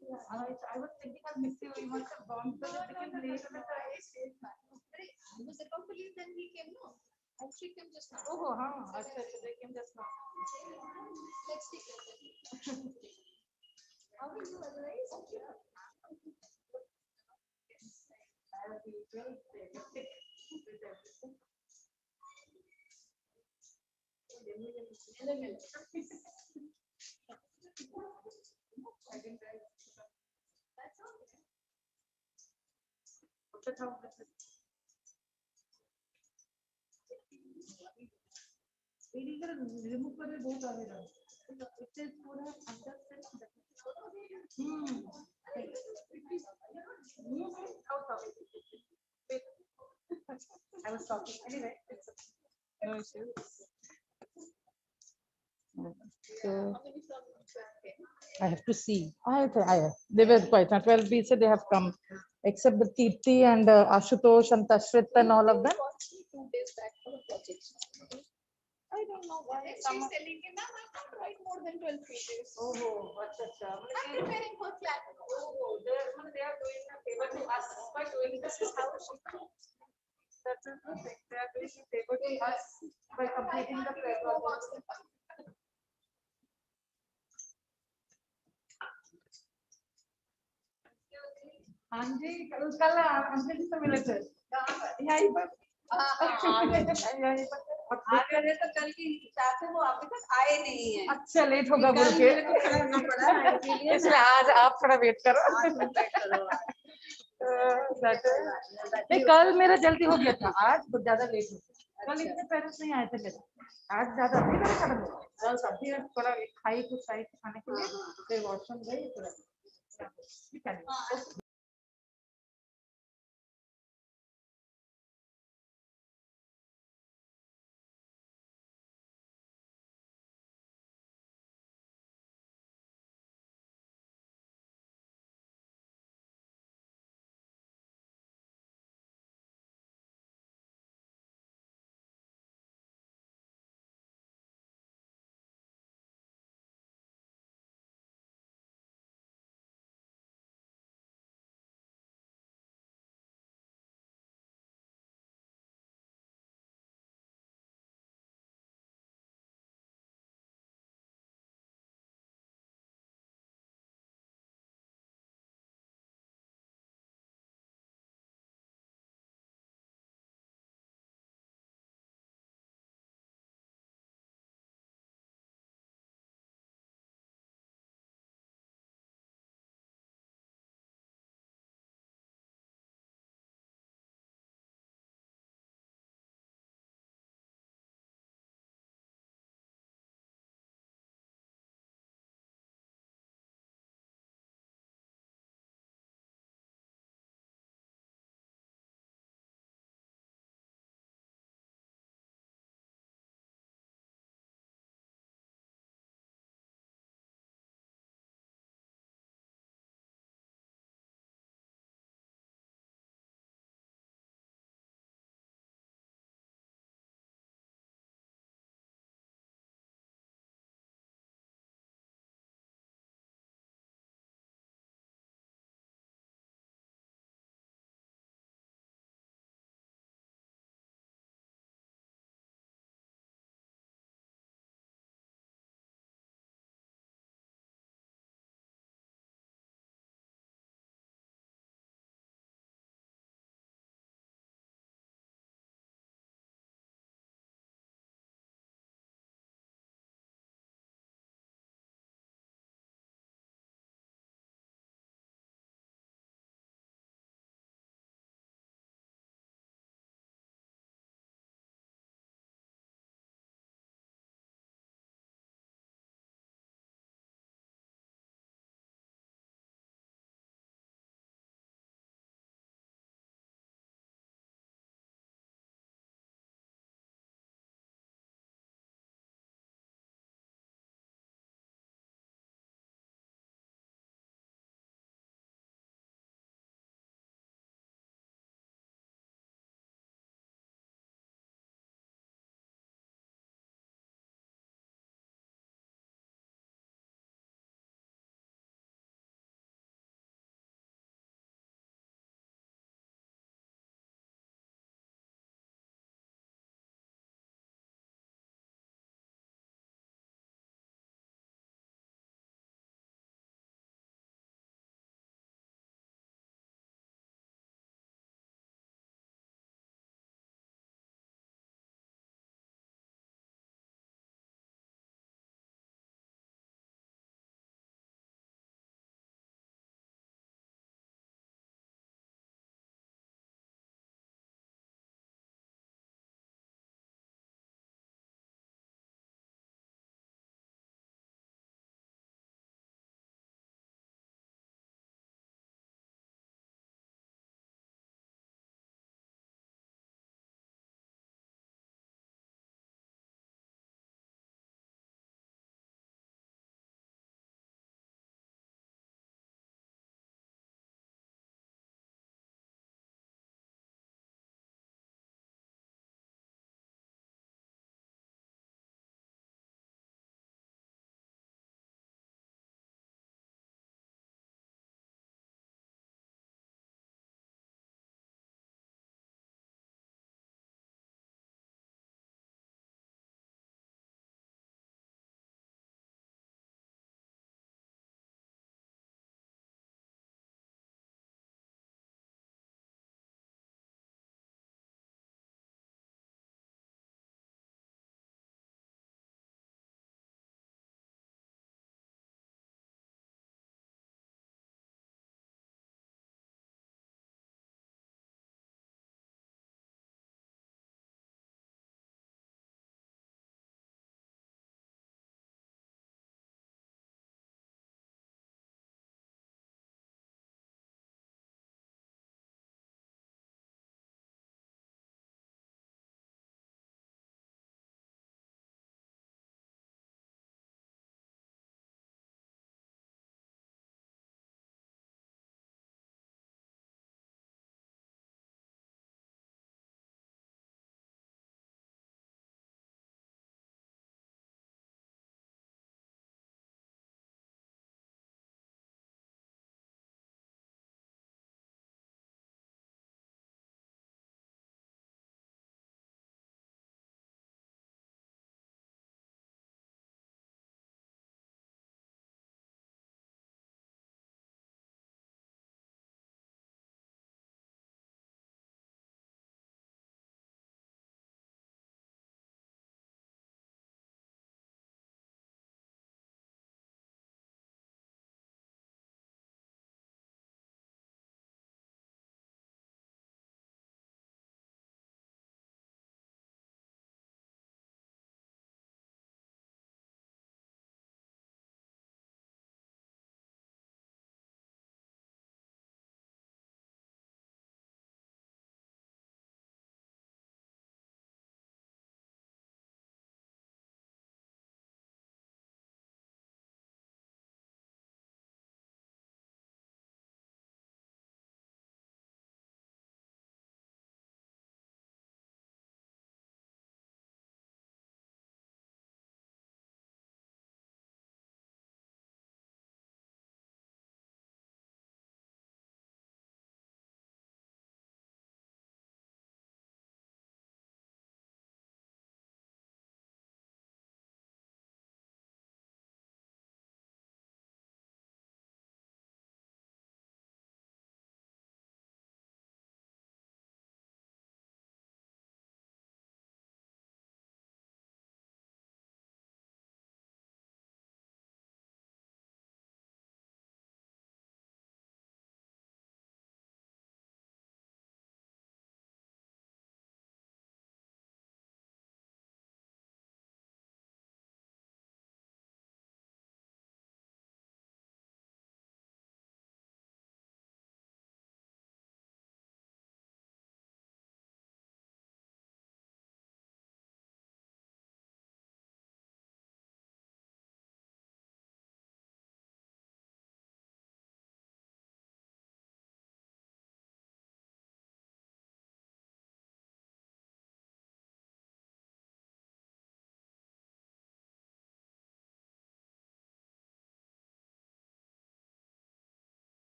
I was thinking I'll miss you. You must have gone because it became late. I was at police, then he came, no. And she came just now. Oh, huh. They came just now. Let's take it. How are you otherwise? I'll be very realistic with everything. I think that's okay. Remove कर बहुत आगे रहा इससे पूरा अंदर से I was talking anyway. No issue. So I have to see. They were quite not 12 pieces. They have come, except the Kirti and Ashutosh and Tashrit and all of them. 2 days back for a project. I don't know why. Then she's telling me, ma'am, I can't write more than 12 pages. Oh, अच्छा. I'm preparing for flat. Oh, they are doing a favor to us by doing this is how she. That's a good thing. They are doing a favor to us by completing the project. हाँ जी कल uncle जी से मिले थे यहीं पर आ गए तो कल की हिसाब से वो अभी तक आए नहीं है। अच्छा लेट होगा बोल के इसलिए आज आप थोड़ा वेट करो नहीं कल मेरा जल्दी हो गया था आज बहुत ज्यादा लेट हो गया कल इतने पेरेंट्स नहीं आए थे मेरे आज ज्यादा नहीं मेरे खत्म हो कल सब्जी थोड़ा खाई कुछ आई खाने के लिए फिर वॉशरूम गई थोड़ा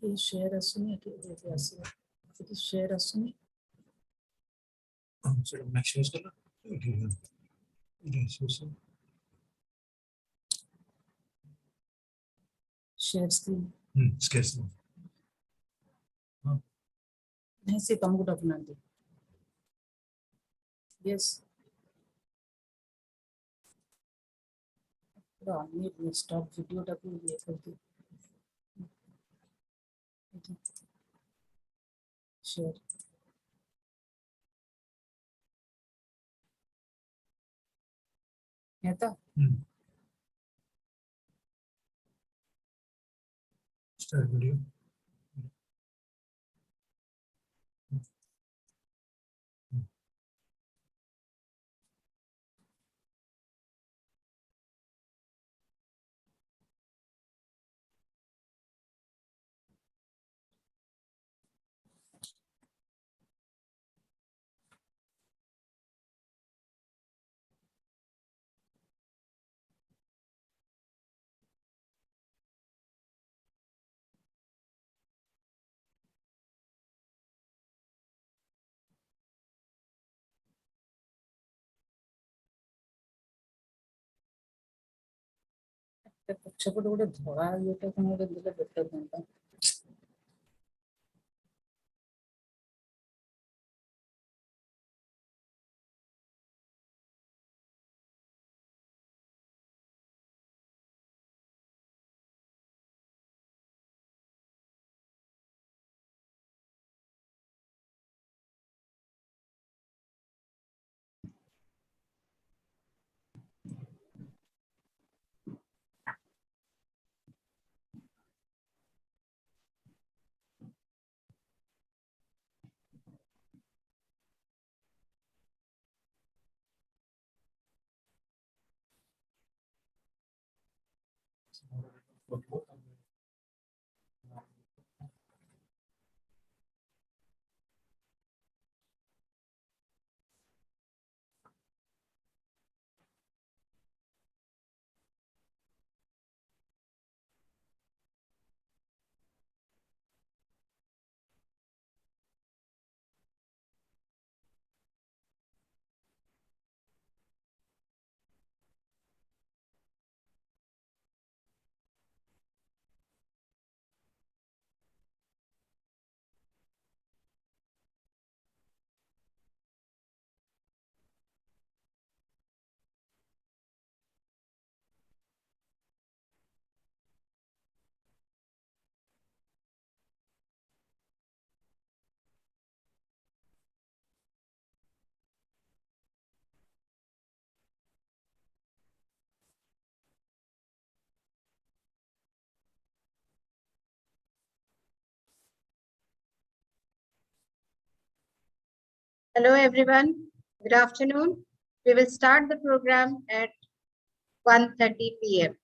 Please share Asumi. Please share Asumi. Share screen. नहीं से कम गुड अपना दे. Yes. आदमी स्टॉप वीडियो टाकू ये करके. Share. येता. Start video. ପଛପଟେ ଗୋଟେ ଧଳା ଇଏଟା କଣ ଗୋଟେ ଦେଲେ ବେଟର ହୁଅନ୍ତା. Hello, everyone. Good afternoon. We will start the program at 1:30 p.m.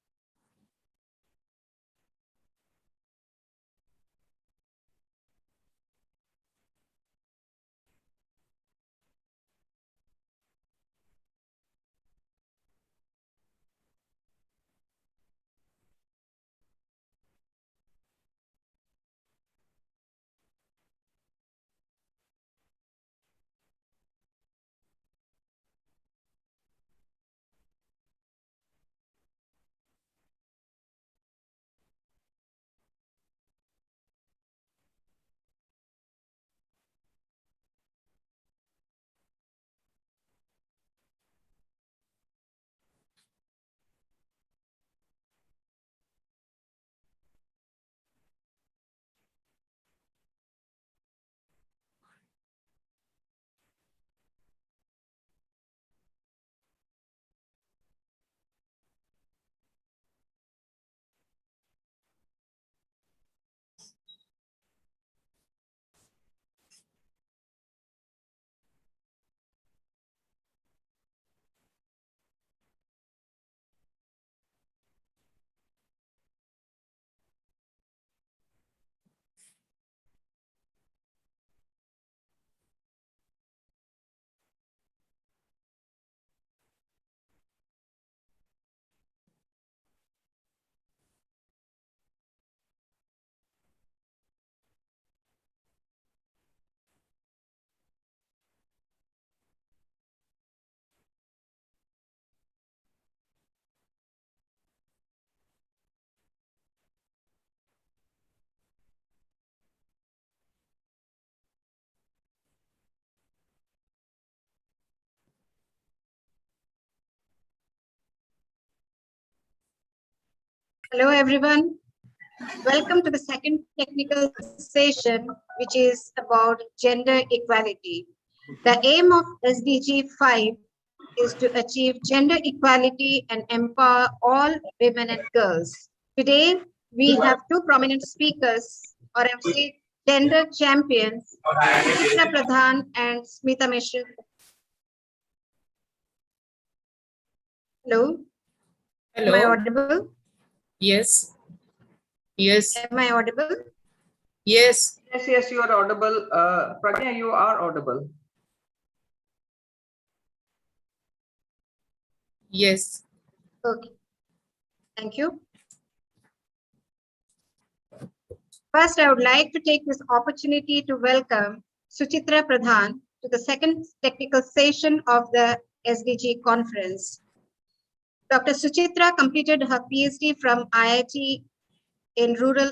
Hello, everyone. Welcome to the second technical session, which is about gender equality. The aim of SDG 5 is to achieve gender equality and empower all women and girls. Today, we have two prominent speakers, or I would say gender champions, Suchitra Pradhan and Smita Mishra. Hello. Am I Hello. audible? Yes. Yes. Am I audible? Yes. Yes, you are audible. Pragya, you are audible. Yes. Okay. Thank you. First, I would like to take this opportunity to welcome Suchitra Pradhan to the second technical session of the SDG conference. Dr. Suchitra completed her PhD from IIT in rural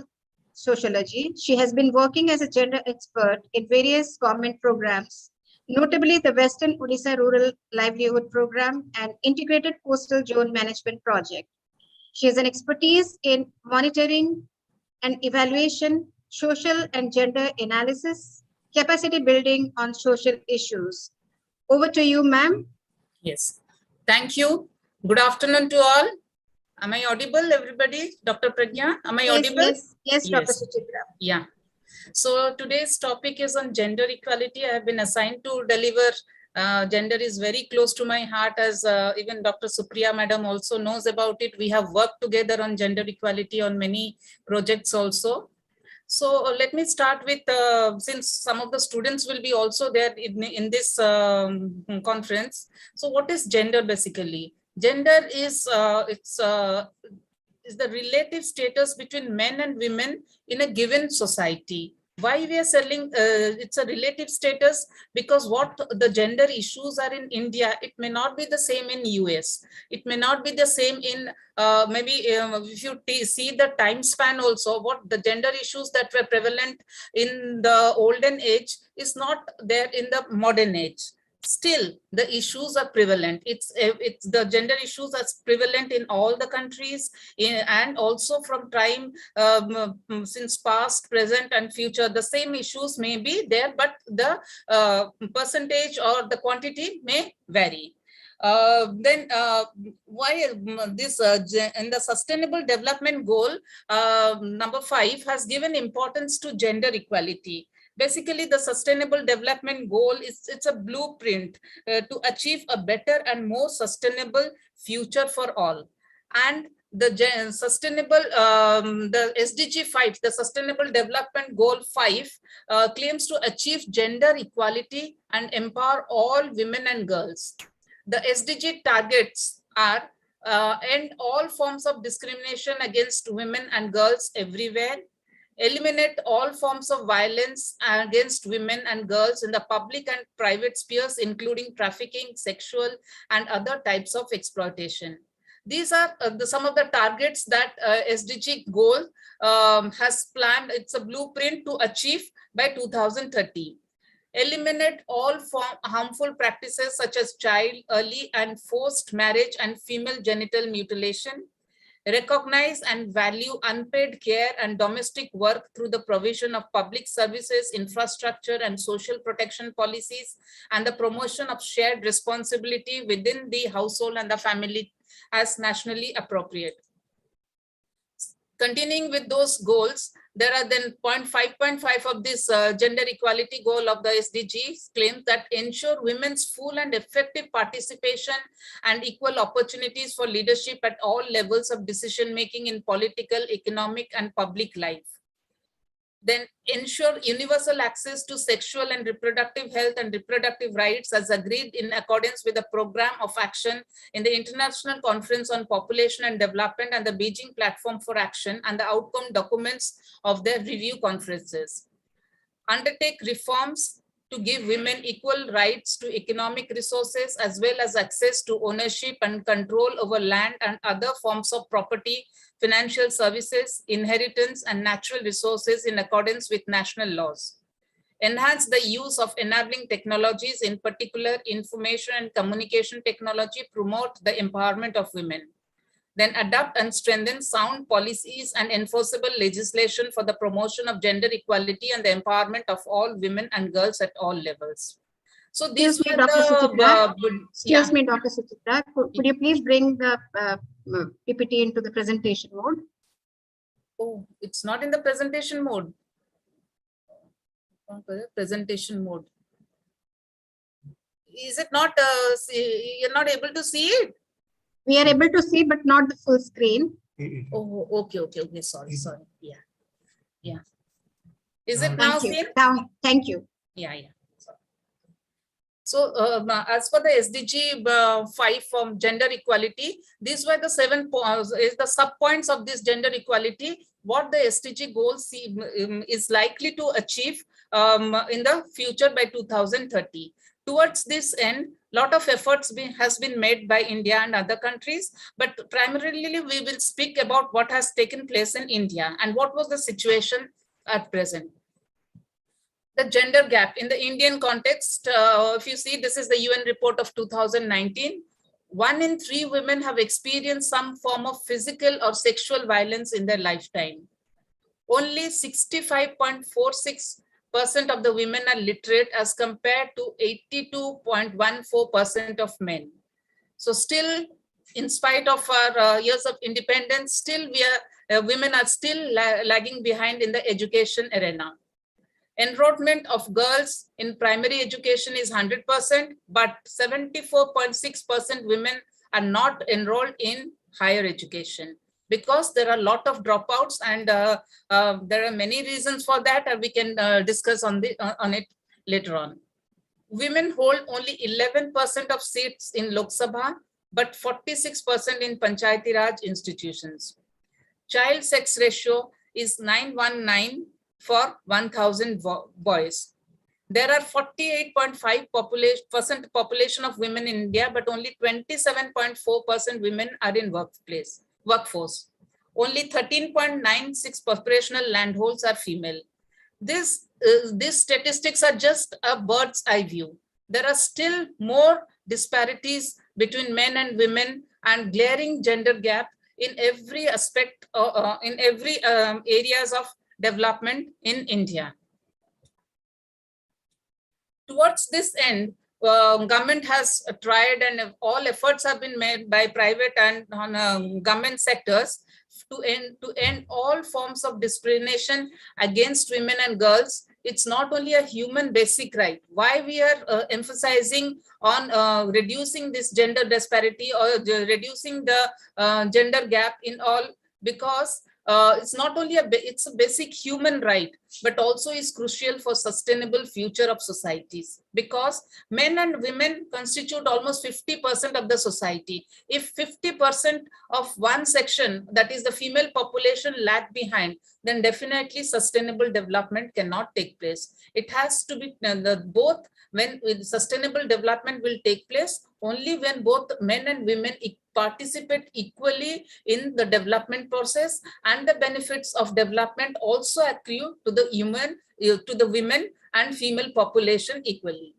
sociology. She has been working as a gender expert in various government programs, notably the Western Odisha Rural Livelihood Program and Integrated Coastal Zone Management Project. She has an expertise in monitoring and evaluation, social and gender analysis, capacity building on social issues. Over to you, ma'am. Yes. Thank you. Good afternoon to all. Am I audible, everybody? Dr. Pragya, am I audible? Yes, Dr. Suchitra. Yeah. So today's topic is on gender equality. I have been assigned to deliver. Gender is very close to my heart, as even Dr. Supriya Madam also knows about it. We have worked together on gender equality on many projects also. So let me start with, since some of the students will be also there in this conference. So what is gender basically? Gender is is the relative status between men and women in a given society. Why we are selling, it's a relative status, because what the gender issues are in India, it may not be the same in US. It may not be the same in maybe if you see the time span also, what the gender issues that were prevalent in the olden age is not there in the modern age. Still, the issues are prevalent. It's the gender issues are prevalent in all the countries, and also from time since past, present, and future. The same issues may be there, but the percentage or the quantity may vary. Then why this in the Sustainable Development Goal number 5 has given importance to gender equality. Basically, the Sustainable Development Goal is it's a blueprint to achieve a better and more sustainable future for all. And the sustainable, the SDG 5, the Sustainable Development Goal 5 claims to achieve gender equality and empower all women and girls. The SDG targets are end all forms of discrimination against women and girls everywhere, eliminate all forms of violence against women and girls in the public and private spheres, including trafficking, sexual, and other types of exploitation. These are some of the targets that SDG goal has planned. It's a blueprint to achieve by 2030. Eliminate all harmful practices such as child, early and forced marriage and female genital mutilation. Recognize and value unpaid care and domestic work through the provision of public services, infrastructure, and social protection policies, and the promotion of shared responsibility within the household and the family as nationally appropriate. Continuing with those goals, there are then 5.5 of this gender equality goal of the SDGs claims that ensure women's full and effective participation and equal opportunities for leadership at all levels of decision making in political, economic, and public life. Then ensure universal access to sexual and reproductive health and reproductive rights as agreed in accordance with the program of action in the International Conference on Population and Development and the Beijing Platform for Action and the outcome documents of their review conferences. Undertake reforms to give women equal rights to economic resources as well as access to ownership and control over land and other forms of property, financial services, inheritance, and natural resources in accordance with national laws. Enhance the use of enabling technologies, in particular information and communication technology, promote the empowerment of women. then adopt and strengthen sound policies and enforceable legislation for the promotion of gender equality and the empowerment of all women and girls at all levels. So these Excuse me, were Dr. Suchitra. yeah. Excuse me, Dr. Suchitra. Could you please bring the PPT into the presentation mode? Oh, it's not in the presentation mode. Okay, presentation mode. Is it not, you're not able to see it? We are able to see, but not the full screen. Oh, okay. Sorry. Yeah. Is it now Thank you. seen? Thank you. Yeah. So as for the SDG 5 from gender equality, these were the 7 points, is the sub points of this gender equality, what the SDG goals is likely to achieve in the future by 2030. Towards this end, lot of efforts has been made by India and other countries, but primarily we will speak about what has taken place in India and what was the situation at present. The gender gap in the Indian context, if you see, this is the UN report of 2019. 1 in 3 women have experienced some form of physical or sexual violence in their lifetime. Only 65.46% of the women are literate as compared to 82.14% of men. So still, in spite of our years of independence, still women are still lagging behind in the education arena. Enrollment of girls in primary education is 100%, but 74.6% women are not enrolled in higher education because there are a lot of dropouts, and there are many reasons for that, and we can discuss on it later on. Women hold only 11% of seats in Lok Sabha, but 46% in Panchayati Raj institutions. Child sex ratio is 919 for 1,000 boys. There are 48.5% population of women in India, but only 27.4% women are in workforce. Only 13.96 operational landholds are female. These statistics are just a bird's eye view. There are still more disparities between men and women and glaring gender gap in every aspect, in every areas of development in India. Towards this end, government has tried, and all efforts have been made by private and government sectors to end all forms of discrimination against women and girls. It's not only a human basic right. Why we are emphasizing on reducing this gender disparity or reducing the gender gap in all, because it's not only it's a basic human right, but also is crucial for sustainable future of societies, because men and women constitute almost 50% of the society. If 50% of one section, that is the female population, lag behind, then definitely sustainable development cannot take place. It has to be both. When sustainable development will take place only when both men and women participate equally in the development process, and the benefits of development also accrue to the women and female population equally.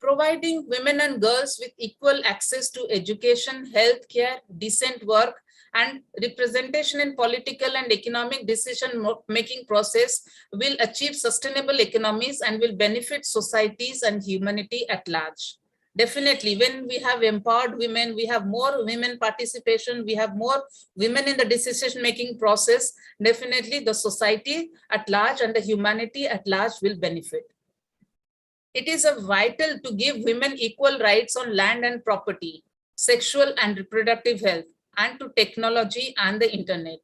Providing women and girls with equal access to education, healthcare, decent work, and representation in political and economic decision-making process will achieve sustainable economies and will benefit societies and humanity at large. Definitely, when we have empowered women, we have more women participation, we have more women in the decision-making process, definitely the society at large and the humanity at large will benefit. It is vital to give women equal rights on land and property, sexual and reproductive health, and to technology and the internet.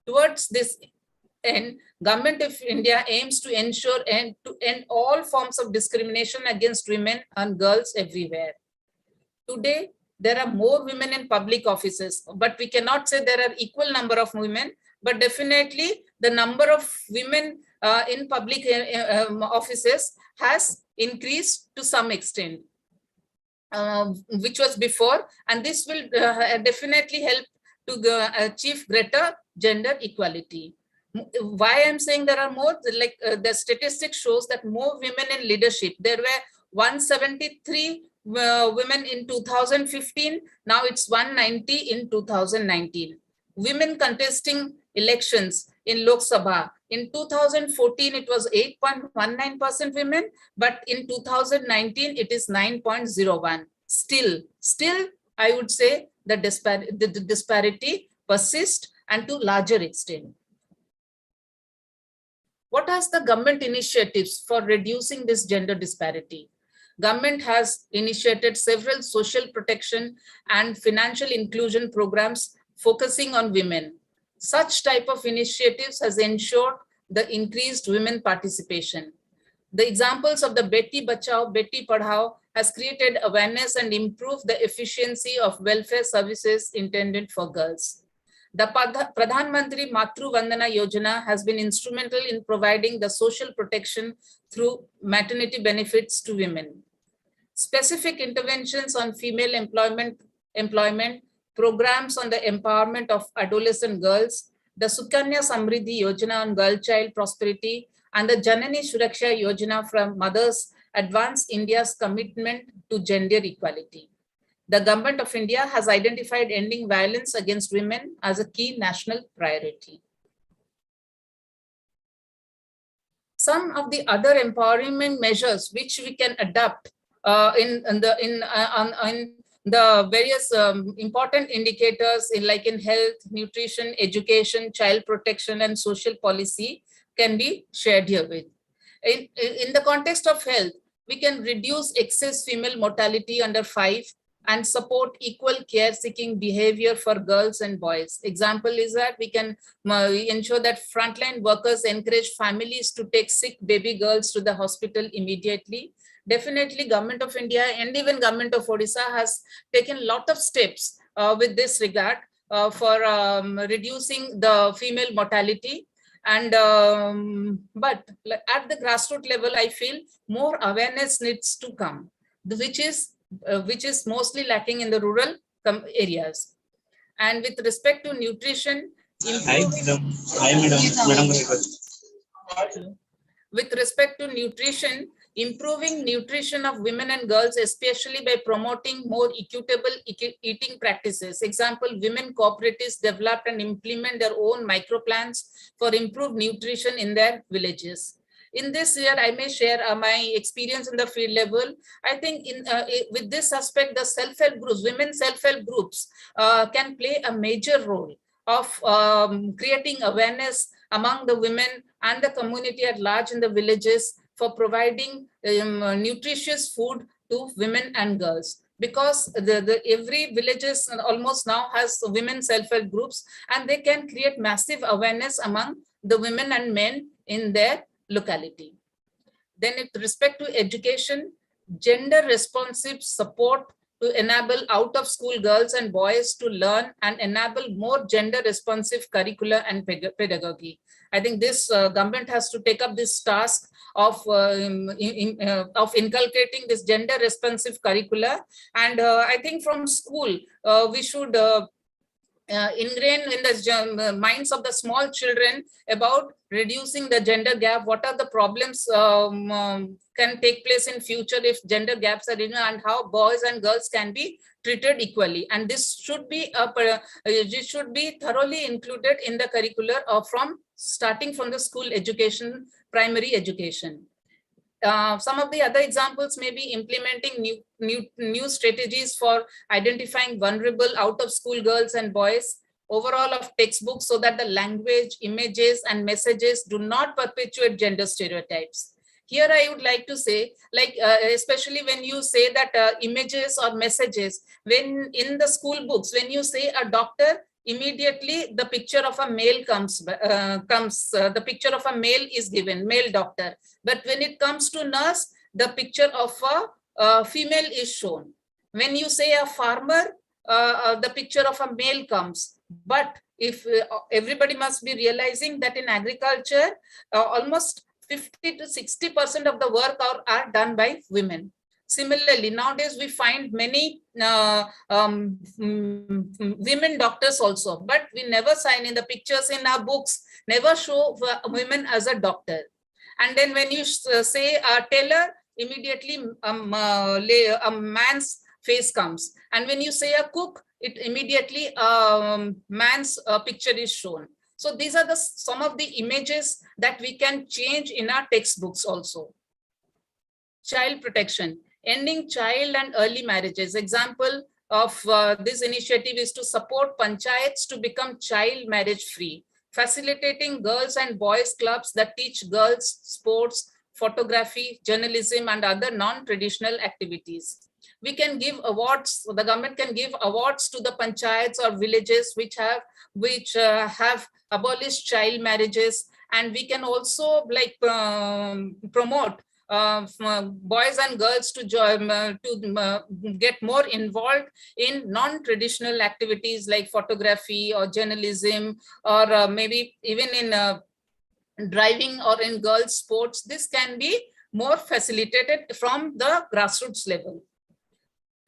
Towards this end, Government of India aims to ensure and to end all forms of discrimination against women and girls everywhere. Today, there are more women in public offices, but we cannot say there are equal number of women, but definitely the number of women in public offices has increased to some extent, which was before, and this will definitely help to achieve greater gender equality. Why I'm saying there are more, like the statistic shows that more women in leadership. There were 173 women in 2015. Now it's 190 in 2019. Women contesting elections in Lok Sabha. In 2014, it was 8.19% women, but in 2019, it is 9.01. Still, I would say the disparity persists and to larger extent. What are the government initiatives for reducing this gender disparity? Government has initiated several social protection and financial inclusion programs focusing on women. Such type of initiatives has ensured the increased women participation. The examples of the Beti Bachao, Beti Padhao has created awareness and improved the efficiency of welfare services intended for girls. The Pradhan Mantri Matru Vandana Yojana has been instrumental in providing the social protection through maternity benefits to women. Specific interventions on female employment, programs on the empowerment of adolescent girls, the Sukanya Samriddhi Yojana on girl child prosperity, and the Janani Suraksha Yojana from mothers advance India's commitment to gender equality. The Government of India has identified ending violence against women as a key national priority. Some of the other empowerment measures which we can adopt in the various important indicators in health, nutrition, education, child protection, and social policy can be shared here with. In the context of health, we can reduce excess female mortality under 5 and support equal care-seeking behavior for girls and boys. Example is that we can ensure that frontline workers encourage families to take sick baby girls to the hospital immediately. Definitely, Government of India and even Government of Odisha has taken a lot of steps with this regard for reducing the female mortality. And but at the grassroots level, I feel more awareness needs to come, which is mostly lacking in the rural areas. And with respect to nutrition, with respect to nutrition, improving nutrition of women and girls, especially by promoting more equitable eating practices. Example, women cooperatives develop and implement their own microplans for improved nutrition in their villages. In this year, I may share my experience in the field level. I think with this aspect, the self-help groups, women self-help groups can play a major role of creating awareness among the women and the community at large in the villages for providing nutritious food to women and girls. Because every villages almost now has women self-help groups, and they can create massive awareness among the women and men in their locality. Then with respect to education, gender responsive support to enable out of school girls and boys to learn and enable more gender responsive curricula and pedagogy. I think this government has to take up this task of inculcating this gender responsive curricula. And I think from school, we should ingrain in the minds of the small children about reducing the gender gap. What are the problems can take place in future if gender gaps are in, and how boys and girls can be treated equally. And this should be thoroughly included in the curricular from starting from the school education, primary education. Some of the other examples may be implementing new strategies for identifying vulnerable out of school girls and boys, overall of textbooks, so that the language, images, and messages do not perpetuate gender stereotypes. Here I would like to say, especially when you say that images or messages, when in the school books, when you say a doctor, immediately the picture of a male the picture of a male is given, male doctor. But when it comes to nurse, the picture of a female is shown. When you say a farmer, the picture of a male comes. But if everybody must be realizing that in agriculture, almost 50 to 60% of the work are done by women. Similarly, nowadays we find many women doctors also, but we never sign in the pictures in our books, never show women as a doctor. And then when you say a tailor, immediately a man's face comes. And when you say a cook, it immediately man's picture is shown. So these are some of the images that we can change in our textbooks also. Child protection, ending child and early marriages. Example of this initiative is to support panchayats to become child marriage free, facilitating girls and boys clubs that teach girls sports, photography, journalism, and other non-traditional activities. We can give awards, the government can give awards to the panchayats or villages which have abolished child marriages, and we can also like promote boys and girls to get more involved in non-traditional activities like photography or journalism, or maybe even in driving or in girls sports. This can be more facilitated from the grassroots level.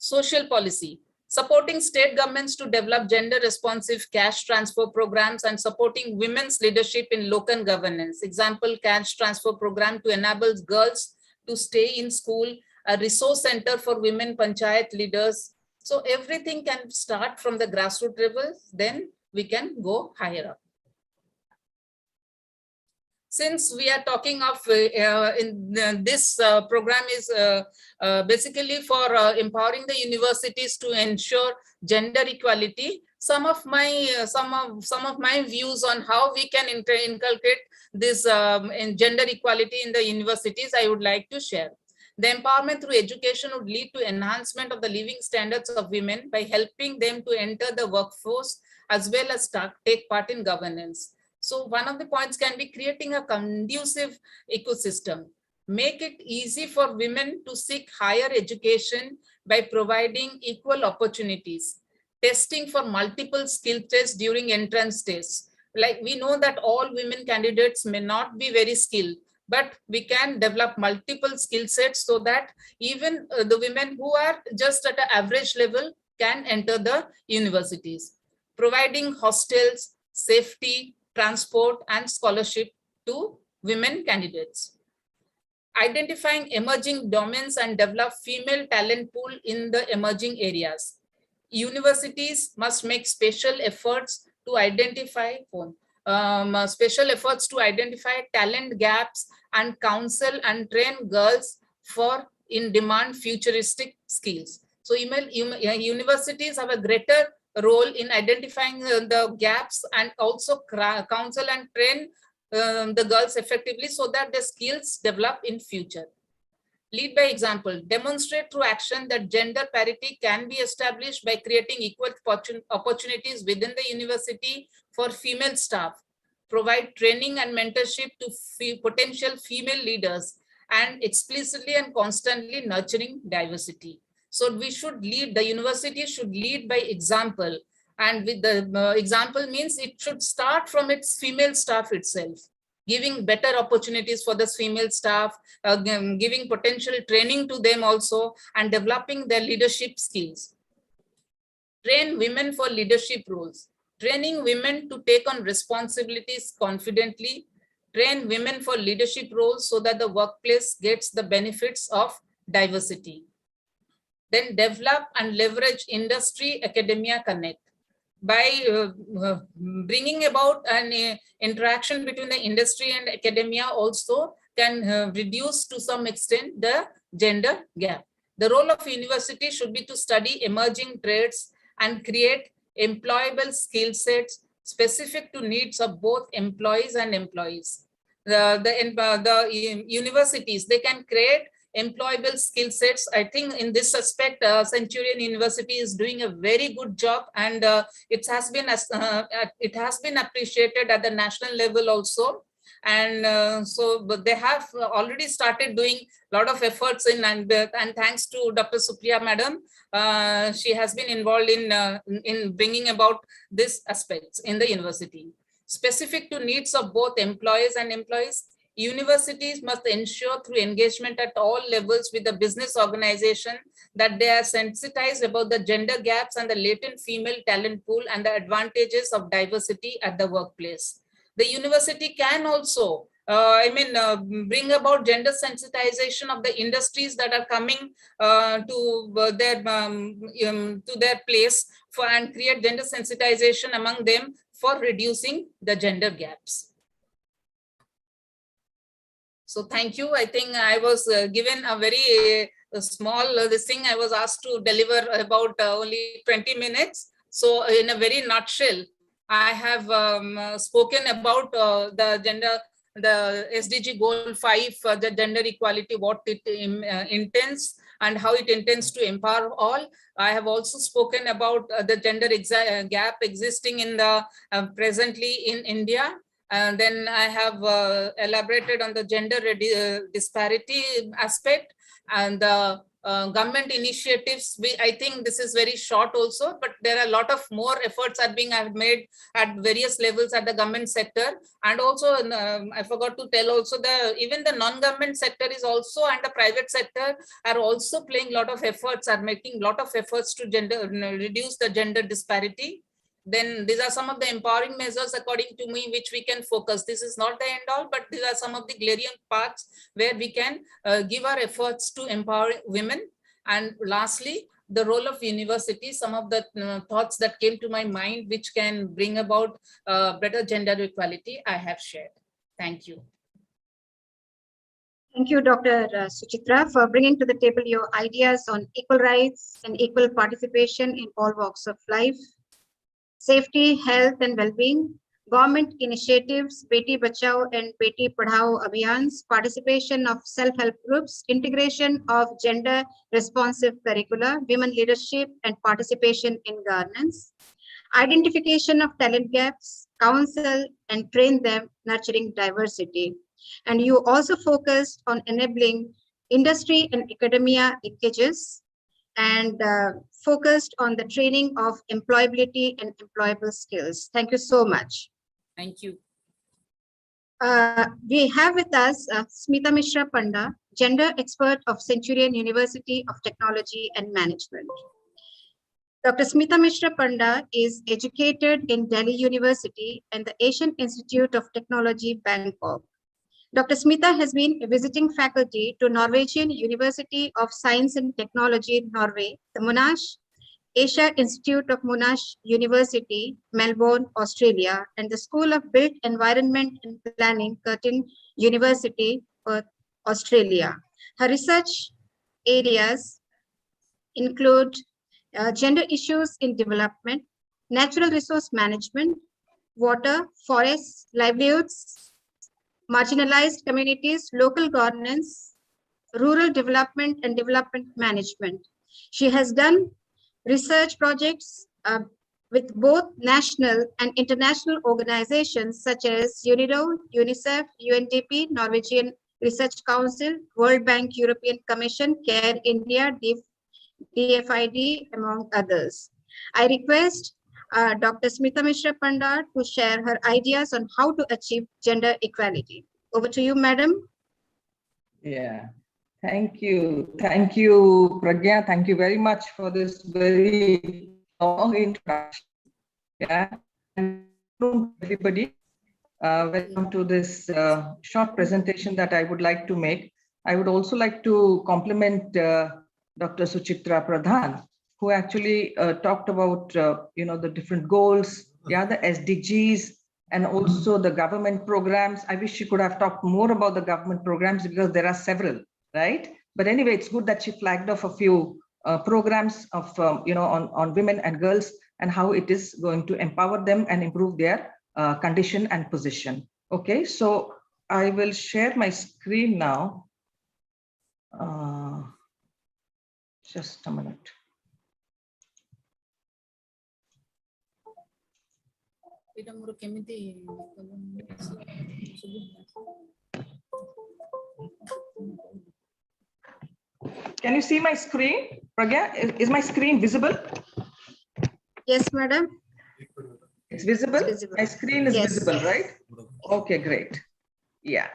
Social policy, supporting state governments to develop gender responsive cash transfer programs and supporting women's leadership in local governance. Example, cash transfer program to enable girls to stay in school, a resource center for women panchayat leaders. So everything can start from the grassroots level, then we can go higher up. Since we are talking of this program is basically for empowering the universities to ensure gender equality, some of my views on how we can inculcate this in gender equality in the universities, I would like to share. The empowerment through education would lead to enhancement of the living standards of women by helping them to enter the workforce as well as take part in governance. So one of the points can be creating a conducive ecosystem. Make it easy for women to seek higher education by providing equal opportunities. Testing for multiple skill tests during entrance tests. Like we know that all women candidates may not be very skilled, but we can develop multiple skill sets so that even the women who are just at an average level can enter the universities. Providing hostels, safety, transport, and scholarship to women candidates. Identifying emerging domains and develop female talent pool in the emerging areas. Universities must make special efforts to identify talent gaps and counsel and train girls for in-demand futuristic skills. So universities have a greater role in identifying the gaps and also counsel and train the girls effectively so that the skills develop in future. Lead by example, demonstrate through action that gender parity can be established by creating equal opportunities within the university for female staff. Provide training and mentorship to potential female leaders and explicitly and constantly nurturing diversity. So we should lead, the university should lead by example, and with the example means it should start from its female staff itself, giving better opportunities for the female staff, giving potential training to them also, and developing their leadership skills. Train women for leadership roles, training women to take on responsibilities confidently, train women for leadership roles so that the workplace gets the benefits of diversity. Then develop and leverage industry academia connect by bringing about an interaction between the industry and academia also can reduce to some extent the gender gap. The role of university should be to study emerging trades and create employable skill sets specific to needs of both employees and employees. The universities, they can create employable skill sets. I think in this aspect, Centurion University is doing a very good job, and it has been appreciated at the national level also. And so they have already started doing a lot of efforts in, and thanks to Dr. Supriya Madam, she has been involved in bringing about these aspects in the university. Specific to needs of both employers and employees, universities must ensure through engagement at all levels with the business organization that they are sensitized about the gender gaps and the latent female talent pool and the advantages of diversity at the workplace. The university can also bring about gender sensitization of the industries that are coming to their place and create gender sensitization among them for reducing the gender gaps. So thank you. I think I was given a very small this thing. I was asked to deliver about only 20 minutes. So in a very nutshell, I have spoken about the SDG goal 5, the gender equality, what it intends and how it intends to empower all. I have also spoken about the gender gap existing in the presently in India. And then I have elaborated on the gender disparity aspect and the government initiatives. I think this is very short also, but there are a lot of more efforts are being made at various levels at the government sector. And also I forgot to tell also even the non-government sector is also, and the private sector are also playing a lot of efforts, are making a lot of efforts to reduce the gender disparity. Then these are some of the empowering measures according to me, which we can focus. This is not the end all, but these are some of the glaring parts where we can give our efforts to empower women. And lastly, the role of university, some of the thoughts that came to my mind, which can bring about better gender equality, I have shared. Thank you. Thank you, Dr. Suchitra, for bringing to the table your ideas on equal rights and equal participation in all walks of life. Safety, health and well-being, government initiatives, Beti Bachao and Beti Padhao Abhiyans, participation of self-help groups, integration of gender responsive curricula, women leadership and participation in governance, identification of talent gaps, counsel and train them, nurturing diversity. And you also focused on enabling industry and academia linkages, and focused on the training of employability and employable skills. Thank you so much. Thank you. We have with us Smita Mishra Panda, gender expert of Centurion University of Technology and Management. Dr. Smita Mishra Panda is educated in Delhi University and the Asian Institute of Technology, Bangkok. Dr. Smita has been a visiting faculty to Norwegian University of Science and Technology, Norway, the Monash, Asia Institute of Monash University, Melbourne, Australia, and the School of Built Environment and Planning, Curtin University, Australia. Her research areas include gender issues in development, natural resource management, water, forests, livelihoods, marginalized communities, local governance, rural development and development management. She has done research projects with both national and international organizations such as UNIDO, UNICEF, UNDP, Norwegian Research Council, World Bank, European Commission, CARE India, DFID, among others. I request Dr. Smita Mishra Panda to share her ideas on how to achieve gender equality. Over to you, madam. Yeah, thank you. Thank you, Pragya. Thank you very much for this very long introduction. Yeah, and everybody, welcome to this short presentation that I would like to make. I would also like to compliment Dr. Suchitra Pradhan, who actually talked about the different goals, yeah, the SDGs, and also the government programs. I wish she could have talked more about the government programs because there are several, right? But anyway, it's good that she flagged off a few programs of on women and girls and how it is going to empower them and improve their condition and position. Okay, so I will share my screen now. Just a minute. Can you see my screen, Pragya? Is my screen visible? Yes, madam. It's visible? My screen is Yes. visible, right? Okay, great. Yeah.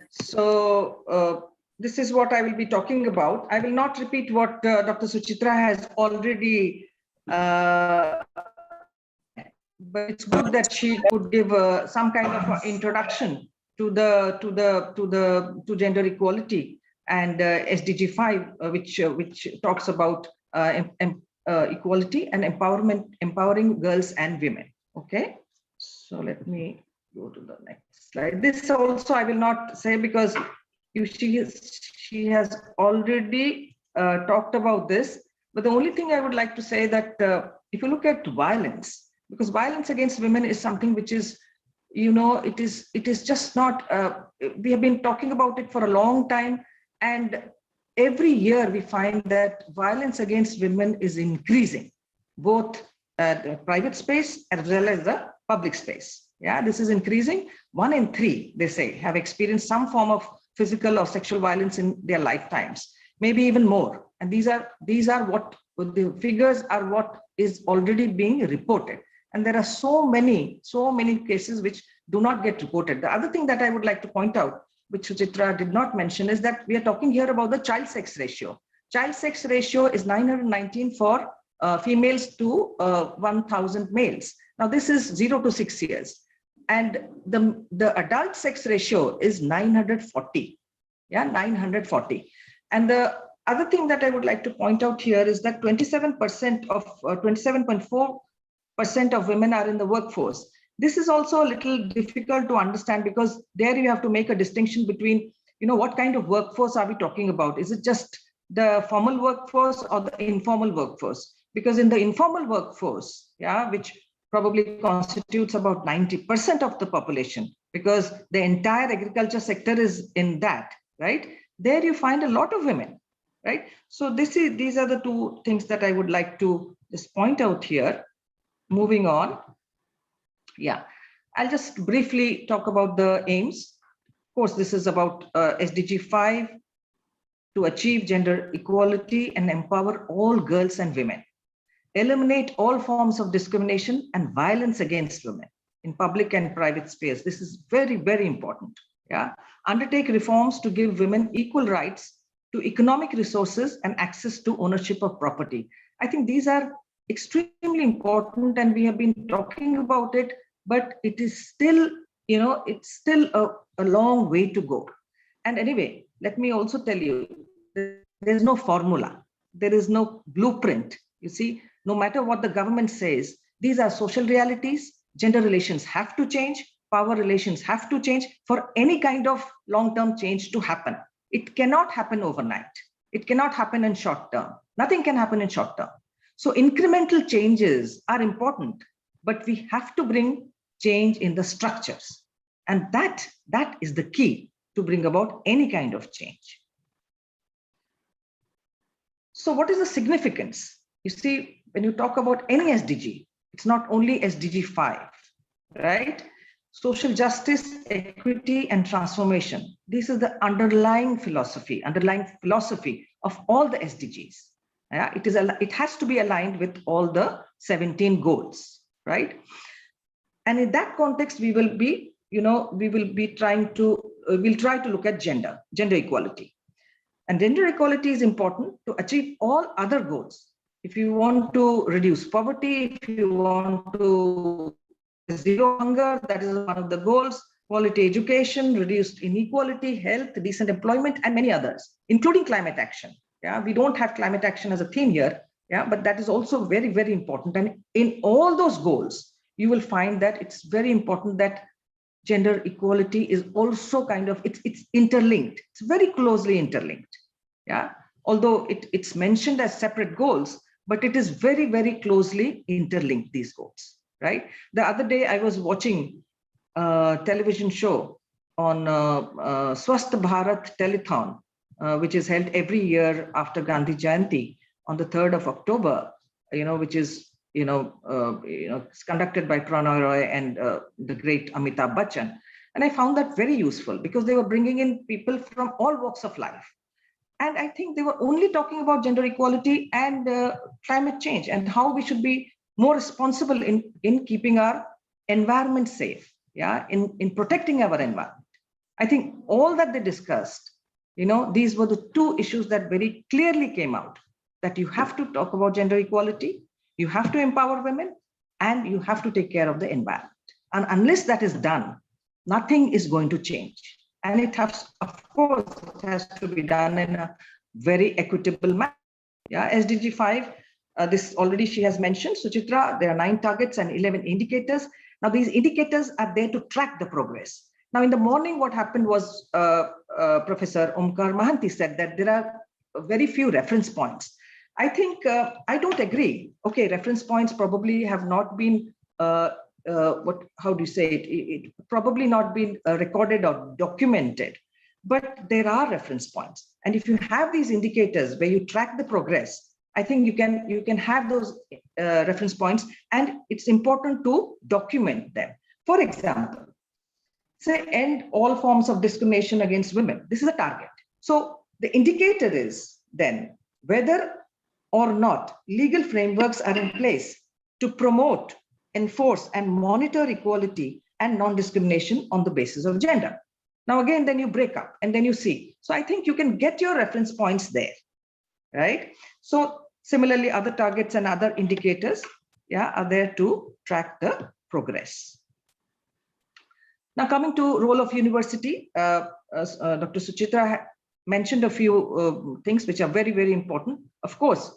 So this is what I will be talking about. I will not repeat what Dr. Suchitra has already, but it's good that she could give some kind of introduction to gender equality and SDG 5, which talks about equality and empowering girls and women. Okay, so let me go to the next slide. This also I will not say because she has already talked about this. But the only thing I would like to say that if you look at violence, because violence against women is something which is, it is just not, we have been talking about it for a long time, and every year we find that violence against women is increasing, both the private space as well as the public space. Yeah, this is increasing. 1 in 3, they say, have experienced some form of physical or sexual violence in their lifetimes, maybe even more. And these are what the figures are, what is already being reported. And there are so many cases which do not get reported. The other thing that I would like to point out, which Suchitra did not mention, is that we are talking here about the child sex ratio. Child sex ratio is 919 for females to 1,000 males. Now this is 0 to 6 years. And the adult sex ratio is 940. Yeah, 940. And the other thing that I would like to point out here is that 27% of 27.4% of women are in the workforce. This is also a little difficult to understand because there you have to make a distinction between, what kind of workforce are we talking about? Is it just the formal workforce or the informal workforce? Because in the informal workforce, yeah, which probably constitutes about 90% of the population, because the entire agriculture sector is in that, right? There you find a lot of women, right? So these are the two things that I would like to just point out here. Moving on. Yeah, I'll just briefly talk about the aims. Of course, this is about SDG 5, to achieve gender equality and empower all girls and women. Eliminate all forms of discrimination and violence against women in public and private space. This is very, very important. Yeah. Undertake reforms to give women equal rights to economic resources and access to ownership of property. I think these are extremely important, and we have been talking about it, but it is still, it's still a long way to go. And anyway, let me also tell you, there's no formula, there is no blueprint. You see, no matter what the government says, these are social realities. Gender relations have to change, power relations have to change for any kind of long-term change to happen. It cannot happen overnight. It cannot happen in short term. Nothing can happen in short term. So incremental changes are important, but we have to bring change in the structures. And that is the key to bring about any kind of change. So what is the significance? You see, when you talk about any SDG, it's not only SDG 5, right? Social justice, equity, and transformation. This is the underlying philosophy of all the SDGs. Yeah, it has to be aligned with all the 17 goals, right? And in that context, we'll try to look at gender equality. And gender equality is important to achieve all other goals. If you want to reduce poverty, if you want to zero hunger, that is one of the goals, quality education, reduced inequality, health, decent employment, and many others, including climate action. Yeah, we don't have climate action as a theme here, yeah, but that is also very, very important. And in all those goals, you will find that it's very important that gender equality is also kind of, it's interlinked. It's very closely interlinked. Yeah, although it's mentioned as separate goals, but it is very, very closely interlinked, these goals, right? The other day I was watching a television show on Swasth Bharat Telethon, which is held every year after Gandhi Jayanti on the 3rd of October, which is, it's conducted by Pranay Roy and the great Amitabh Bachchan. And I found that very useful because they were bringing in people from all walks of life. And I think they were only talking about gender equality and climate change and how we should be more responsible in keeping our environment safe, yeah, in protecting our environment. I think all that they discussed, these were the two issues that very clearly came out, that you have to talk about gender equality, you have to empower women, and you have to take care of the environment. And unless that is done, nothing is going to change. And it has, of course, it has to be done in a very equitable manner. Yeah, SDG 5, this already she has mentioned, Suchitra, there are 9 targets and 11 indicators. Now these indicators are there to track the progress. Now in the morning, what happened was Professor Omkar Mahanti said that there are very few reference points. I think I don't agree. Okay, reference points probably have not been how do you say it probably not been recorded or documented, but there are reference points. And if you have these indicators where you track the progress, I think you can have those reference points, and it's important to document them. For example, say end all forms of discrimination against women. This is a target. So the indicator is then whether or not legal frameworks are in place to promote, enforce, and monitor equality and non-discrimination on the basis of gender. Now, again, then you break up and then you see. So I think you can get your reference points there, right? So similarly, other targets and other indicators, yeah, are there to track the progress. Now, coming to role of university, Dr. Suchitra mentioned a few things which are very, very important. Of course,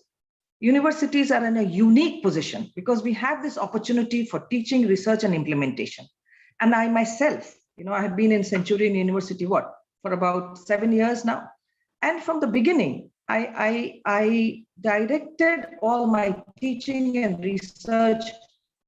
universities are in a unique position because we have this opportunity for teaching, research, and implementation. And I myself, I have been in Centurion University, for about 7 years now. And from the beginning, I directed all my teaching and research,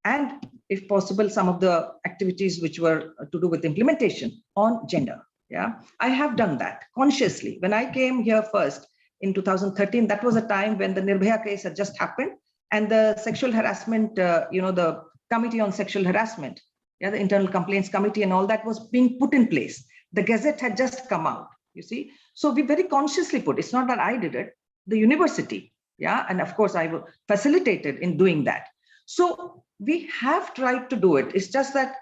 and if possible, some of the activities which were to do with implementation on gender. Yeah, I have done that consciously. When I came here first in 2013, that was a time when the Nirbhaya case had just happened, and the sexual harassment, the Committee on Sexual Harassment, the Internal Complaints Committee and all that was being put in place. The Gazette had just come out, you see. So we very consciously put, it's not that I did it, the university, and of course I facilitated in doing that. So we have tried to do it. It's just that,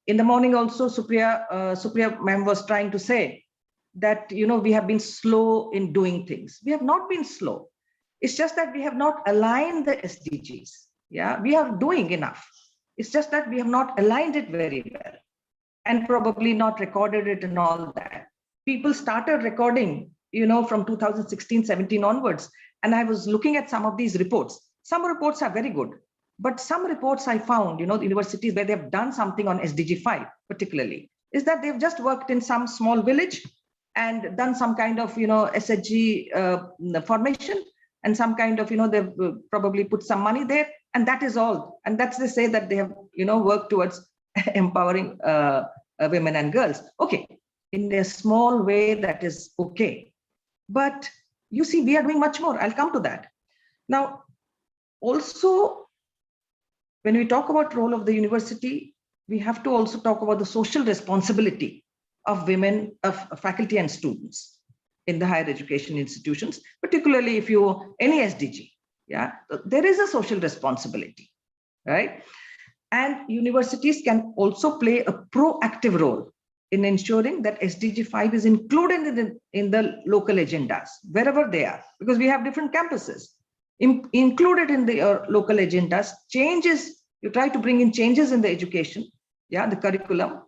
in the morning also, Supriya ma'am was trying to say that, we have been slow in doing things. We have not been slow. It's just that we have not aligned the SDGs. Yeah, we are doing enough. It's just that we have not aligned it very well and probably not recorded it and all that. People started recording, from 2016, 17 onwards. And I was looking at some of these reports. Some reports are very good. But some reports I found, the universities where they've done something on SDG 5 particularly, is that they've just worked in some small village and done some kind of, SHG formation and some kind of, they've probably put some money there, and that is all. And that's they say that they have, worked towards empowering women and girls. Okay, in a small way, that is okay. But you see, we are doing much more. I'll come to that. Now, also, when we talk about role of the university, we have to also talk about the social responsibility of women, of faculty and students in the higher education institutions, particularly if any SDG, there is a social responsibility, right? And universities can also play a proactive role in ensuring that SDG 5 is included in the local agendas, wherever they are, because we have different campuses. Included in the local agendas, changes, you try to bring in changes in the education, the curriculum,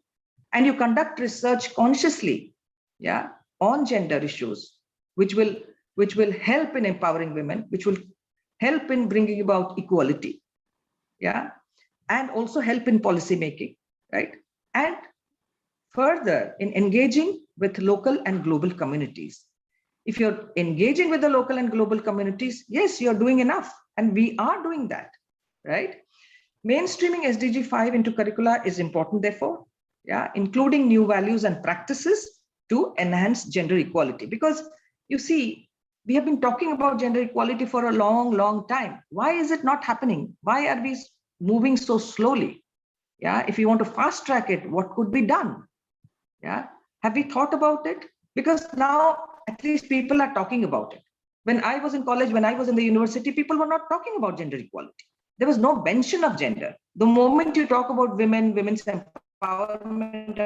and you conduct research consciously, on gender issues, which will help in empowering women, which will help in bringing about equality, and also help in policy making, right? And further in engaging with local and global communities. If you're engaging with the local and global communities, yes, you're doing enough. And we are doing that, right? Mainstreaming SDG 5 into curricula is important, therefore, including new values and practices to enhance gender equality. Because you see, we have been talking about gender equality for a long, long time. Why is it not happening? Why are we moving so slowly? If you want to fast track it, what could be done? Have we thought about it? Because now at least people are talking about it. When I was in college, when I was in the university, people were not talking about gender equality. There was no mention of gender. The moment you talk about women, women's empowerment,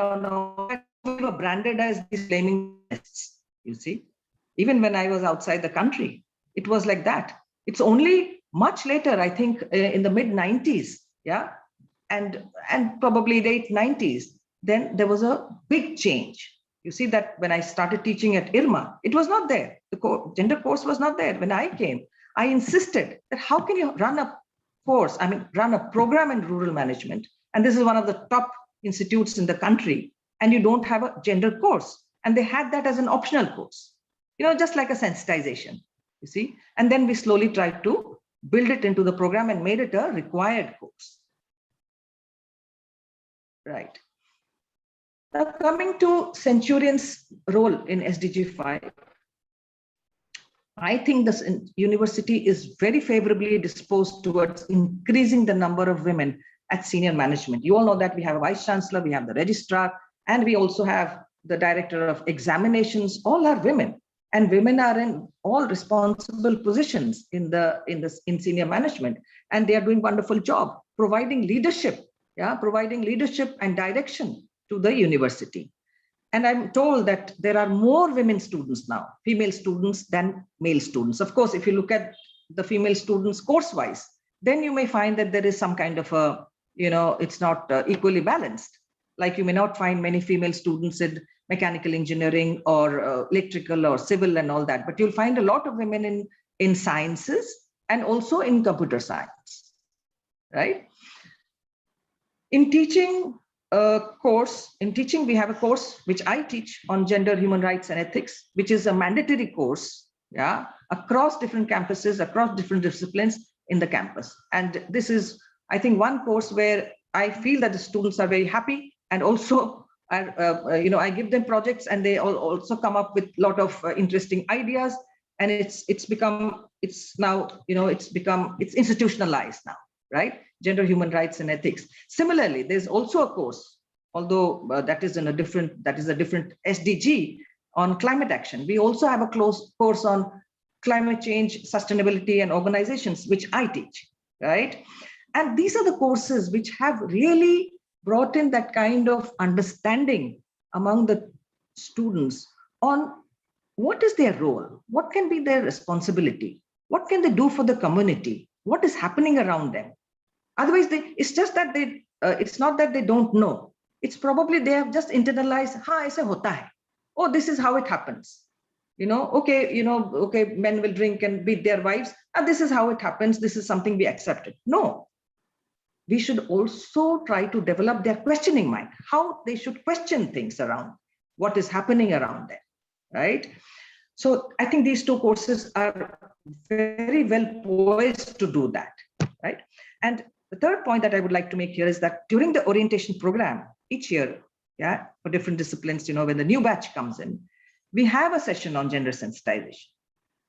we were branded as these flaming feminists, you see. Even when I was outside the country, it was like that. It's only much later, I think, in the mid-90s, and probably late 90s, then there was a big change. You see that when I started teaching at IRMA, it was not there. The gender course was not there. When I came, I insisted that how can you run a course, run a program in rural management, and this is one of the top institutes in the country, and you don't have a gender course. And they had that as an optional course, just like a sensitization, you see. And then we slowly tried to build it into the program and made it a required course. Right. Now coming to Centurion's role in SDG 5, I think this university is very favorably disposed towards increasing the number of women at senior management. You all know that we have a vice chancellor, we have the registrar, and we also have the director of examinations. All are women, and women are in all responsible positions in senior management, and they are doing a wonderful job providing leadership, providing leadership and direction to the university. And I'm told that there are more women students now, female students, than male students. Of course, if you look at the female students course-wise, then you may find that there is some kind of a, it's not equally balanced. Like you may not find many female students in mechanical engineering or electrical or civil and all that, but you'll find a lot of women in sciences and also in computer science, right? In teaching, we have a course which I teach on gender, human rights, and ethics, which is a mandatory course, across different campuses, across different disciplines in the campus. And this is, I think, one course where I feel that the students are very happy, and also, I give them projects, and they also come up with a lot of interesting ideas, and it's institutionalized now, right? Gender, human rights, and ethics. Similarly, there's also a course, although that is a different SDG on climate action. We also have a course on climate change, sustainability, and organizations, which I teach, right? And these are the courses which have really brought in that kind of understanding among the students on what is their role, what can be their responsibility, what can they do for the community, what is happening around them. Otherwise, it's just that it's not that they don't know. It's probably they have just internalized, aise hota hai. Oh, this is how it happens. Okay, men will drink and beat their wives, and this is how it happens. This is something we accepted. No, we should also try to develop their questioning mind, how they should question things around what is happening around them, right? So I think these two courses are very well poised to do that, right? And the third point that I would like to make here is that during the orientation program each year, for different disciplines, when the new batch comes in, we have a session on gender sensitization,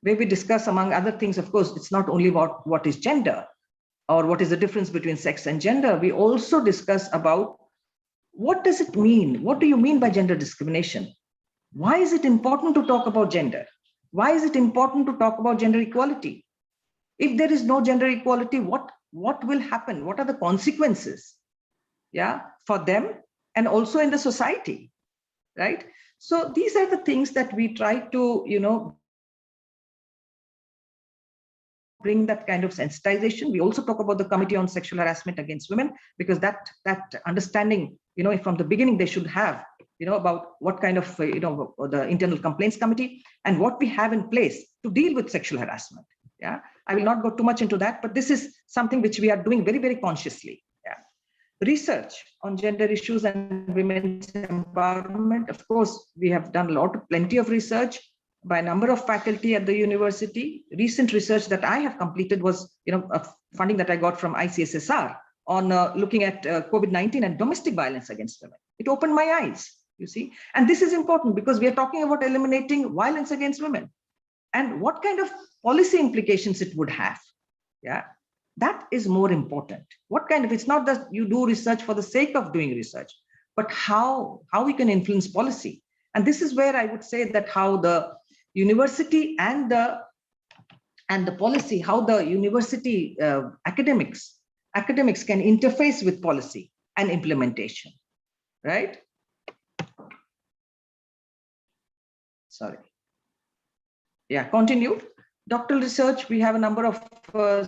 where we discuss, among other things, of course, it's not only about what is gender or what is the difference between sex and gender. We also discuss about what does it mean? What do you mean by gender discrimination? Why is it important to talk about gender? Why is it important to talk about gender equality? If there is no gender equality, what will happen? What are the consequences, for them and also in the society, right? So these are the things that we try to, bring that kind of sensitization. We also talk about the Committee on Sexual Harassment Against Women, because that understanding, from the beginning they should have, about what kind of, the Internal Complaints Committee and what we have in place to deal with sexual harassment. I will not go too much into that, but this is something which we are doing very, very consciously. Research on gender issues and women's empowerment. Of course, we have done plenty of research by a number of faculty at the university. Recent research that I have completed was, a funding that I got from ICSSR on looking at COVID-19 and domestic violence against women. It opened my eyes, you see. And this is important because we are talking about eliminating violence against women and what kind of policy implications it would have. That is more important. What kind of, it's not that you do research for the sake of doing research, but how we can influence policy. And this is where I would say that how the university and the policy, how the university academics can interface with policy and implementation, right? Sorry. Continue. Doctoral research, we have a number of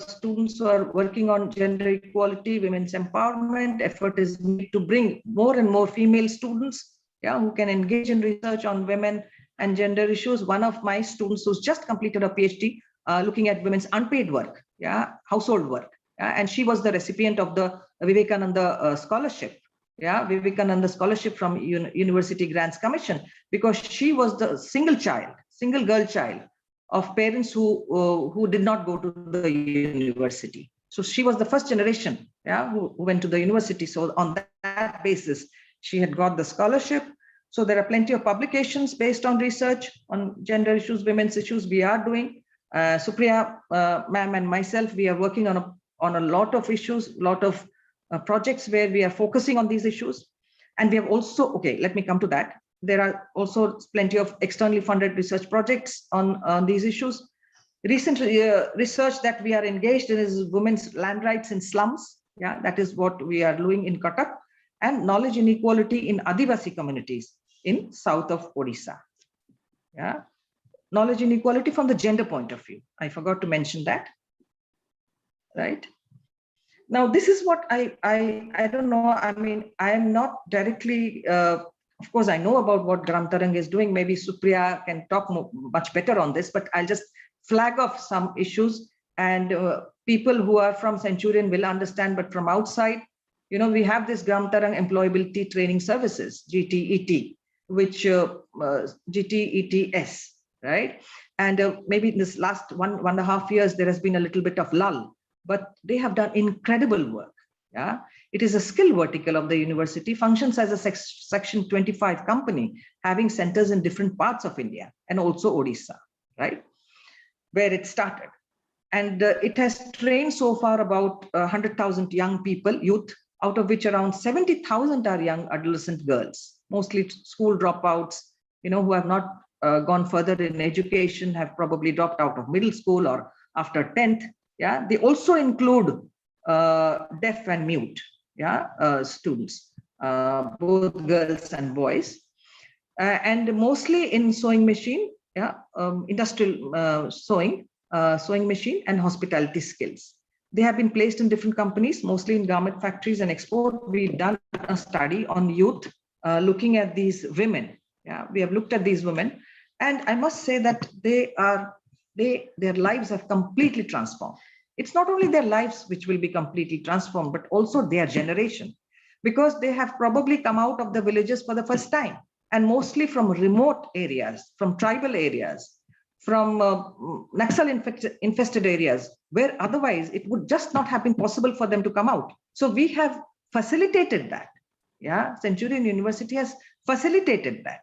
students who are working on gender equality, women's empowerment. Effort is made to bring more and more female students, who can engage in research on women and gender issues. One of my students who's just completed a PhD looking at women's unpaid work, household work, and she was the recipient of the Vivekananda scholarship. Vivekananda scholarship from University Grants Commission, because she was the single girl child of parents who did not go to the university. So she was the first generation, who went to the university. So on that basis, she had got the scholarship. So there are plenty of publications based on research on gender issues, women's issues. We are doing. Supriya, ma'am, and myself, we are working on a lot of issues, lot of projects where we are focusing on these issues. And we have also, okay, let me come to that. There are also plenty of externally funded research projects on these issues. Recent research that we are engaged in is women's land rights in slums. That is what we are doing in Cuttack, and knowledge inequality in Adivasi communities in south of Odisha. Knowledge inequality from the gender point of view. I forgot to mention that, right? Now, this is what I don't know. I mean, I am not directly, of course, I know about what Gram Tarang is doing. Maybe Supriya can talk much better on this, but I'll just flag off some issues, and people who are from Centurion will understand, but from outside, we have this Gram Tarang Employability Training Services, GTET, which GTETS, right? And maybe in this last one and a half years, there has been a little bit of lull, but they have done incredible work. It is a skill vertical of the university, functions as a Section 25 company, having centers in different parts of India and also Odisha, right, where it started. And it has trained so far about 100,000 young people, youth, out of which around 70,000 are young adolescent girls, mostly school dropouts, who have not gone further in education, have probably dropped out of middle school or after 10th. They also include deaf and mute students, both girls and boys, and mostly in sewing machine, industrial sewing machine and hospitality skills. They have been placed in different companies, mostly in garment factories and export. We've done a study on youth, looking at these women. We have looked at these women, and I must say that their lives have completely transformed. It's not only their lives which will be completely transformed, but also their generation, because they have probably come out of the villages for the first time, and mostly from remote areas, from tribal areas, from Naxal infested areas, where otherwise it would just not have been possible for them to come out. So we have facilitated that. Centurion University has facilitated that.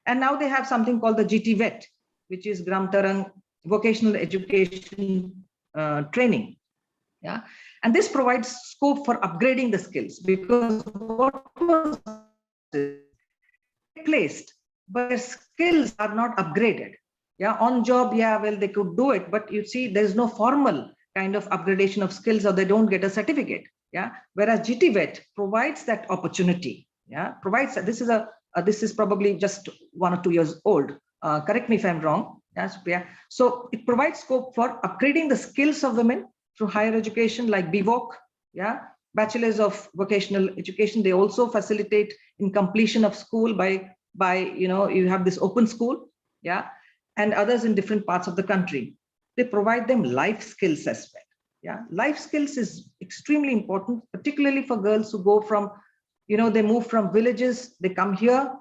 And now they have something called the GT VET, which is Gram Tarang Vocational Education Training. And this provides scope for upgrading the skills, because what was placed, but their skills are not upgraded. On job, well, they could do it, but you see, there's no formal kind of upgradation of skills, or they don't get a certificate. Whereas GT VET provides that opportunity. Provides that. This is probably just 1 or 2 years old. Correct me if I'm wrong. So it provides scope for upgrading the skills of women through higher education, like BVOC, Bachelors of Vocational Education. They also facilitate in completion of school by you have this open school, and others in different parts of the country. They provide them life skills as well. Life skills is extremely important, particularly for girls who go from, they move from villages, they come here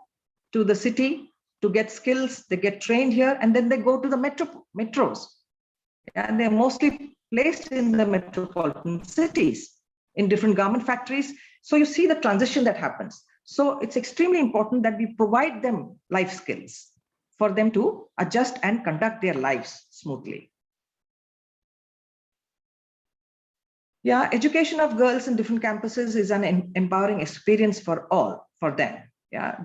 to the city to get skills, they get trained here, and then they go to the metros. And they're mostly placed in the metropolitan cities, in different garment factories. So you see the transition that happens. So it's extremely important that we provide them life skills for them to adjust and conduct their lives smoothly. Education of girls in different campuses is an empowering experience for them.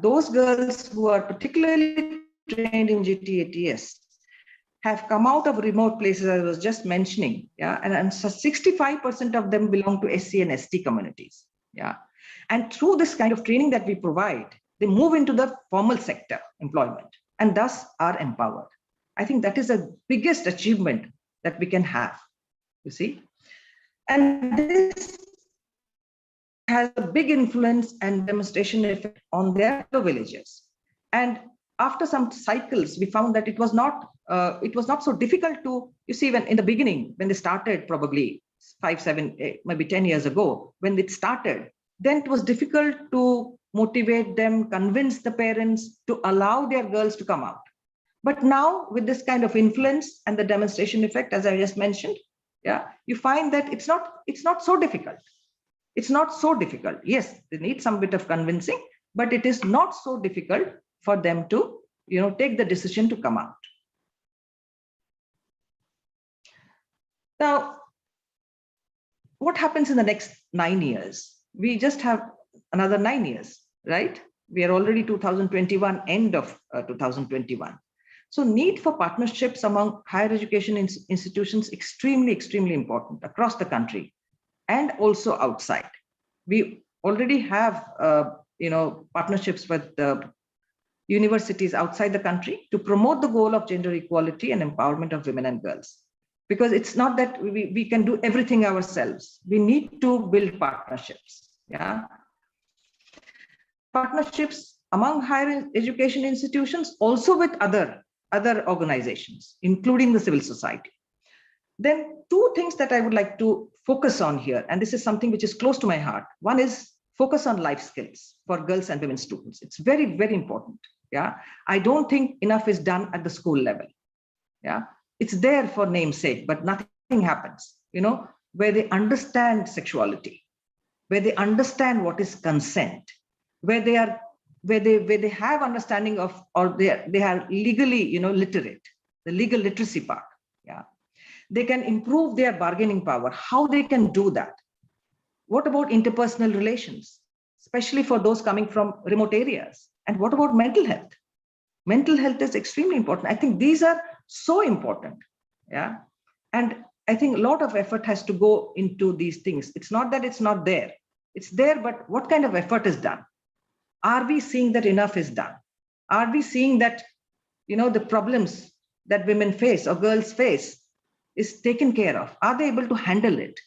Those girls who are particularly trained in GTATS have come out of remote places, I was just mentioning, and so 65% of them belong to SC and ST communities. And through this kind of training that we provide, they move into the formal sector employment, and thus are empowered. I think that is the biggest achievement that we can have, you see. And this has a big influence and demonstration effect on their villages. And after some cycles, we found that it was not so difficult to, you see, when in the beginning, when they started probably 5, 7, 8, maybe 10 years ago, when it started, then it was difficult to motivate them, convince the parents to allow their girls to come out. But now with this kind of influence and the demonstration effect, as I just mentioned, yeah, you find that it's not so difficult. It's not so difficult. Yes, they need some bit of convincing, but it is not so difficult for them to, take the decision to come out. Now, what happens in the next 9 years? We just have another 9 years, right? We are already 2021, end of 2021. So need for partnerships among higher education institutions, extremely, extremely important across the country and also outside. We already have, partnerships with universities outside the country to promote the goal of gender equality and empowerment of women and girls. Because it's not that we can do everything ourselves. We need to build partnerships. Yeah, partnerships among higher education institutions, also with other organizations, including the civil society. Then two things that I would like to focus on here, and this is something which is close to my heart. One is focus on life skills for girls and women students. It's very, very important. Yeah, I don't think enough is done at the school level. Yeah, it's there for namesake, but nothing happens, where they understand sexuality, where they understand what is consent, where they have understanding of, or they are legally, literate, the legal literacy part. Yeah, they can improve their bargaining power. How they can do that? What about interpersonal relations, especially for those coming from remote areas? And what about mental health? Mental health is extremely important. I think these are so important. Yeah, and I think a lot of effort has to go into these things. It's not that it's not there. It's there, but what kind of effort is done? Are we seeing that enough is done? Are we seeing that, the problems that women face or girls face is taken care of? Are they able to handle it?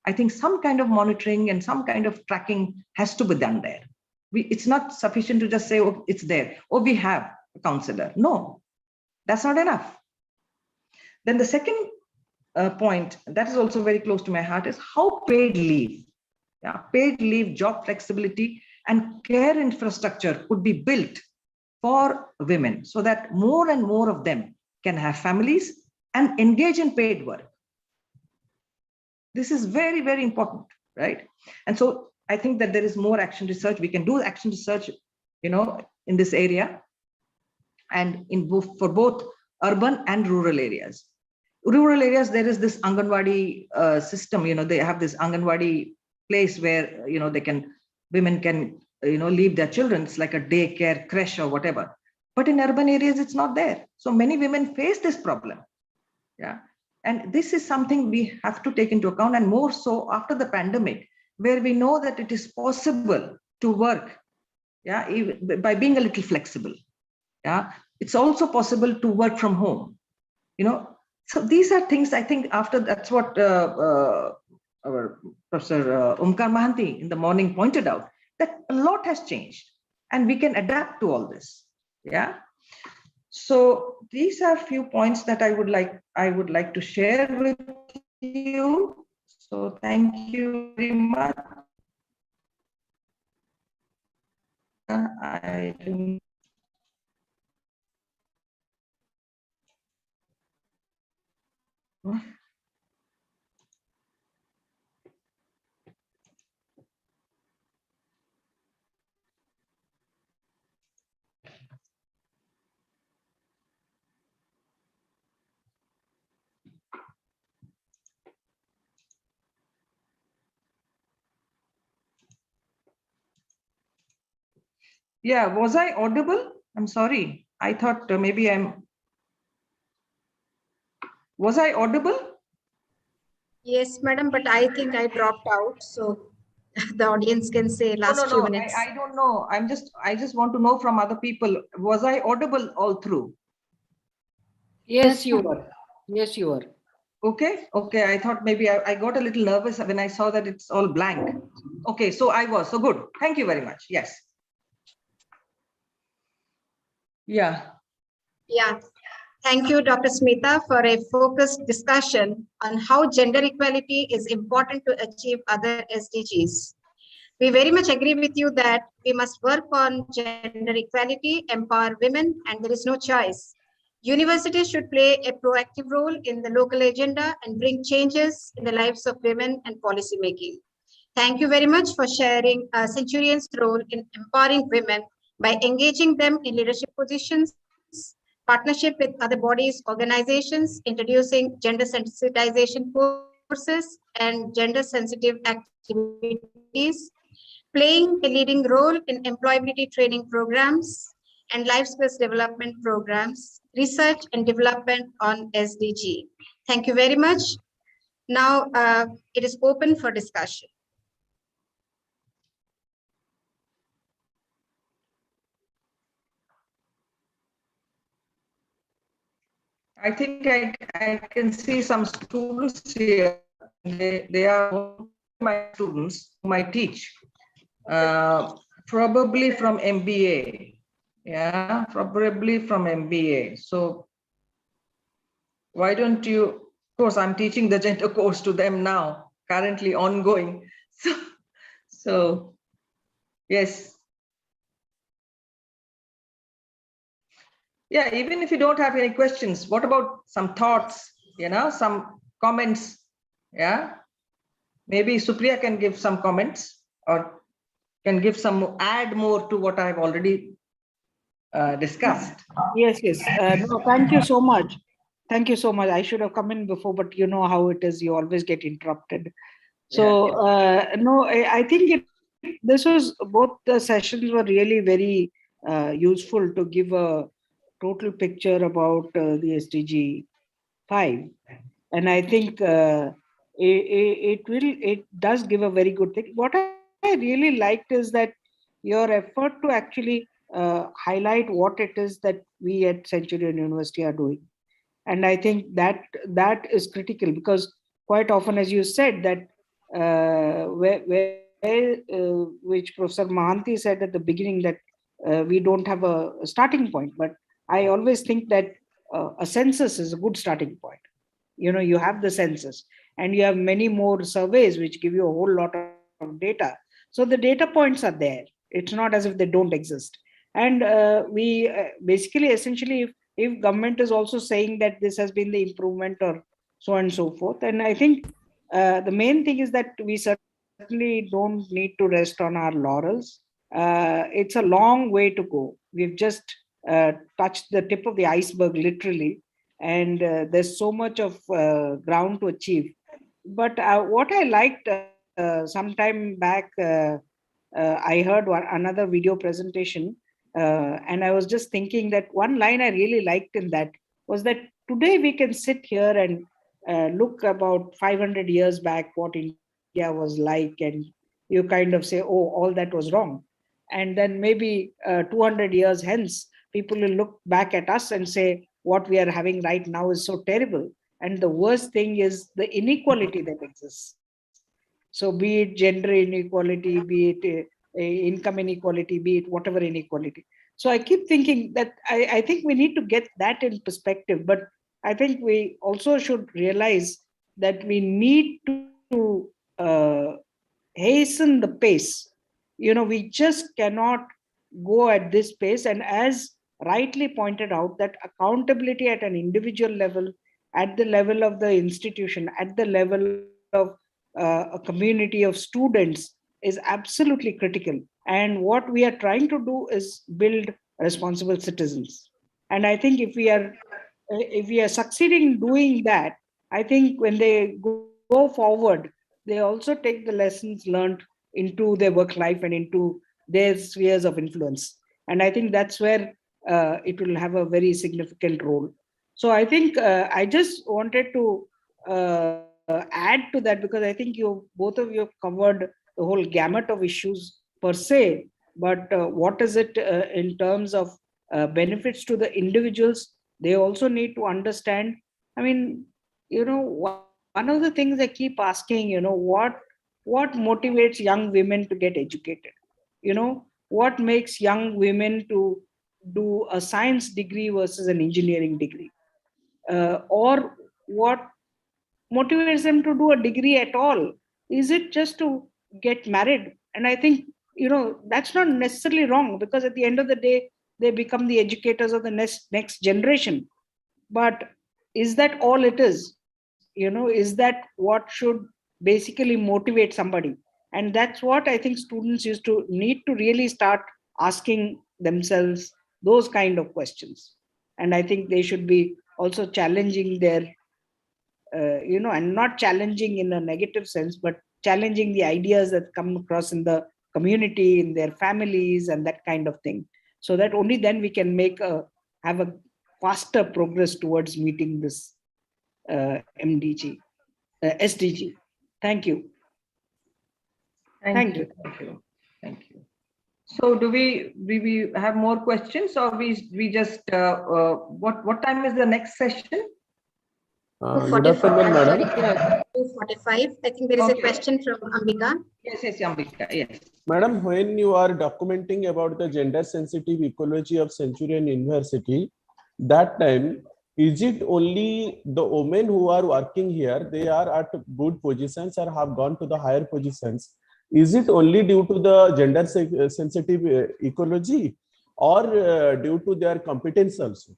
I think some kind of monitoring and some kind of tracking has to be done there. It's not sufficient to just say, oh, it's there. Oh, we have a counselor. No, that's not enough. Then the second point that is also very close to my heart is how paid leave, job flexibility and care infrastructure could be built for women so that more and more of them can have families and engage in paid work. This is very, very important, right? And so I think that there is more action research. We can do action research, in this area and for both urban and rural areas. Rural areas, there is this Anganwadi system, they have this Anganwadi place where, women can, leave their children. It's like a daycare, creche or whatever. But in urban areas, it's not there. So many women face this problem. Yeah. And this is something we have to take into account, and more so after the pandemic, where we know that it is possible to work, even by being a little flexible. Yeah, it's also possible to work from home. So these are things I think after that's what our Professor Omkar Mahanti in the morning pointed out, that a lot has changed and we can adapt to all this. Yeah. So these are a few points that I would like to share with you. So thank you very much. Yeah, was I audible? I'm sorry. I thought maybe was I audible? Yes, madam, but I think I dropped out. So the audience can say last few minutes. I don't know. I just want to know from other people, was I audible all through? Yes, you are. Yes, you are. Okay, okay. I thought maybe I got a little nervous when I saw that it's all blank. Okay, so I was. So good. Thank you very much. Yes. Yeah. Yeah. Thank you, Dr. Smita, for a focused discussion on how gender equality is important to achieve other SDGs. We very much agree with you that we must work on gender equality, empower women, and there is no choice. Universities should play a proactive role in the local agenda and bring changes in the lives of women and policy making. Thank you very much for sharing Centurion's role in empowering women by engaging them in leadership positions, partnership with other bodies, organizations, introducing gender sensitization courses and gender sensitive activities, playing a leading role in employability training programs and life skills development programs, research and development on SDG. Thank you very much. Now it is open for discussion. I think I can see some students here. They are my students whom I teach, probably from MBA. Yeah, probably from MBA. So why don't you, of course, I'm teaching the gender course to them now, currently ongoing. So yes. Yeah, even if you don't have any questions, what about some thoughts, some comments? Yeah, maybe Supriya can give some comments or can give some, add more to what I've already discussed. Yes, yes. No, thank you so much. Thank you so much. I should have come in before, but you know how it is. You always get interrupted. So, no, I think this was, both the sessions were really very useful to give a total picture about the SDG 5. And I think it does give a very good thing. What I really liked is that your effort to actually highlight what it is that we at Centurion University are doing. And I think that is critical, because quite often, as you said, that which Professor Mahanti said at the beginning, that we don't have a starting point. But I always think that a census is a good starting point. You have the census, and you have many more surveys which give you a whole lot of data. So the data points are there. It's not as if they don't exist. And we basically, essentially, if government is also saying that this has been the improvement or so on and so forth, and I think the main thing is that we certainly don't need to rest on our laurels. It's a long way to go. We've just touched the tip of the iceberg, literally, and there's so much of ground to achieve. But what I liked sometime back, I heard another video presentation, and I was just thinking that one line I really liked in that was that today we can sit here and look about 500 years back what India was like, and you kind of say, oh, all that was wrong. And then maybe 200 years hence, people will look back at us and say, what we are having right now is so terrible. And the worst thing is the inequality that exists. So be it gender inequality, be it income inequality, be it whatever inequality. So I keep thinking that I think we need to get that in perspective. But I think we also should realize that we need to hasten the pace. We just cannot go at this pace. And as rightly pointed out, that accountability at an individual level, at the level of the institution, at the level of a community of students, is absolutely critical. And what we are trying to do is build responsible citizens. And I think if we are succeeding in doing that, I think when they go forward, they also take the lessons learned into their work life and into their spheres of influence. And I think that's where it will have a very significant role. So I think I just wanted to add to that, because I think both of you have covered the whole gamut of issues per se. But what is it in terms of benefits to the individuals? They also need to understand, I mean, one of the things I keep asking, what motivates young women to get educated? What makes young women to do a science degree versus an engineering degree? Or what motivates them to do a degree at all? Is it just to get married? And I think, that's not necessarily wrong, because at the end of the day, they become the educators of the next generation. But is that all it is? Is that what should basically motivate somebody? And that's what I think students need to really start asking themselves those kind of questions. And I think they should be also challenging their and not challenging in a negative sense, but challenging the ideas that come across in the community, in their families, and that kind of thing. So that only then we can have a faster progress towards meeting this SDG. Thank you. Thank you. Thank you. So do we have more questions, or we just what time is the next session? Good afternoon, madam. 2:45. I think there is a question from Ambika. Yes, Ambika. Yes. Madam, when you are documenting about the gender sensitive ecology of Centurion University, that time, is it only the women who are working here, they are at good positions or have gone to the higher positions? Is it only due to the gender sensitive ecology, or due to their competence also?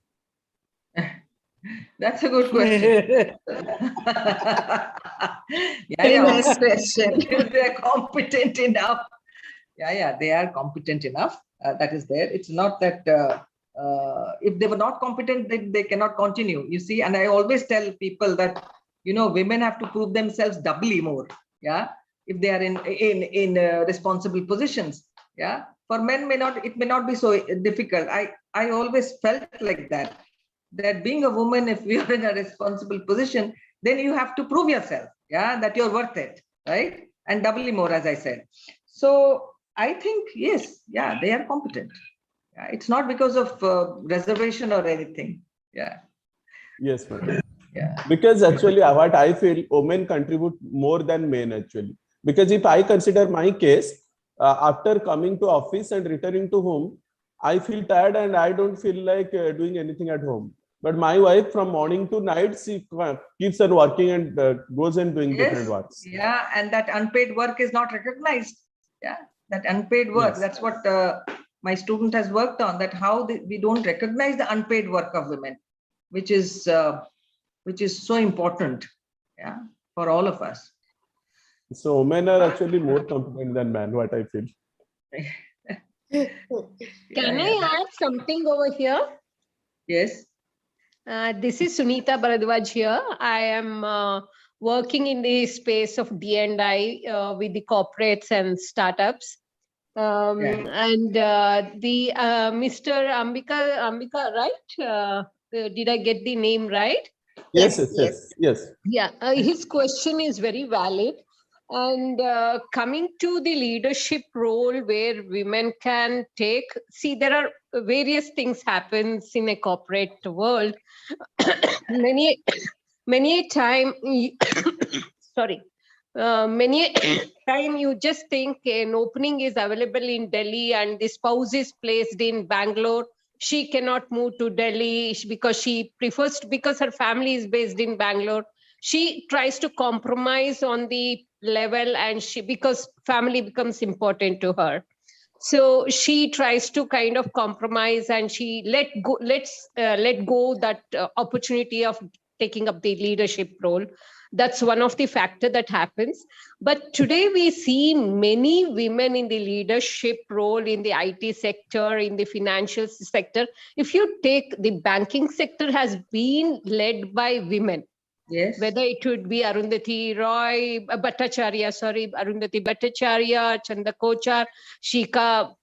That's a good question. Very nice question. They are competent enough. Yeah, they are competent enough. That is there. It's not that if they were not competent, then they cannot continue. You see, and I always tell people that women have to prove themselves doubly more. Yeah, if they are in responsible positions. Yeah, for men it may not be so difficult. I always felt like that being a woman, if you are in a responsible position, then you have to prove yourself, that you're worth it, right? And doubly more, as I said. So I think, yes, they are competent. It's not because of reservation or anything. Yes, madam. Yeah. Because actually, what I feel, women contribute more than men actually. Because if I consider my case, after coming to office and returning to home, I feel tired and I don't feel like doing anything at home. But my wife, from morning to night, she keeps on working and goes and doing different works. Yeah, and that unpaid work is not recognized. Yeah, that unpaid work. Yes. That's what my student has worked on. That how we don't recognize the unpaid work of women, which is so important. Yeah, for all of us. So women are actually more competent than men. What I feel. Can I add something over here? Yes. This is Sunita Bharadwaj here. I am working in the space of D&I with the corporates and startups. And the Mr. Ambika, right? Did I get the name right? Yes. Yeah, his question is very valid. And coming to the leadership role where women can take, see, there are various things happens in a corporate world. many a time, many a time you just think an opening is available in Delhi and the spouse is placed in Bangalore. She cannot move to Delhi because she prefers to, because her family is based in Bangalore. She tries to compromise on the level, and because family becomes important to her. So she tries to kind of compromise, and she let go that opportunity of taking up the leadership role. That's one of the factors that happens. But today we see many women in the leadership role in the IT sector, in the financial sector. If you take the banking sector, has been led by women. Yes. Whether it would be Arundhati Bhattacharya, Chanda Kochar, Shika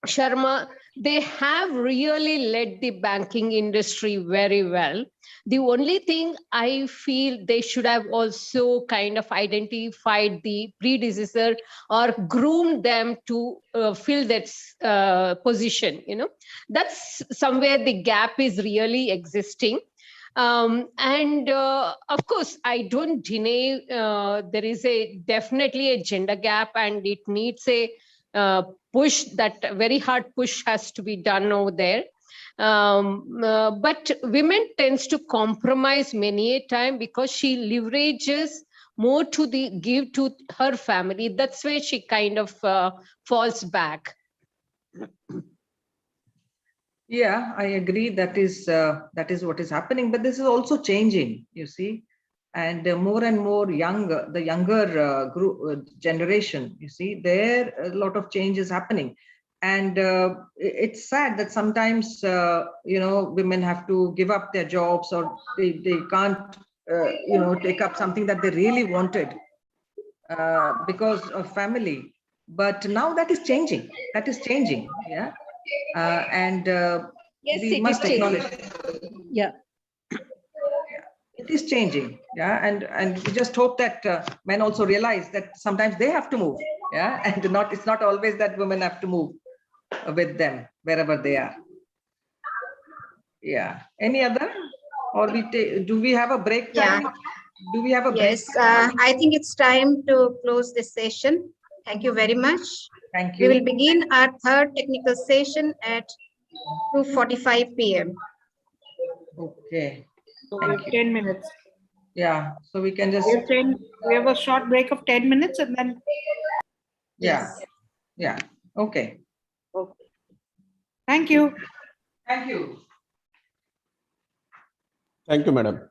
Sharma, they have really led the banking industry very well. The only thing I feel they should have also kind of identified the predecessor or groomed them to fill that position. That's somewhere the gap is really existing. And of course, I don't deny there is definitely a gender gap, and it needs a push, that very hard push has to be done over there. But women tends to compromise many a time because she leverages more to give to her family. That's where she kind of falls back. Yeah, I agree. That is what is happening. But this is also changing, you see, and more and more the younger group generation, you see, there a lot of change is happening, and it's sad that sometimes women have to give up their jobs, or they can't take up something that they really wanted because of family. But now that is changing. That is changing. Yeah. And yes, we it must is acknowledge yeah, it is changing. Yeah, and we just hope that men also realize that sometimes they have to move. Yeah, and it's not always that women have to move with them wherever they are. Yeah. Any other, or do we have a break time? Yeah. Do we have a Yes, break time? I think it's time to close this session. Thank you very much. Thank We will you. begin our third technical session at 2:45 p.m. Okay. So we Thank have you. 10 minutes. Yeah. So we can just. We have a short break of 10 minutes and then. Yeah. Yeah. Okay. Okay. Thank you. Thank you. Thank you, madam.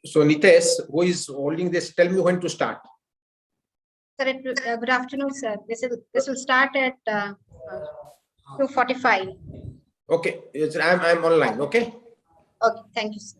So Nitesh, who is holding this, tell me when to start. Sir, good afternoon, sir. This will start at 2:45. Okay, I'm online. Okay. Okay, thank you, sir.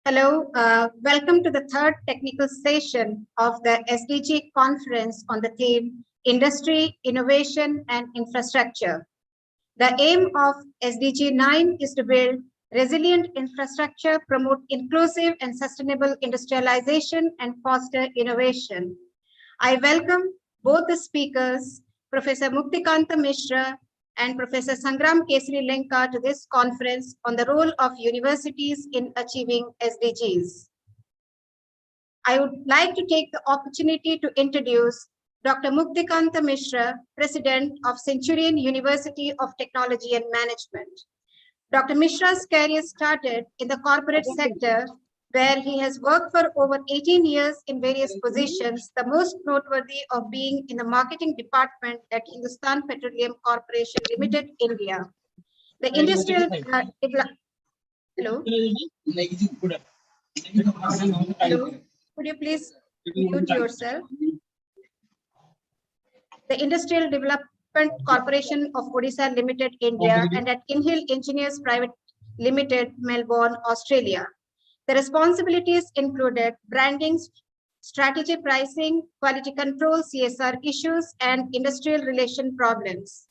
Hello, welcome to the third technical session of the SDG conference on the theme Industry, Innovation and Infrastructure. The aim of SDG 9 is to build resilient infrastructure, promote inclusive and sustainable industrialization, and foster innovation. I welcome both the speakers, Professor Muktikanta Mishra and Professor Sangram Kesari Lenka, to this conference on the role of universities in achieving SDGs. I would like to take the opportunity to introduce Dr. Muktikanta Mishra, President of Centurion University of Technology and Management. Dr. Mishra's career started in the corporate sector, where he has worked for over 18 years in various positions, the most noteworthy of being in the marketing department at Hindustan Petroleum Corporation Limited, India. The industrial... Hello? Hello? Could you please mute yourself? The Industrial Development Corporation of Odisha Limited, India, and at Inhill Engineers Private Limited, Melbourne, Australia. The responsibilities included branding, strategy pricing, quality control, CSR issues, and industrial relation problems.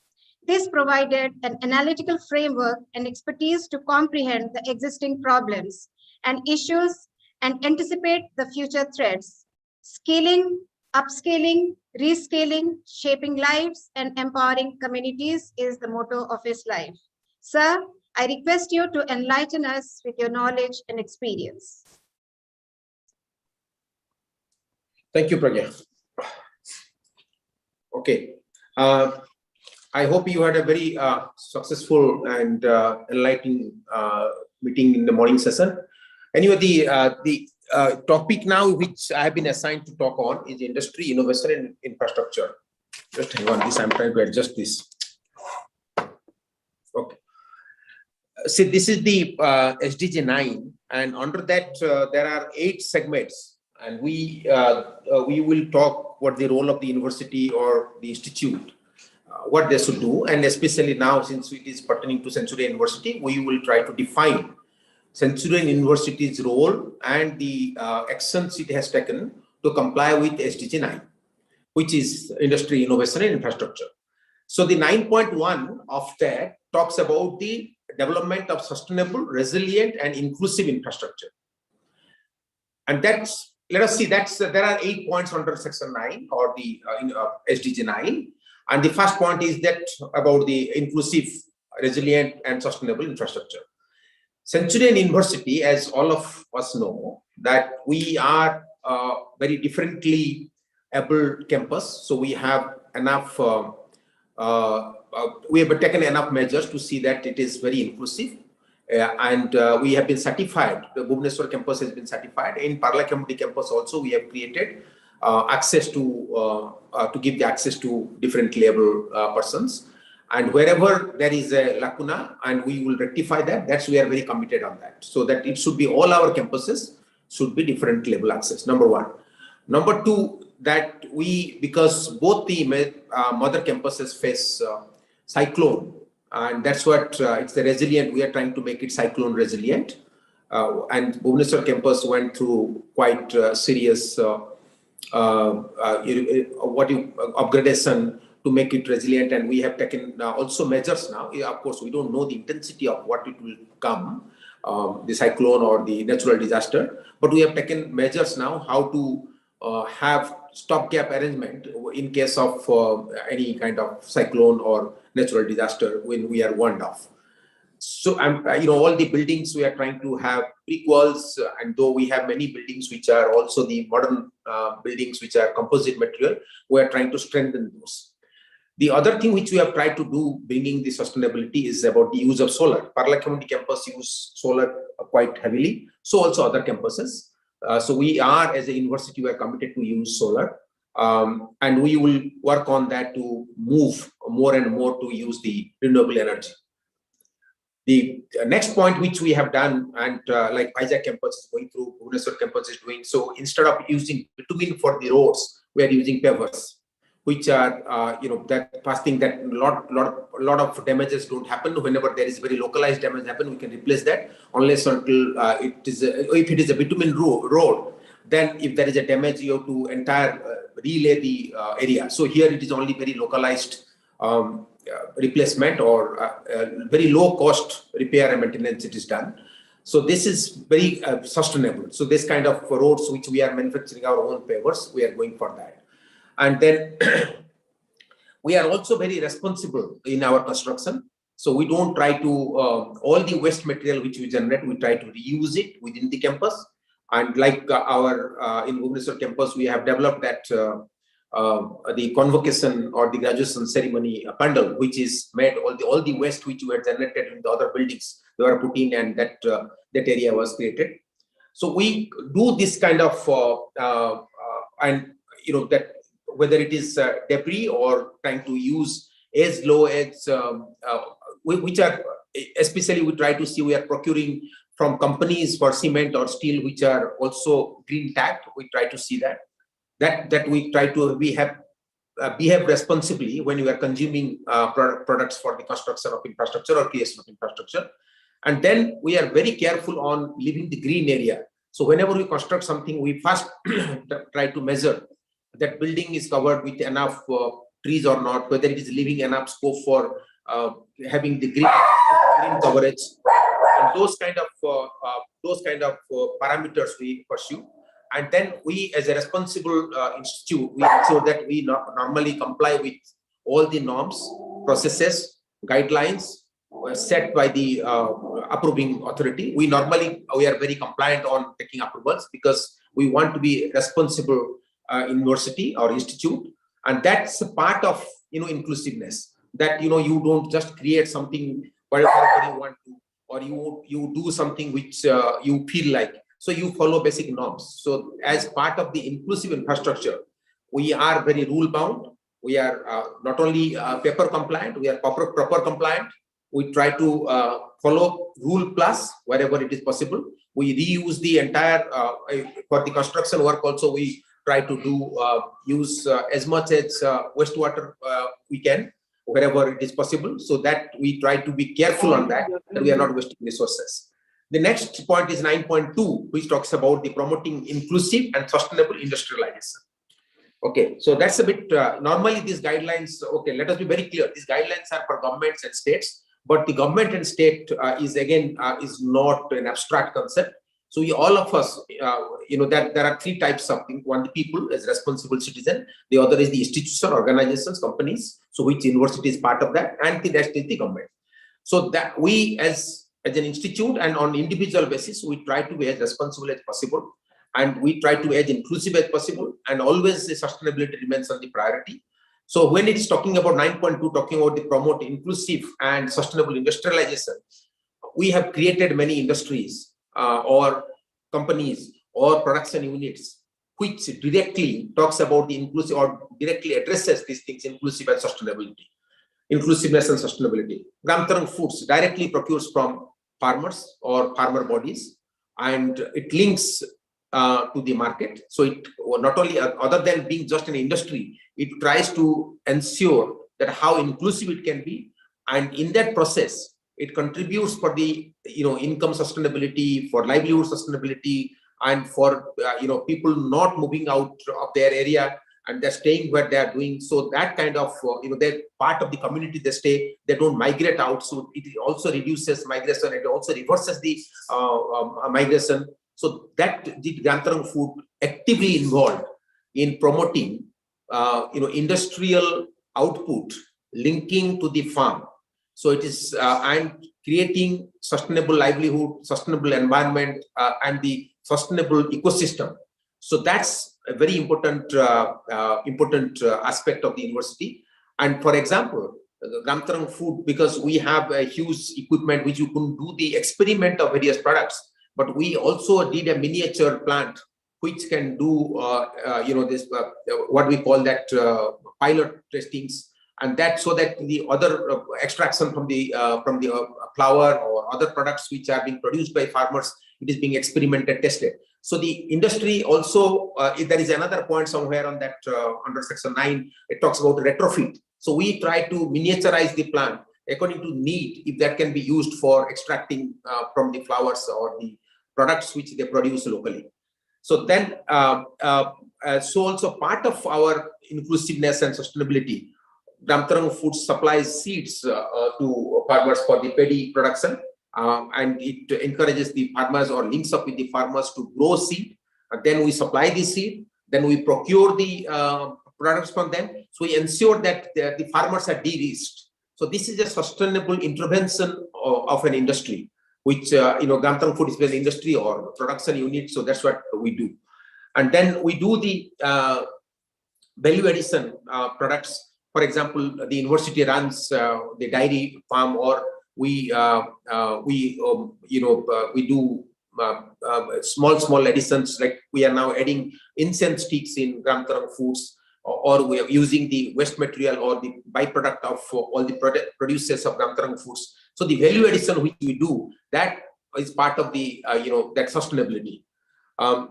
This provided an analytical framework and expertise to comprehend the existing problems and issues and anticipate the future threats. Scaling, upscaling, rescaling, shaping lives, and empowering communities is the motto of his life. Sir, I request you to enlighten us with your knowledge and experience. Thank you, Pragya. Okay. I hope you had a very successful and enlightening meeting in the morning session. Anyway, the topic now which I have been assigned to talk on is industry, innovation, and infrastructure. Just hang on, this I'm trying to adjust this. Okay. See, this is the SDG 9, and under that there are 8 segments, and we will talk what the role of the university or the institute, what they should do, and especially now since it is pertaining to Centurion University, we will try to define Centurion University's role and the actions it has taken to comply with SDG 9, which is industry, innovation, and infrastructure. So the 9.1 of that talks about the development of sustainable, resilient, and inclusive infrastructure. And that's, let us see, that's there are 8 points under section 9 or the SDG 9. And the first point is that about the inclusive, resilient, and sustainable infrastructure. Centurion University, as all of us know, that we are very differently able campus. So we have enough, we have taken enough measures to see that it is very inclusive. And we have been certified. The Bhubaneswar campus has been certified. In Parlakamudi campus also, we have created access to give the access to different level persons. And wherever there is a lacuna, and we will rectify that, that's we are very committed on that. So that it should be all our campuses should be different level access, number 1. Number 2, that we, because both the mother campuses face cyclone, and that's what it's the resilient, we are trying to make it cyclone resilient. And Bhubaneswar campus went through quite serious upgradation to make it resilient, and we have taken also measures now. Of course, we don't know the intensity of what it will come, the cyclone or the natural disaster, but we have taken measures now how to have stopgap arrangement in case of any kind of cyclone or natural disaster when we are warned off. So, all the buildings we are trying to have brick walls, and though we have many buildings which are also the modern buildings which are composite material, we are trying to strengthen those. The other thing which we have tried to do, bringing the sustainability, is about the use of solar. Parlakamudi campus use solar quite heavily, so also other campuses. So we are, as a university, we are committed to use solar, and we will work on that to move more and more to use the renewable energy. The next point which we have done, and like Vizag campus is going through, Bhubaneswar campus is doing, so instead of using bitumen for the roads, we are using pavers, which are, that first thing that lot of damages don't happen. Whenever there is very localized damage happen, we can replace that, unless until it is, if it is a bitumen road, then if there is a damage, you have to entire relay the area. So here it is only very localized replacement or very low cost repair and maintenance it is done. So this is very sustainable. So this kind of roads which we are manufacturing our own pavers, we are going for that. And then we are also very responsible in our construction. So we don't try to, all the waste material which we generate, we try to reuse it within the campus. And like our, in Bhubaneswar campus, we have developed that the convocation or the graduation ceremony pandal, which is made, all the waste which were generated in the other buildings, they were put in, and that area was created. So we do this kind of, and that whether it is debris or trying to use as low as, which are, especially we try to see, we are procuring from companies for cement or steel, which are also green tagged. We try to see that we try to behave responsibly when we are consuming products for the construction of infrastructure or creation of infrastructure. And then we are very careful on leaving the green area. So whenever we construct something, we first try to measure that building is covered with enough trees or not, whether it is leaving enough scope for having the green coverage, and those kind of parameters we pursue. And then we, as a responsible institute, we ensure that we normally comply with all the norms, processes, guidelines set by the approving authority. We are very compliant on taking approvals because we want to be responsible university or institute, and that's a part of inclusiveness. That you don't just create something whatever you want to, or you do something which you feel like. So you follow basic norms. So as part of the inclusive infrastructure, we are very rule bound. We are not only paper compliant, we are proper compliant. We try to follow rule plus wherever it is possible. We reuse the entire, for the construction work also, we try to use as much as wastewater we can, wherever it is possible, so that we try to be careful on that we are not wasting resources. The next point is 9.2, which talks about the promoting inclusive and sustainable industrialization. Okay, so that's a bit, normally these guidelines, okay, let us be very clear, these guidelines are for governments and states, but the government and state is not an abstract concept. So all of us, that there are three types of things. One, the people as responsible citizen. The other is the institution, organizations, companies. So which university is part of that, and the rest is the government. So that we as an institute and on individual basis, we try to be as responsible as possible, and we try to be as inclusive as possible, and always the sustainability remains on the priority. So when it's talking about 9.2, talking about the promote inclusive and sustainable industrialization, we have created many industries or companies or production units which directly talks about the inclusive or directly addresses these things, inclusive and sustainability. Inclusiveness and sustainability. Gramtarang Foods directly procures from farmers or farmer bodies, and it links to the market. So it not only, other than being just an industry, it tries to ensure that how inclusive it can be, and in that process, it contributes for the income sustainability, for livelihood sustainability, and for people not moving out of their area and they're staying where they are doing. So that kind of they're part of the community. They stay. They don't migrate out. So it also reduces migration. It also reverses the migration. So that the Gramtarang Food actively involved in promoting industrial output linking to the farm. So it is and creating sustainable livelihood, sustainable environment, and the sustainable ecosystem. So that's a very important aspect of the university. And for example, Gramtarang Food, because we have a huge equipment which you can do the experiment of various products, but we also did a miniature plant which can do what we call that pilot testings. And that so that the other extraction from the flour or other products which are being produced by farmers, it is being experimented, tested. So the industry also, there is another point somewhere on that under section 9, it talks about retrofit. So we try to miniaturize the plant according to need, if that can be used for extracting from the flowers or the products which they produce locally. So then, so also part of our inclusiveness and sustainability, Gramtarang Foods supplies seeds to farmers for the paddy production, and it encourages the farmers or links up with the farmers to grow seed. And then we supply the seed, then we procure the products from them. So we ensure that the farmers are de-risked. So this is a sustainable intervention of an industry, which Gramtarang Food is an industry or production unit. So that's what we do. And then we do the value addition products. For example, the university runs the dairy farm, or we do small additions, like we are now adding incense sticks in Gramtarang Foods, or we are using the waste material or the byproduct of all the producers of Gramtarang Foods. So the value addition which we do, that is part of the that sustainability.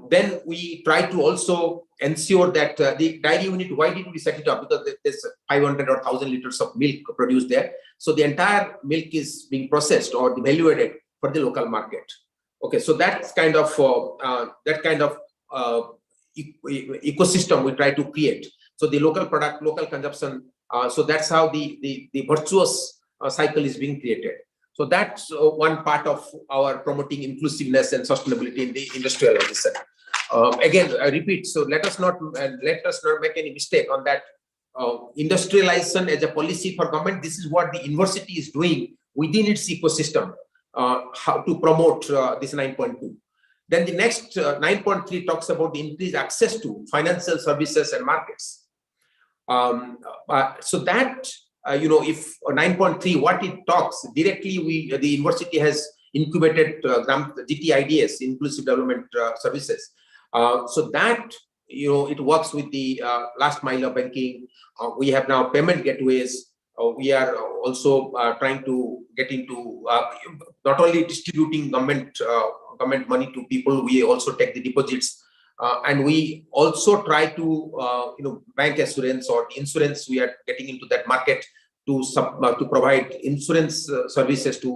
Then we try to also ensure that the dairy unit, why did we set it up? Because there's 500 or 1,000 liters of milk produced there. So the entire milk is being processed or evaluated for the local market. Okay, so that's kind of ecosystem we try to create. So the local product, local consumption. So that's how the virtuous cycle is being created. So that's one part of our promoting inclusiveness and sustainability in the industrialization. Again, I repeat. So let us not make any mistake on that. Industrialization as a policy for government. This is what the university is doing within its ecosystem. How to promote this 9.2. Then the next 9.3 talks about the increased access to financial services and markets. So that if 9.3, what it talks directly, the university has incubated GTIDS, Inclusive Development Services. So that it works with the last mile of banking. We have now payment gateways. We are also trying to get into not only distributing government money to people. We also take the deposits. And we also try to, bank assurance or insurance. We are getting into that market to provide insurance services to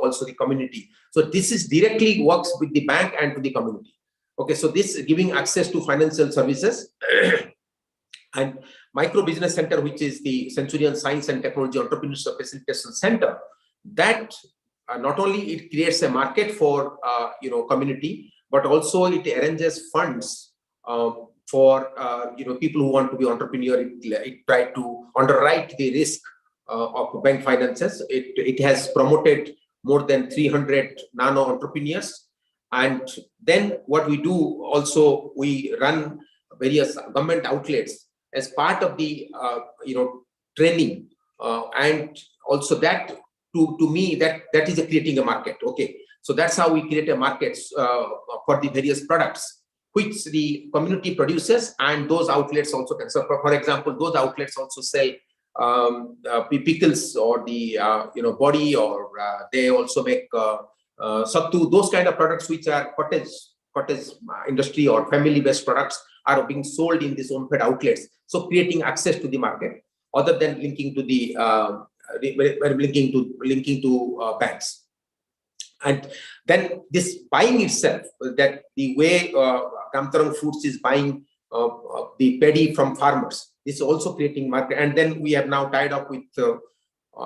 also the community. So this is directly works with the bank and to the community. Okay, so this giving access to financial services and micro business center, which is the Centurion Science and Technology Entrepreneurship Facilitation Center. That not only it creates a market for community, but also it arranges funds for people who want to be entrepreneur. It try to underwrite the risk of bank finances. It has promoted more than 300 nano entrepreneurs. And then what we do also, we run various government outlets as part of the training, and also that to me that is creating a market. Okay, so that's how we create a market for the various products which the community produces, and those outlets also can sell. For example, those outlets also sell pickles or the body, or they also make sattu. Those kind of products which are cottage industry or family based products are being sold in these home-fed outlets. So creating access to the market, other than linking to the linking to banks. And then this buying itself, that the way Gamtarang Foods is buying the paddy from farmers, this is also creating market. And then we have now tied up with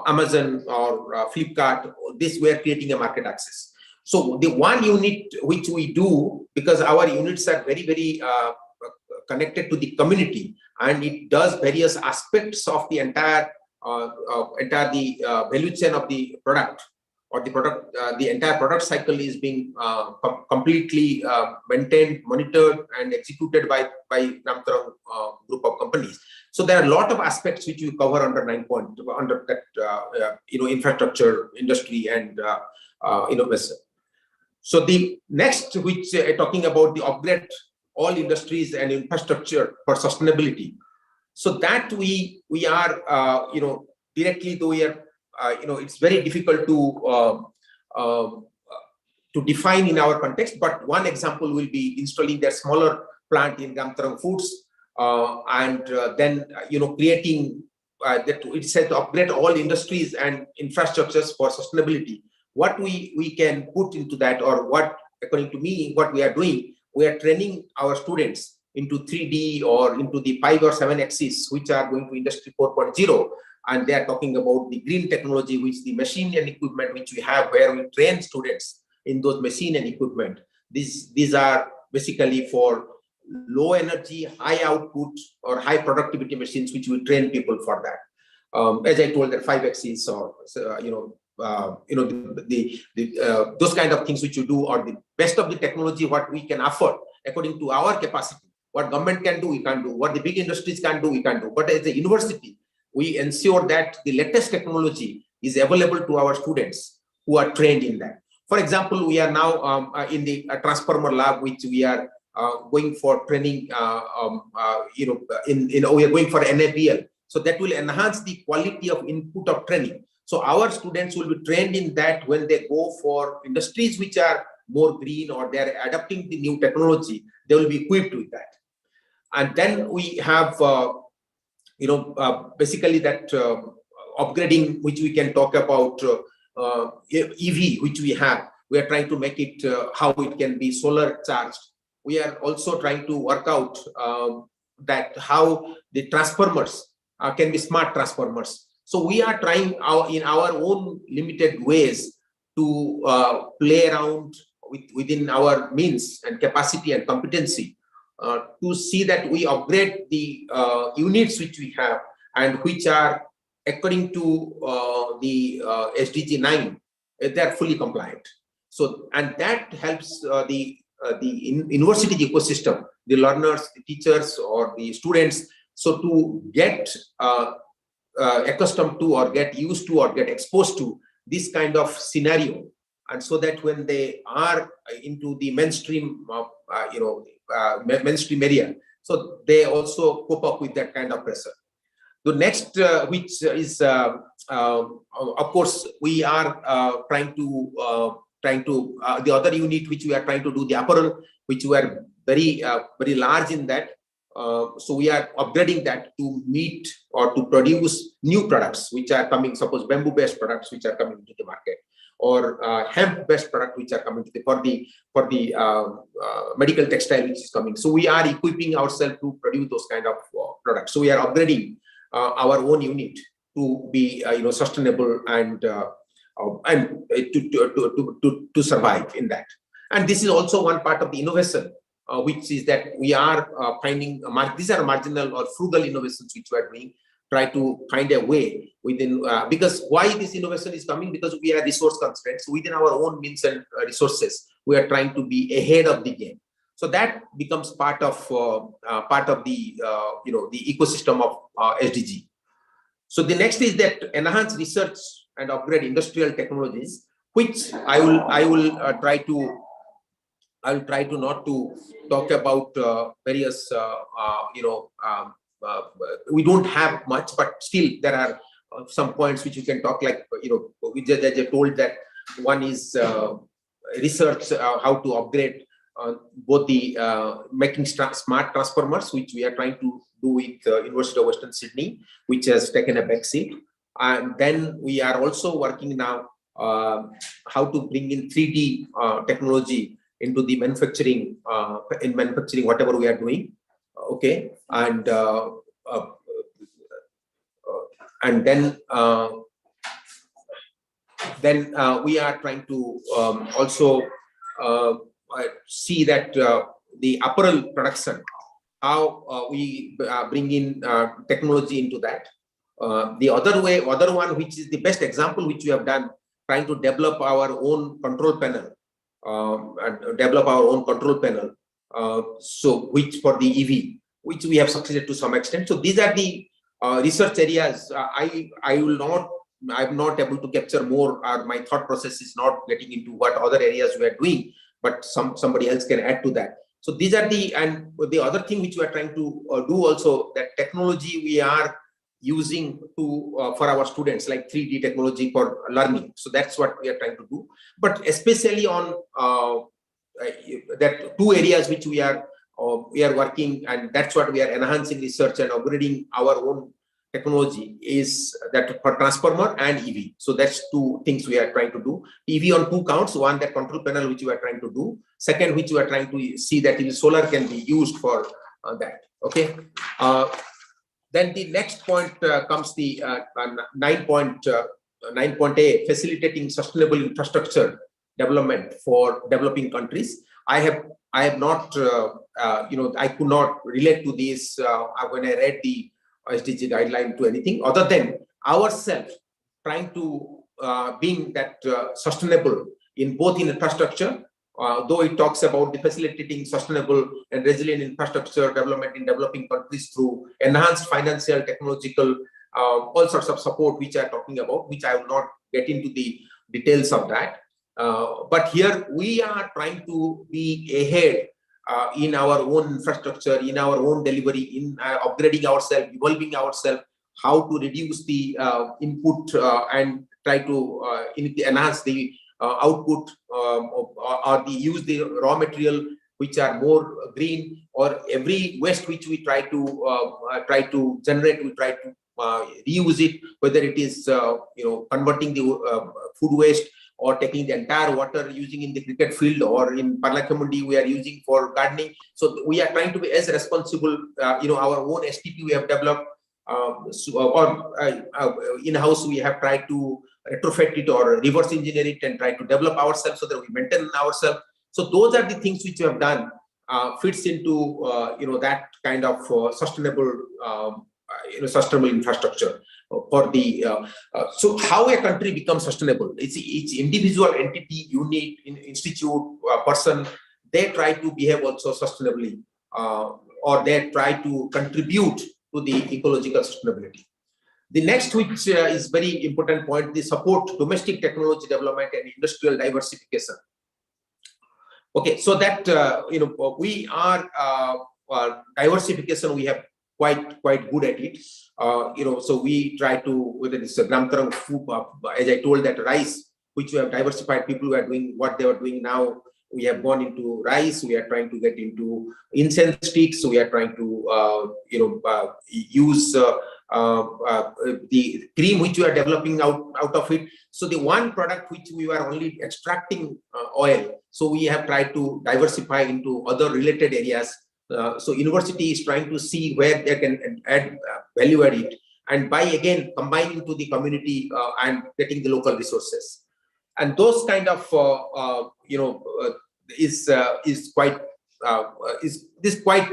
Amazon or Flipkart. This we are creating a market access. So the one unit which we do, because our units are very, very connected to the community, and it does various aspects of the entire value chain of the product, or the product, the entire product cycle is being completely maintained, monitored, and executed by Gamtarang group of companies. So there are a lot of aspects which you cover under 9 point, under that infrastructure, industry, and innovation. So the next, which talking about the upgrade all industries and infrastructure for sustainability. So that we are directly, though we are it's very difficult to define in our context. But one example will be installing their smaller plant in Gamtarang Foods, and then creating that it said to upgrade all industries and infrastructures for sustainability. What we can put into that, or what, according to me, what we are doing, we are training our students into 3D or into the 5 or 7 axes, which are going to Industry 4.0. And they are talking about the green technology, which the machine and equipment which we have, where we train students in those machine and equipment. These are basically for low energy, high output, or high productivity machines, which we train people for that. As I told, that 5 axes, or those kind of things which you do, or the best of the technology what we can afford according to our capacity. What government can do, we can do. What the big industries can do, we can do. But as a university, we ensure that the latest technology is available to our students who are trained in that. For example, we are now in the transformer lab, which we are going for training. We are going for NABL, so that will enhance the quality of input of training. So our students will be trained in that when they go for industries which are more green, or they are adapting the new technology, they will be equipped with that. And then we have basically that upgrading, which we can talk about EV, which we have. We are trying to make it how it can be solar charged. We are also trying to work out that how the transformers can be smart transformers. So we are trying in our own limited ways to play around within our means and capacity and competency to see that we upgrade the units which we have and which are according to the SDG 9, they are fully compliant. So, and that helps the university ecosystem, the learners, the teachers, or the students, so to get accustomed to, or get used to, or get exposed to this kind of scenario, and so that when they are into the mainstream, mainstream area, so they also cope up with that kind of pressure. The next, which is, of course, we are trying to the other unit which we are trying to do, the apparel, which we are very large in that. So we are upgrading that to meet or to produce new products which are coming, suppose bamboo-based products which are coming to the market, or hemp-based product which are coming to the for the medical textile which is coming. So we are equipping ourselves to produce those kind of products. So we are upgrading our own unit to be sustainable and to survive in that. And this is also one part of the innovation, which is that we are finding these are marginal or frugal innovations which we are doing, try to find a way within, because why this innovation is coming, because we are resource constraints. So within our own means and resources, we are trying to be ahead of the game. So that becomes part of the the ecosystem of SDG. So the next is that enhance research and upgrade industrial technologies, which I will try to not to talk about various we don't have much, but still there are some points which you can talk, like we just told that one is research how to upgrade both the making smart transformers, which we are trying to do with University of Western Sydney, which has taken a back seat. And then we are also working now how to bring in 3D technology into the manufacturing, in manufacturing whatever we are doing. Okay, and then we are trying to also see that the apparel production, how we bring in technology into that. The other one, which is the best example which we have done, trying to develop our own control panel, so which for the EV, which we have succeeded to some extent. So these are the research areas. I'm not able to capture more, or my thought process is not getting into what other areas we are doing, but somebody else can add to that. So these are the other thing which we are trying to do also, that technology we are using to for our students, like 3D technology for learning. So that's what we are trying to do. But especially on that two areas which we are working, and that's what we are enhancing research and upgrading our own technology, is that for transformer and EV. So that's two things we are trying to do. EV on two counts: one, that control panel which we are trying to do; second, which we are trying to see that even solar can be used for that. Okay. Then the next point comes the 9.A, facilitating sustainable infrastructure development for developing countries. I have not I could not relate to this when I read the SDG guideline to anything other than ourselves trying to being that sustainable in both in infrastructure, though it talks about the facilitating sustainable and resilient infrastructure development in developing countries through enhanced financial, technological, all sorts of support which I am talking about, which I will not get into the details of that. But here we are trying to be ahead in our own infrastructure, in our own delivery, in upgrading ourselves, evolving ourselves, how to reduce the input and try to enhance the output, or use the raw material which are more green, or every waste which we try to generate, we try to reuse it, whether it is converting the food waste, or taking the entire water using in the cricket field, or in Parlakamundi we are using for gardening. So we are trying to be as responsible. Our own STP we have developed in-house we have tried to retrofit it or reverse engineer it and try to develop ourselves so that we maintain ourselves. So those are the things which we have done, fits into that kind of sustainable sustainable infrastructure for the so how a country becomes sustainable. It's each individual entity, unit, institute, person, they try to behave also sustainably, or they try to contribute to the ecological sustainability. The next, which is very important point, the support domestic technology development and industrial diversification. Okay, so that we are diversification, we have quite good at it. So we try to, whether it's a Gramtaram food, as I told, that rice, which we have diversified, people who are doing what they are doing now. We have gone into rice. We are trying to get into incense sticks. So we are trying to use the cream which we are developing out of it. So the one product which we were only extracting oil. So we have tried to diversify into other related areas. So university is trying to see where they can add value at it, and by again combining to the community and getting the local resources. And those kind of is quite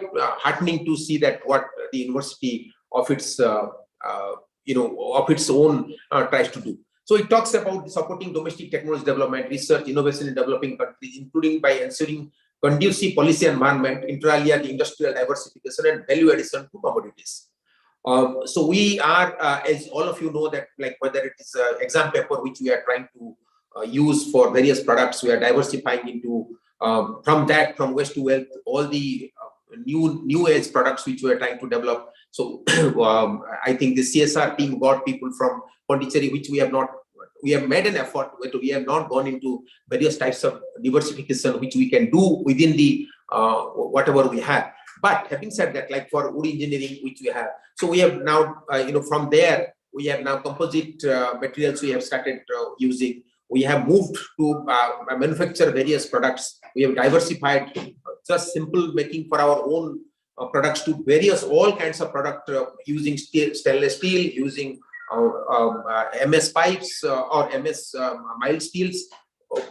heartening to see that what the university of its of its own tries to do. So it talks about supporting domestic technology development, research, innovation in developing countries, including by ensuring conducive policy environment, inter alia the industrial diversification and value addition to commodities. So we are, as all of you know, that like whether it is an exam paper which we are trying to use for various products, we are diversifying into from waste to wealth, all the new age products which we are trying to develop. So I think the CSR team got people from Pondicherry, which we have not. We have made an effort, but we have not gone into various types of diversification which we can do within the whatever we have. But having said that, like for wood engineering, which we have, so we have now, from there, we have now composite materials we have started using. We have moved to manufacture various products. We have diversified just simple making for our own products to various, all kinds of product using stainless steel, using MS pipes or MS mild steels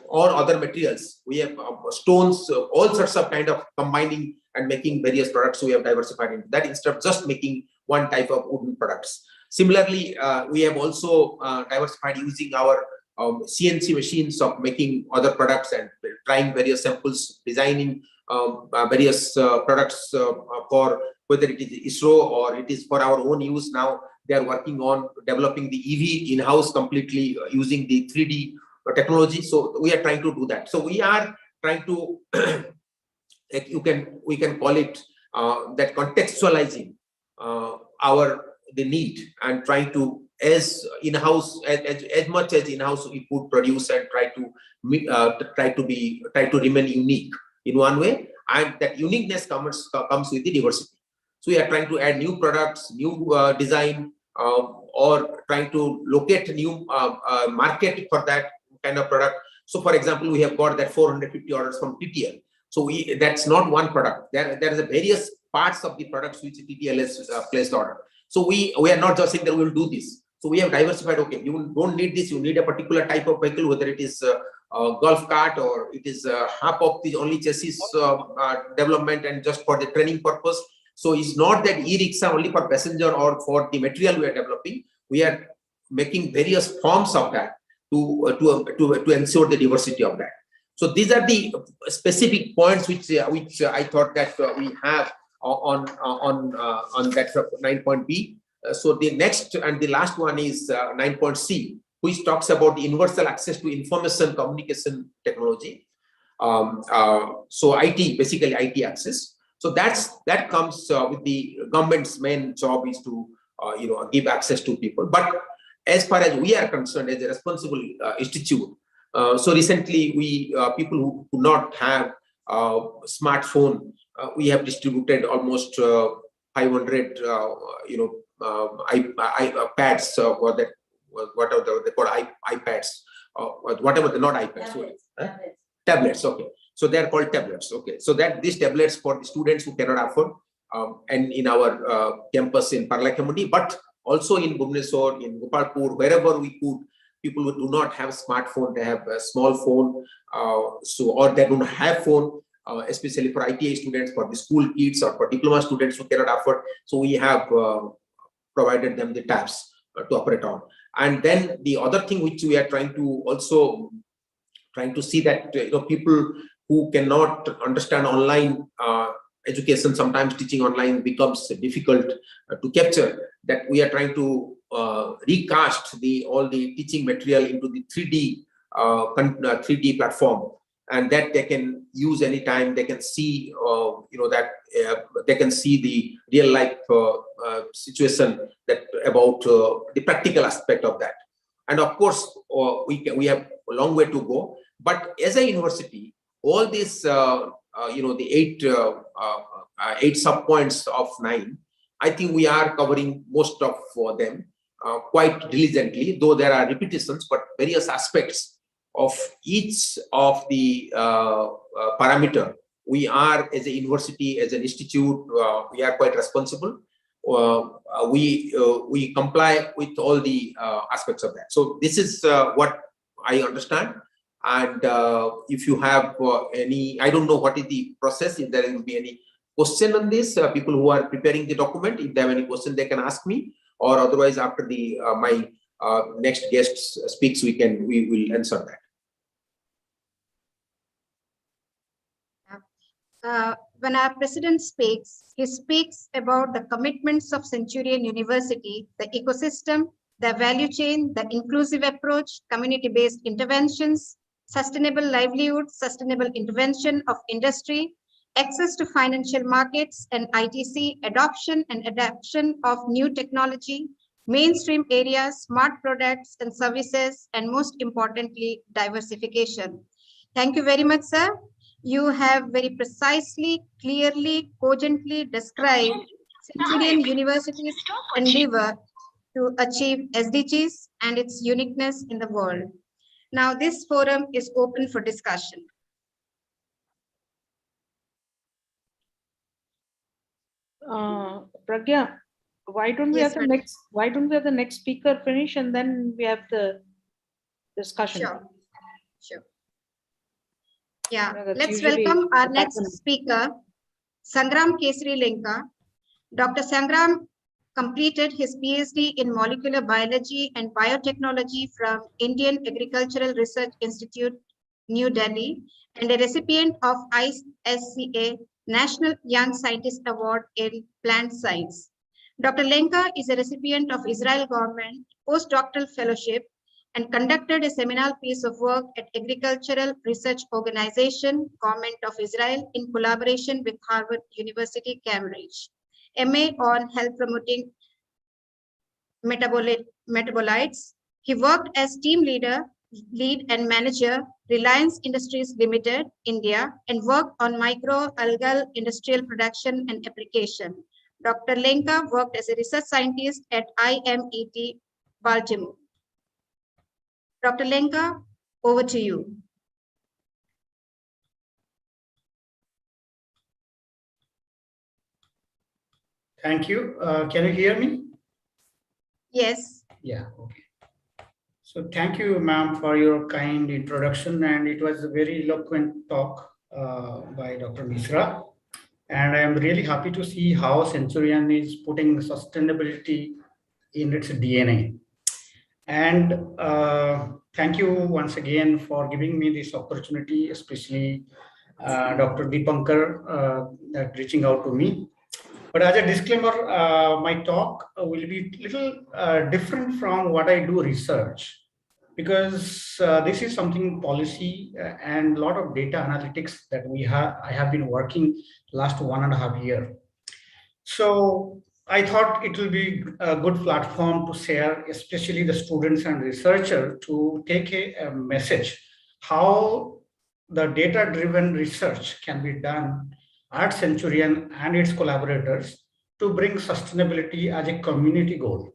or other materials. We have stones, all sorts of kind of combining and making various products. So we have diversified into that instead of just making one type of wooden products. Similarly, we have also diversified using our CNC machines of making other products and trying various samples, designing various products for whether it is ISRO or it is for our own use. Now they are working on developing the EV in-house completely using the 3D technology. So we are trying to do that. So we are trying to, we can call it that contextualizing the need and trying to as in-house as much as in-house we could produce and try to remain unique in one way, and that uniqueness comes with the diversity. So we are trying to add new products, new design, or trying to locate new market for that kind of product. So for example, we have got that 450 orders from TTL. So that's not one product. There is a various parts of the products which TTL has placed order. So we are not just saying that we will do this. So we have diversified. Okay, you don't need this. You need a particular type of vehicle, whether it is a golf cart or it is half of the only chassis development and just for the training purpose. So it's not that e-rickshaw only for passenger or for the material we are developing. We are making various forms of that to ensure the diversity of that. So these are the specific points which I thought that we have on that 9.B. So the next and the last one is 9.C, which talks about the universal access to information communication technology. So IT, basically IT access. So that comes with the government's main job is to give access to people. But as far as we are concerned, as a responsible institute, so recently we people who could not have smartphone, we have distributed almost 500 iPads or that whatever they call iPads, whatever they're not iPads, tablets. Okay, so they're called tablets. Okay, so that these tablets for the students who cannot afford, and in our campus in Parlakhamudi, but also in Bhubaneswar, in Gopalpur, wherever we could. People who do not have smartphone, they have a small phone, or they don't have phone, especially for ITA students, for the school kids, or for diploma students who cannot afford. So we have provided them the tabs to operate on. And then the other thing which we are trying to see that people who cannot understand online education, sometimes teaching online becomes difficult to capture, that we are trying to recast all the teaching material into the 3D platform, and that they can use anytime. They can see that they can see the real life situation that about the practical aspect of that. And of course we have a long way to go, but as a university, all these the 8 sub points of 9, I think we are covering most of them quite diligently, though there are repetitions, but various aspects of each of the parameter. We are, as a university, as an institute, we are quite responsible. We comply with all the aspects of that. So this is what I understand. And if you have any, I don't know what is the process, if there will be any question on this, people who are preparing the document, if they have any question, they can ask me, or otherwise after the my next guest speaks, we will answer that. When our president speaks, he speaks about the commitments of Centurion University, the ecosystem, the value chain, the inclusive approach, community-based interventions, sustainable livelihood, sustainable intervention of industry, access to financial markets and ITC, adoption and adaptation of new technology, mainstream areas, smart products and services, and most importantly, diversification. Thank you very much, sir. You have very precisely, clearly, cogently described Centurion University's endeavor to achieve SDGs and its uniqueness in the world. Now, this forum is open for discussion. Pragya, why don't we have the next? Why don't we have the next speaker finish and then we have the discussion? Sure. Yeah, let's welcome our next speaker, Sangram Kesari Lenka. Dr. Sangram completed his PhD in molecular biology and biotechnology from Indian Agricultural Research Institute, New Delhi, and a recipient of ISCA National Young Scientist Award in Plant Science. Dr. Lenka is a recipient of Israel Government Postdoctoral Fellowship and conducted a seminal piece of work at Agricultural Research Organization, Government of Israel, in collaboration with Harvard University, Cambridge. MA on health promoting metabolites. He worked as team lead and manager, Reliance Industries Limited, India, and worked on microalgal industrial production and application. Dr. Lenka worked as a research scientist at IMET, Baltimore. Dr. Lenka, over to you. Thank you. Can you hear me? Yes. Yeah, okay. So thank you, ma'am, for your kind introduction. And it was a very eloquent talk by Dr. Misra. And I am really happy to see how Centurion is putting sustainability in its DNA. And thank you once again for giving me this opportunity, especially Dr. Deepankar, that reaching out to me. But as a disclaimer, my talk will be a little different from what I do research, because this is something policy and a lot of data analytics that I have been working last 1.5 years. So I thought it will be a good platform to share, especially the students and researchers, to take a message how the data-driven research can be done at Centurion and its collaborators to bring sustainability as a community goal.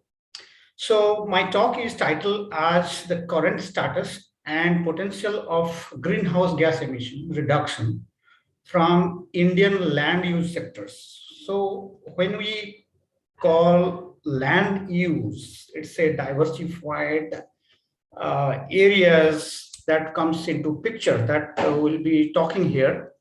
So my talk is titled as the current status and potential of greenhouse gas emission reduction from Indian land use sectors. So when we call land use, it's a diversified areas that comes into picture that we'll be talking here.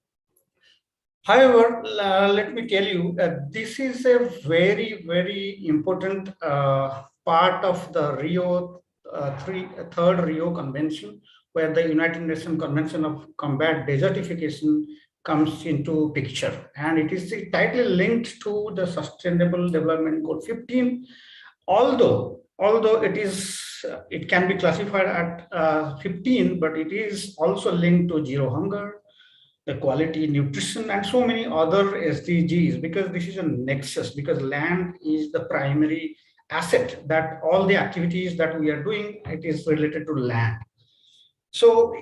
However, let me tell you, this is a very, very important part of the third Rio Convention, where the United Nations Convention of Combat Desertification comes into picture. And it is tightly linked to the Sustainable Development Goal 15, although it can be classified at 15, but it is also linked to zero hunger, the quality nutrition, and so many other SDGs, because this is a nexus, because land is the primary asset, that all the activities that we are doing, it is related to land. So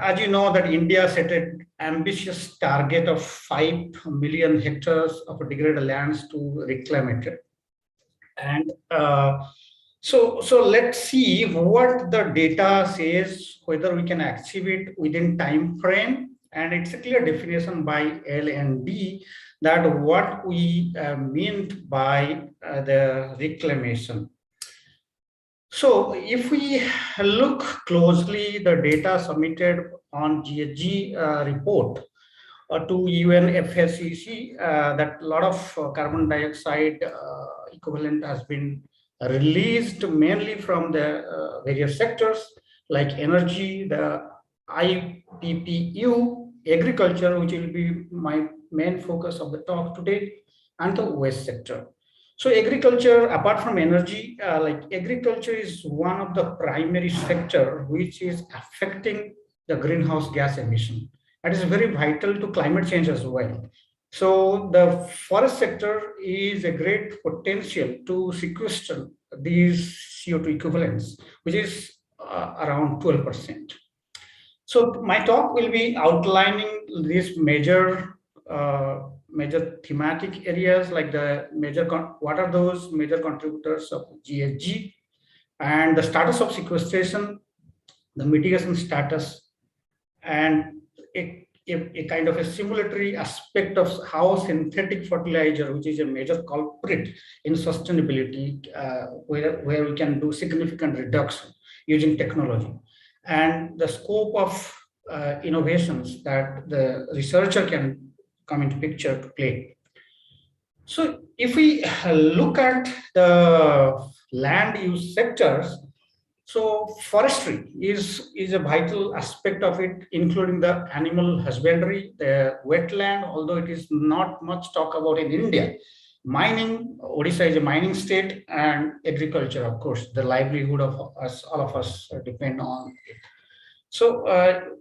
as you know that India set an ambitious target of 5 million hectares of degraded lands to reclaim it. And so let's see what the data says, whether we can achieve it within time frame. And it's a clear definition by L&D that what we meant by the reclamation. So if we look closely, the data submitted on GHG report to UNFCCC, that a lot of carbon dioxide equivalent has been released mainly from the various sectors like energy, the IPPU, agriculture, which will be my main focus of the talk today, and the waste sector. So agriculture, apart from energy, like agriculture is one of the primary sector which is affecting the greenhouse gas emission. That is very vital to climate change as well. So the forest sector is a great potential to sequester these CO2 equivalents, which is around 12%. So my talk will be outlining these major thematic areas, like what are those major contributors of GHG, and the status of sequestration, the mitigation status, and a kind of a simulatory aspect of how synthetic fertilizer, which is a major culprit in sustainability, where we can do significant reduction using technology, and the scope of innovations that the researcher can come into picture to play. So if we look at the land use sectors, so forestry is a vital aspect of it, including the animal husbandry, the wetland, although it is not much talk about in India. Mining, Odisha is a mining state, and agriculture, of course, the livelihood of us, all of us depend on it. So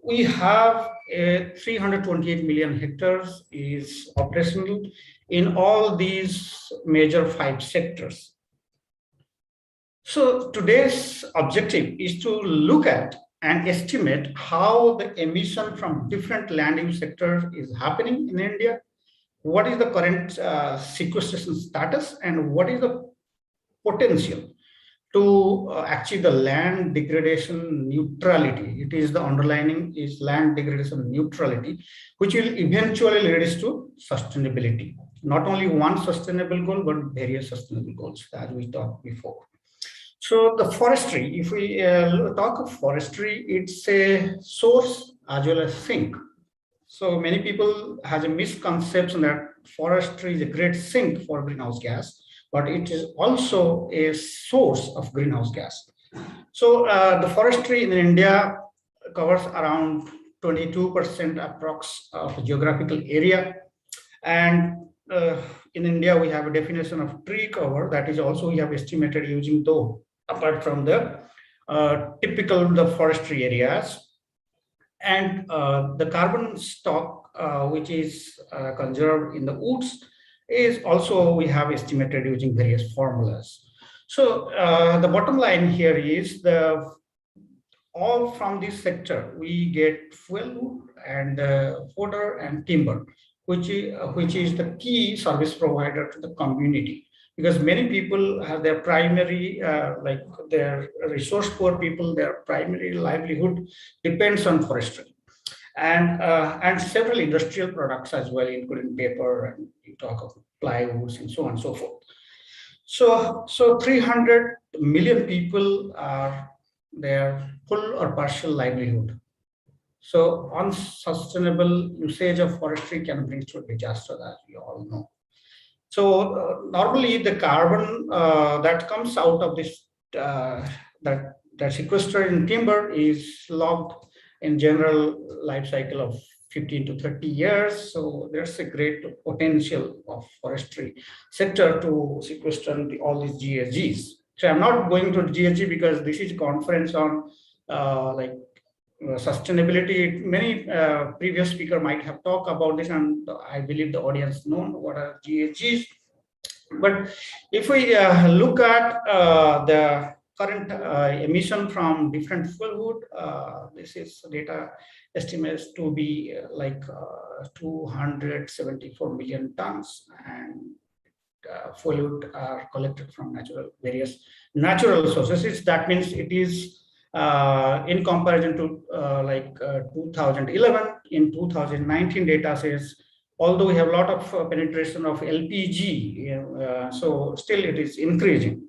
we have 328 million hectares is operational in all these major 5 sectors. So today's objective is to look at and estimate how the emission from different land use sectors is happening in India, what is the current sequestration status, and what is the potential to achieve the land degradation neutrality. It is the underlining is land degradation neutrality, which will eventually lead us to sustainability. Not only one sustainable goal, but various sustainable goals, as we talked before. So the forestry, if we talk of forestry, it's a source as well as sink. So many people have a misconception that forestry is a great sink for greenhouse gas, but it is also a source of greenhouse gas. So the forestry in India covers around 22% approx of geographical area. And in India, we have a definition of tree cover that is also we have estimated using though, apart from the typical the forestry areas. And the carbon stock, which is conserved in the woods, is also we have estimated using various formulas. So the bottom line here is all from this sector we get fuel wood and fodder and timber, which is the key service provider to the community, because many people have their primary like their resource poor people, their primary livelihood depends on forestry. and several industrial products as well, including paper, and you talk of plywoods and so on and so forth. So 300 million people are their full or partial livelihood. So unsustainable usage of forestry can bring to disaster, as we all know. So normally the carbon that comes out of this that sequestered in timber is logged in general life cycle of 15 to 30 years. So there's a great potential of forestry sector to sequester all these GHGs. So I'm not going to GHG because this is a conference on sustainability. Many previous speaker might have talked about this, and I believe the audience know what are GHGs. But if we look at the current emission from different fuel wood, this is data estimates to be 274 million tons, and fuel wood are collected from various natural sources. That means it is in comparison to 2011, in 2019 data says, although we have a lot of penetration of LPG, so still it is increasing.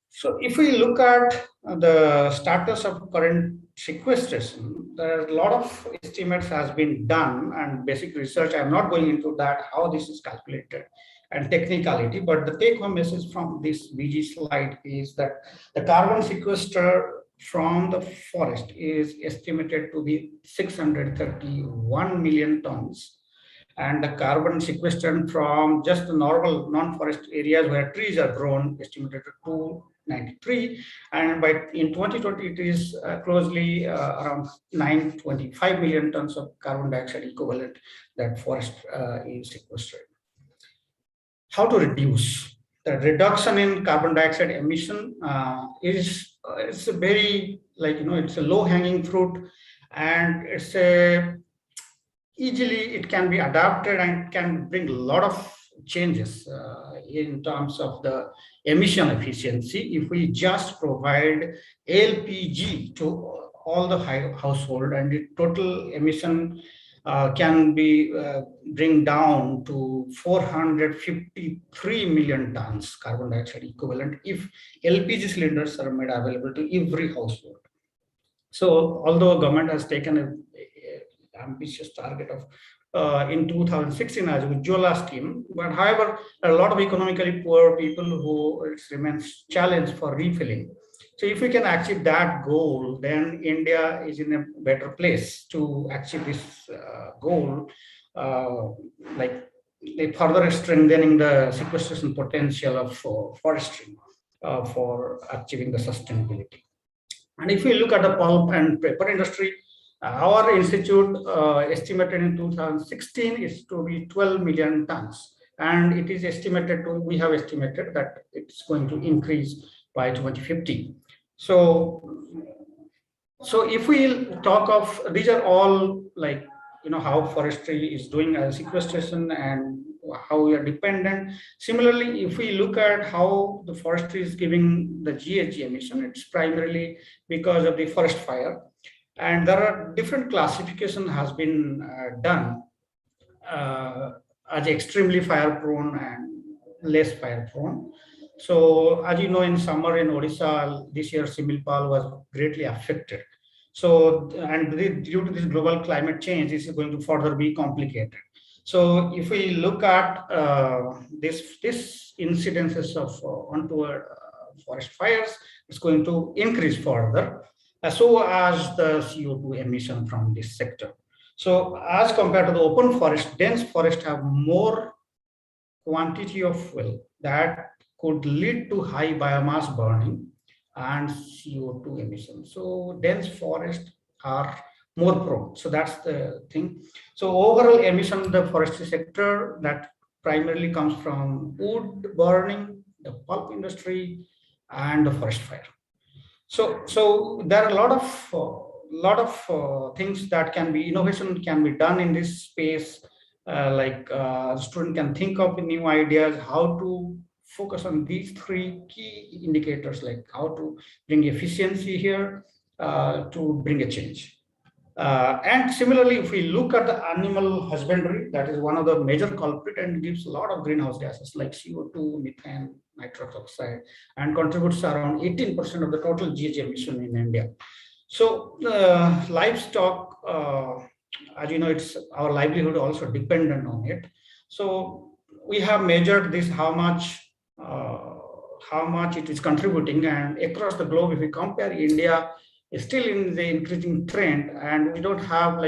So if we look at the status of current sequestration, there are a lot of estimates has been done and basic research. I'm not going into that, how this is calculated and technicality, but the take home message from this VG slide is that the carbon sequester from the forest is estimated to be 631 million tons. And the carbon sequestered from just the normal non-forest areas where trees are grown estimated to 293, and in 2020 it is closely around 925 million tons of carbon dioxide equivalent that forest is sequestered. How to reduce? The reduction in carbon dioxide emission it's a very it's a low-hanging fruit, and it's a easily it can be adapted and can bring a lot of changes in terms of the emission efficiency. If we just provide LPG to all the household, and the total emission can be bring down to 453 million tons carbon dioxide equivalent if LPG cylinders are made available to every household. So although government has taken a ambitious target of in 2016 as Ujjwala scheme, but however, a lot of economically poor people who it remains challenged for refilling. So if we can achieve that goal, then India is in a better place to achieve this goal, further strengthening the sequestration potential of forestry for achieving the sustainability. And if we look at the pulp and paper industry, our institute estimated in 2016 is to be 12 million tons, and it is estimated to, we have estimated that it's going to increase by 2050. So if we talk of, these are all how forestry is doing as sequestration and how we are dependent. Similarly, if we look at how the forestry is giving the GHG emission, it's primarily because of the forest fire. And there are different classification has been done as extremely fire prone and less fire prone. So as you know, in summer in Odisha, this year Similpal was greatly affected. So, and due to this global climate change, this is going to further be complicated. So if we look at this incidences of untoward forest fires, it's going to increase further, so as the CO2 emission from this sector. So as compared to the open forest, dense forest have more quantity of fuel that could lead to high biomass burning and CO2 emissions. So dense forests are more prone. So that's the thing. So overall emission in the forestry sector that primarily comes from wood burning, the pulp industry, and the forest fire. So there are a lot of things that can be, innovation can be done in this space. Student can think of new ideas, how to focus on these three key indicators, like how to bring efficiency here to bring a change. And similarly, if we look at the animal husbandry, that is one of the major culprit and gives a lot of greenhouse gases like CO2, methane, nitrous oxide, and contributes around 18% of the total GHG emission in India. So livestock, as you know, it's our livelihood also dependent on it. So we have measured this, how much it is contributing, and across the globe, if we compare India, is still in the increasing trend, and we don't have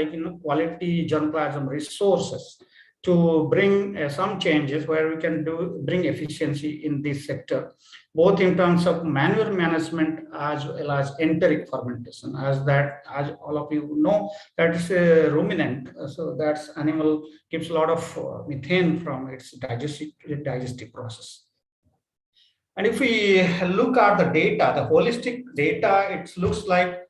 quality germplasm resources to bring some changes where we can bring efficiency in this sector, both in terms of manure management as well as enteric fermentation. As all of you know, that is a ruminant, so that's animal gives a lot of methane from its digestive process. And if we look at the data, the holistic data, it looks like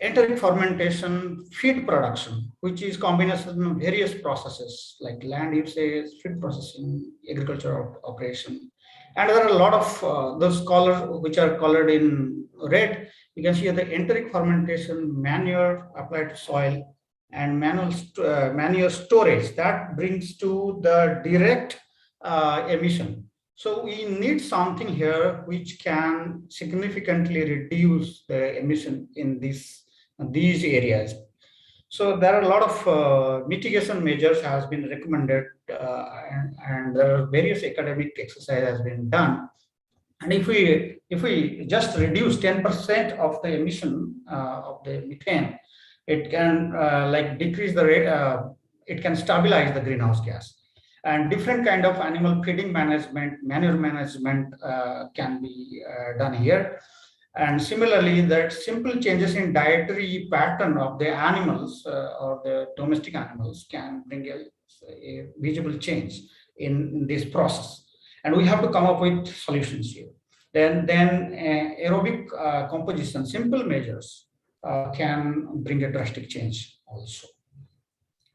enteric fermentation, feed production, which is combination of various processes like land usage, feed processing, agricultural operation. And there are a lot of those colors which are colored in red. You can see the enteric fermentation, manure applied to soil, and manure storage that brings to the direct emission. So we need something here which can significantly reduce the emission in these areas. So there are a lot of mitigation measures has been recommended, and there are various academic exercise has been done. And if we just reduce 10% of the emission of the methane, it can decrease the rate. It can stabilize the greenhouse gas. And different kind of animal feeding management, manure management can be done here. And similarly, that simple changes in dietary pattern of the animals or the domestic animals can bring a visible change in this process. And we have to come up with solutions here. Then aerobic composition, simple measures can bring a drastic change also.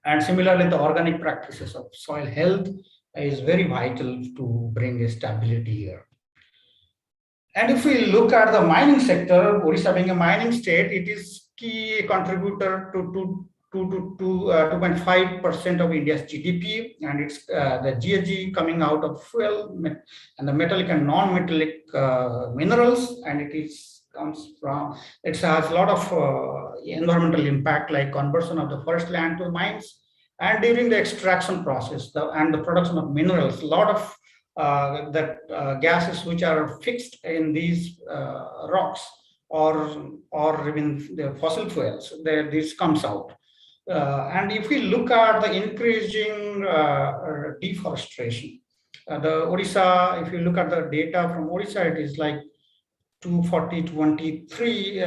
And similarly, the organic practices of soil health is very vital to bring a stability here. And if we look at the mining sector, Odisha being a mining state, it is key contributor to 2.5% of India's GDP, and it's the GHG coming out of fuel and the metallic and non-metallic minerals, and it has a lot of environmental impact like conversion of the forest land to mines, and during the extraction process and the production of minerals, a lot of gases which are fixed in these rocks or even the fossil fuels, this comes out. And if we look at the increasing deforestation, the Odisha, if you look at the data from Odisha, it is like 240-23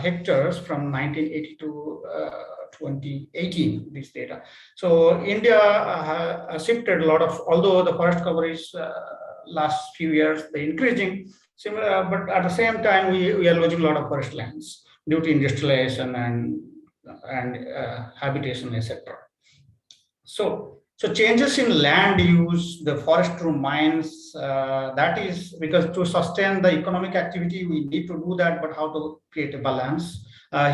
hectares from 1980 to 2018, this data. So India shifted a lot of, although the forest cover is last few years, they're increasing, similar, but at the same time, we are losing a lot of forest lands due to industrialization and habitation, etc. So changes in land use, the forest through mines, that is because to sustain the economic activity, we need to do that, but how to create a balance?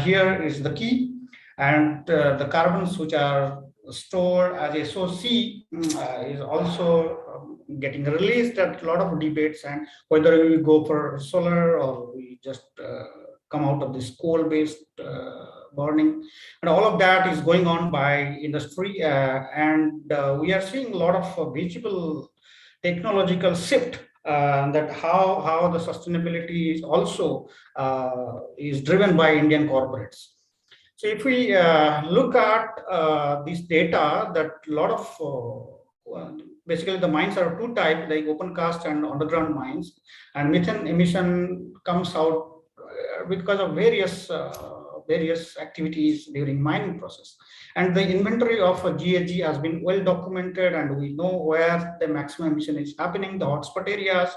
Here is the key. And the carbons which are stored as SOC is also getting released at a lot of debates, and whether we go for solar or we just come out of this coal-based burning, and all of that is going on by industry, and we are seeing a lot of visible technological shift, that how the sustainability is also is driven by Indian corporates. So if we look at this data, that a lot of basically the mines are two types, like open cast and underground mines, and methane emission comes out because of various activities during mining process. And the inventory of GHG has been well documented, and we know where the maximum emission is happening, the hotspot areas,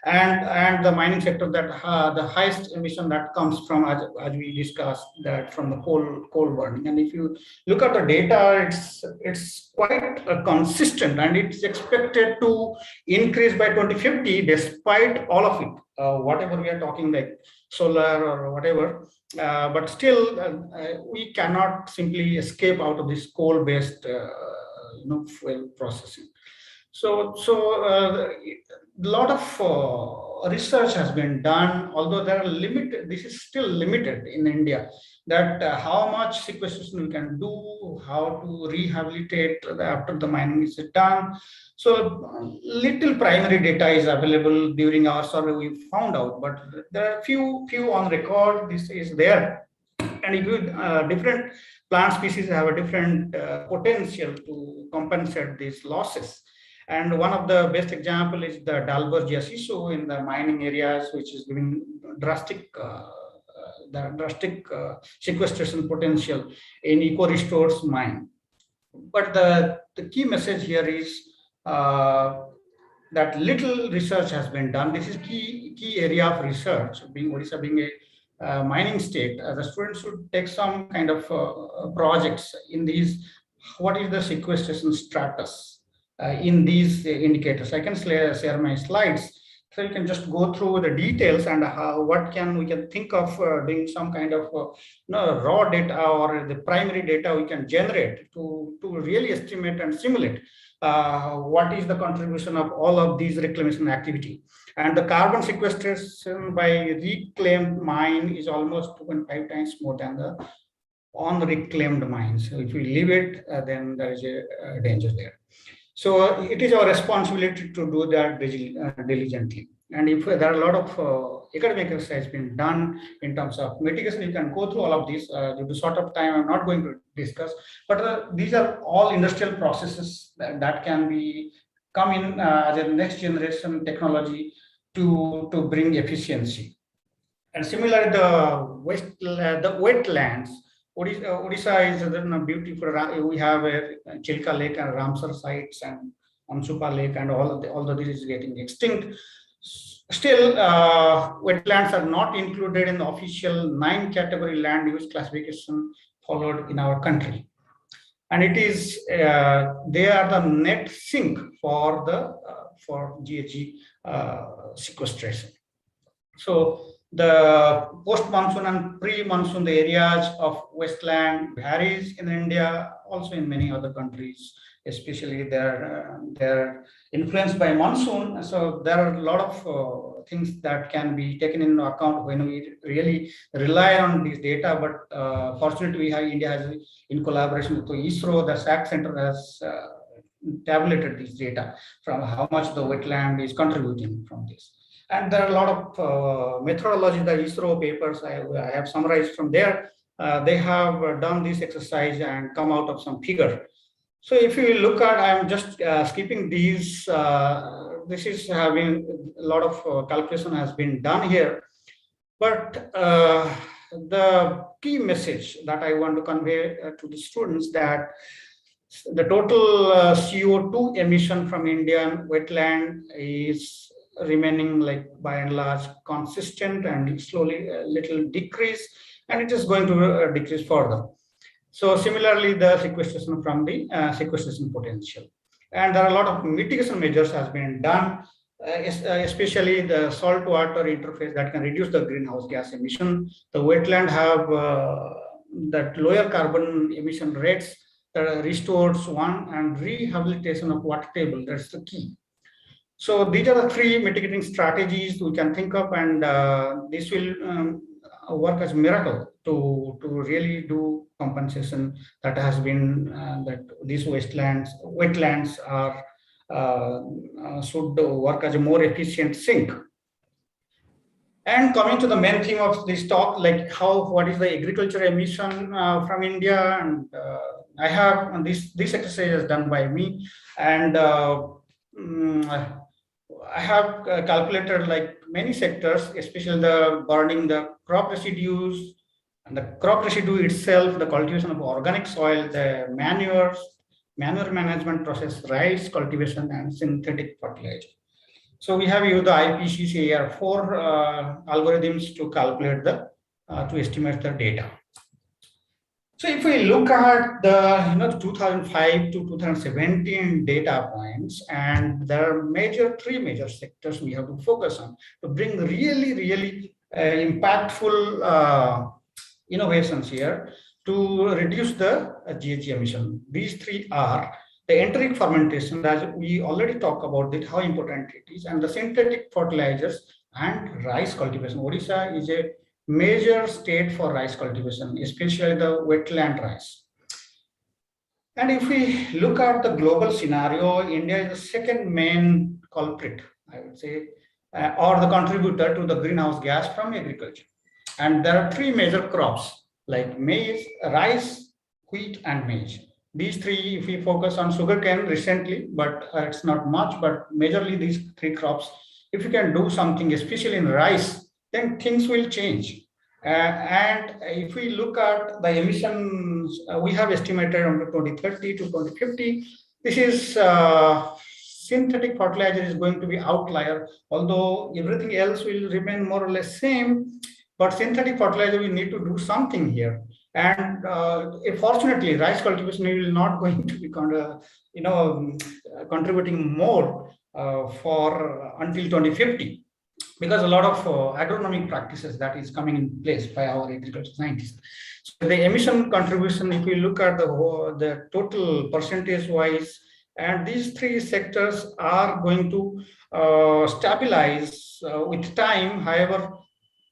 and the mining sector that the highest emission that comes from, as we discussed, that from the coal burning. And if you look at the data, it's quite consistent, and it's expected to increase by 2050 despite all of it. whatever we are talking like solar or whatever, but still we cannot simply escape out of this coal-based fuel processing. So a lot of research has been done, although there are limited, this is still limited in India, that how much sequestration we can do, how to rehabilitate after the mining is done. So little primary data is available during our survey, we found out, but there are few on record, this is there. And if you, different plant species have a different potential to compensate these losses. And one of the best example is the Dalbergia sisu in the mining areas, which is giving drastic sequestration potential in eco-restores mine. But the key message here is that little research has been done. This is key area of research, being Odisha being a mining state. The students should take some kind of projects in these. What is the sequestration status in these indicators? I can share my slides, so you can just go through the details and we can think of doing some kind of raw data or the primary data we can generate to really estimate and simulate what is the contribution of all of these reclamation activity. And the carbon sequestration by reclaimed mine is almost 2.5 times more than the unreclaimed mines. So if we leave it, then there is a danger there. So it is our responsibility to do that diligently. And if there are a lot of academic exercise being done in terms of mitigation, you can go through all of these. Due to short of time, I'm not going to discuss, but these are all industrial processes that can be come in as a next generation technology to bring efficiency. And similarly, the wetlands. Odisha is beautiful. We have a Chilka Lake and Ramsar sites and Amsupa Lake, and all of this is getting extinct. Still, wetlands are not included in the official 9 category land use classification followed in our country. And it is they are the net sink for GHG sequestration. So the post-monsoon and pre-monsoon, the areas of wasteland varies in India, also in many other countries, especially they're influenced by monsoon. So there are a lot of things that can be taken into account when we really rely on these data. But fortunately, India has, in collaboration with ISRO, the SAC Center has tabulated this data from how much the wetland is contributing from this. And there are a lot of methodology, the ISRO papers I have summarized from there. They have done this exercise and come out of some figure. So if you look at, I'm just skipping these, this is having a lot of calculation has been done here. But the key message that I want to convey to the students that the total CO2 emission from Indian wetland is remaining like by and large consistent and slowly a little decrease, and it is going to decrease further. So similarly, the sequestration from the sequestration potential. And there are a lot of mitigation measures has been done, especially the salt water interface that can reduce the greenhouse gas emission. The wetland have that lower carbon emission rates that restores one, and rehabilitation of water table, that's the key. So these are the 3 mitigating strategies we can think of, and this will work as a miracle to really do compensation that has been that these wetlands are should work as a more efficient sink. And coming to the main theme of this talk, like what is the agriculture emission from India, and I have this exercise is done by me, and I have calculated like many sectors, especially the burning the crop residues, and the crop residue itself, the cultivation of organic soil, the manure management process, rice cultivation, and synthetic fertilizer. So we have used the IPCCAR4 algorithms to calculate to estimate the data. So if we look at the 2005 to 2017 data points, and there are three major sectors we have to focus on to bring really impactful innovations here to reduce the GHG emission. These three are the enteric fermentation, as we already talked about it, how important it is, and the synthetic fertilizers and rice cultivation. Odisha is a major state for rice cultivation, especially the wetland rice. And if we look at the global scenario, India is the second main culprit, I would say, or the contributor to the greenhouse gas from agriculture. And there are three major crops like maize, rice, wheat, and maize. These three, if we focus on sugarcane recently, but it's not much, but majorly these three crops, if you can do something, especially in rice, then things will change. And if we look at the emissions, we have estimated under 2030 to 2050, this is synthetic fertilizer is going to be outlier, although everything else will remain more or less same. But synthetic fertilizer, we need to do something here. And fortunately, rice cultivation will not going to be contributing more for until 2050. Because a lot of agronomic practices that is coming in place by our agriculture scientists. So the emission contribution, if we look at the total percentage wise, and these three sectors are going to stabilize with time. However,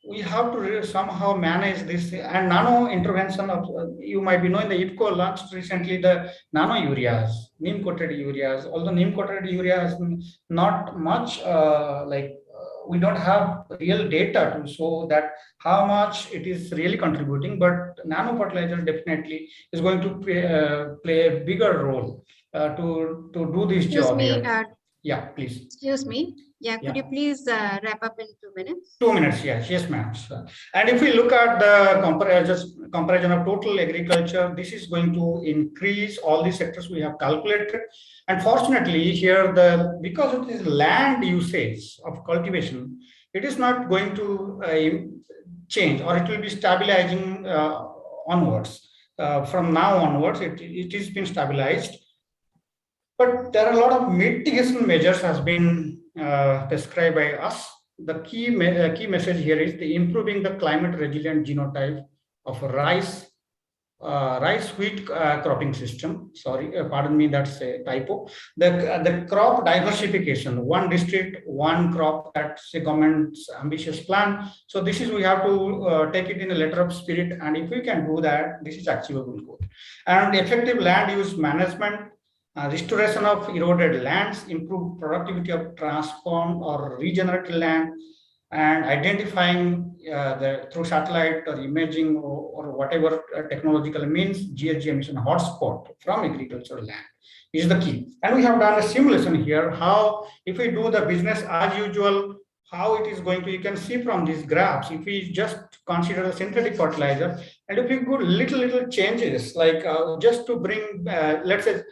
we have to somehow manage this, and nano intervention of, you might be knowing the IFCO launched recently the nano ureas, neem coated ureas, although neem coated urea has not much we don't have real data to show that how much it is really contributing, but nano fertilizer definitely is going to play a bigger role to do this job here. Yeah, please. Excuse me. Yeah, could you please wrap up in 2 minutes? 2 minutes, yes, ma'am. And if we look at the comparison of total agriculture, this is going to increase all the sectors we have calculated. And fortunately, here because it is land usage of cultivation, it is not going to change, or it will be stabilizing onwards. From now onwards, it is been stabilized. But there are a lot of mitigation measures has been prescribed by us. The key message here is the improving the climate resilient genotype of rice wheat cropping system. Sorry, pardon me, that's a typo. The crop diversification, one district, one crop, that's a government's ambitious plan. So this is, we have to take it in a letter of spirit, and if we can do that, this is achievable goal. And effective land use management, restoration of eroded lands, improve productivity of transformed or regenerated land, and identifying through satellite or imaging or whatever technological means GHG emission hotspot from agricultural land is the key. And we have done a simulation here, how if we do the business as usual, how it is going to, you can see from these graphs, if we just consider the synthetic fertilizer, and if we go little changes, like just to bring, let's say,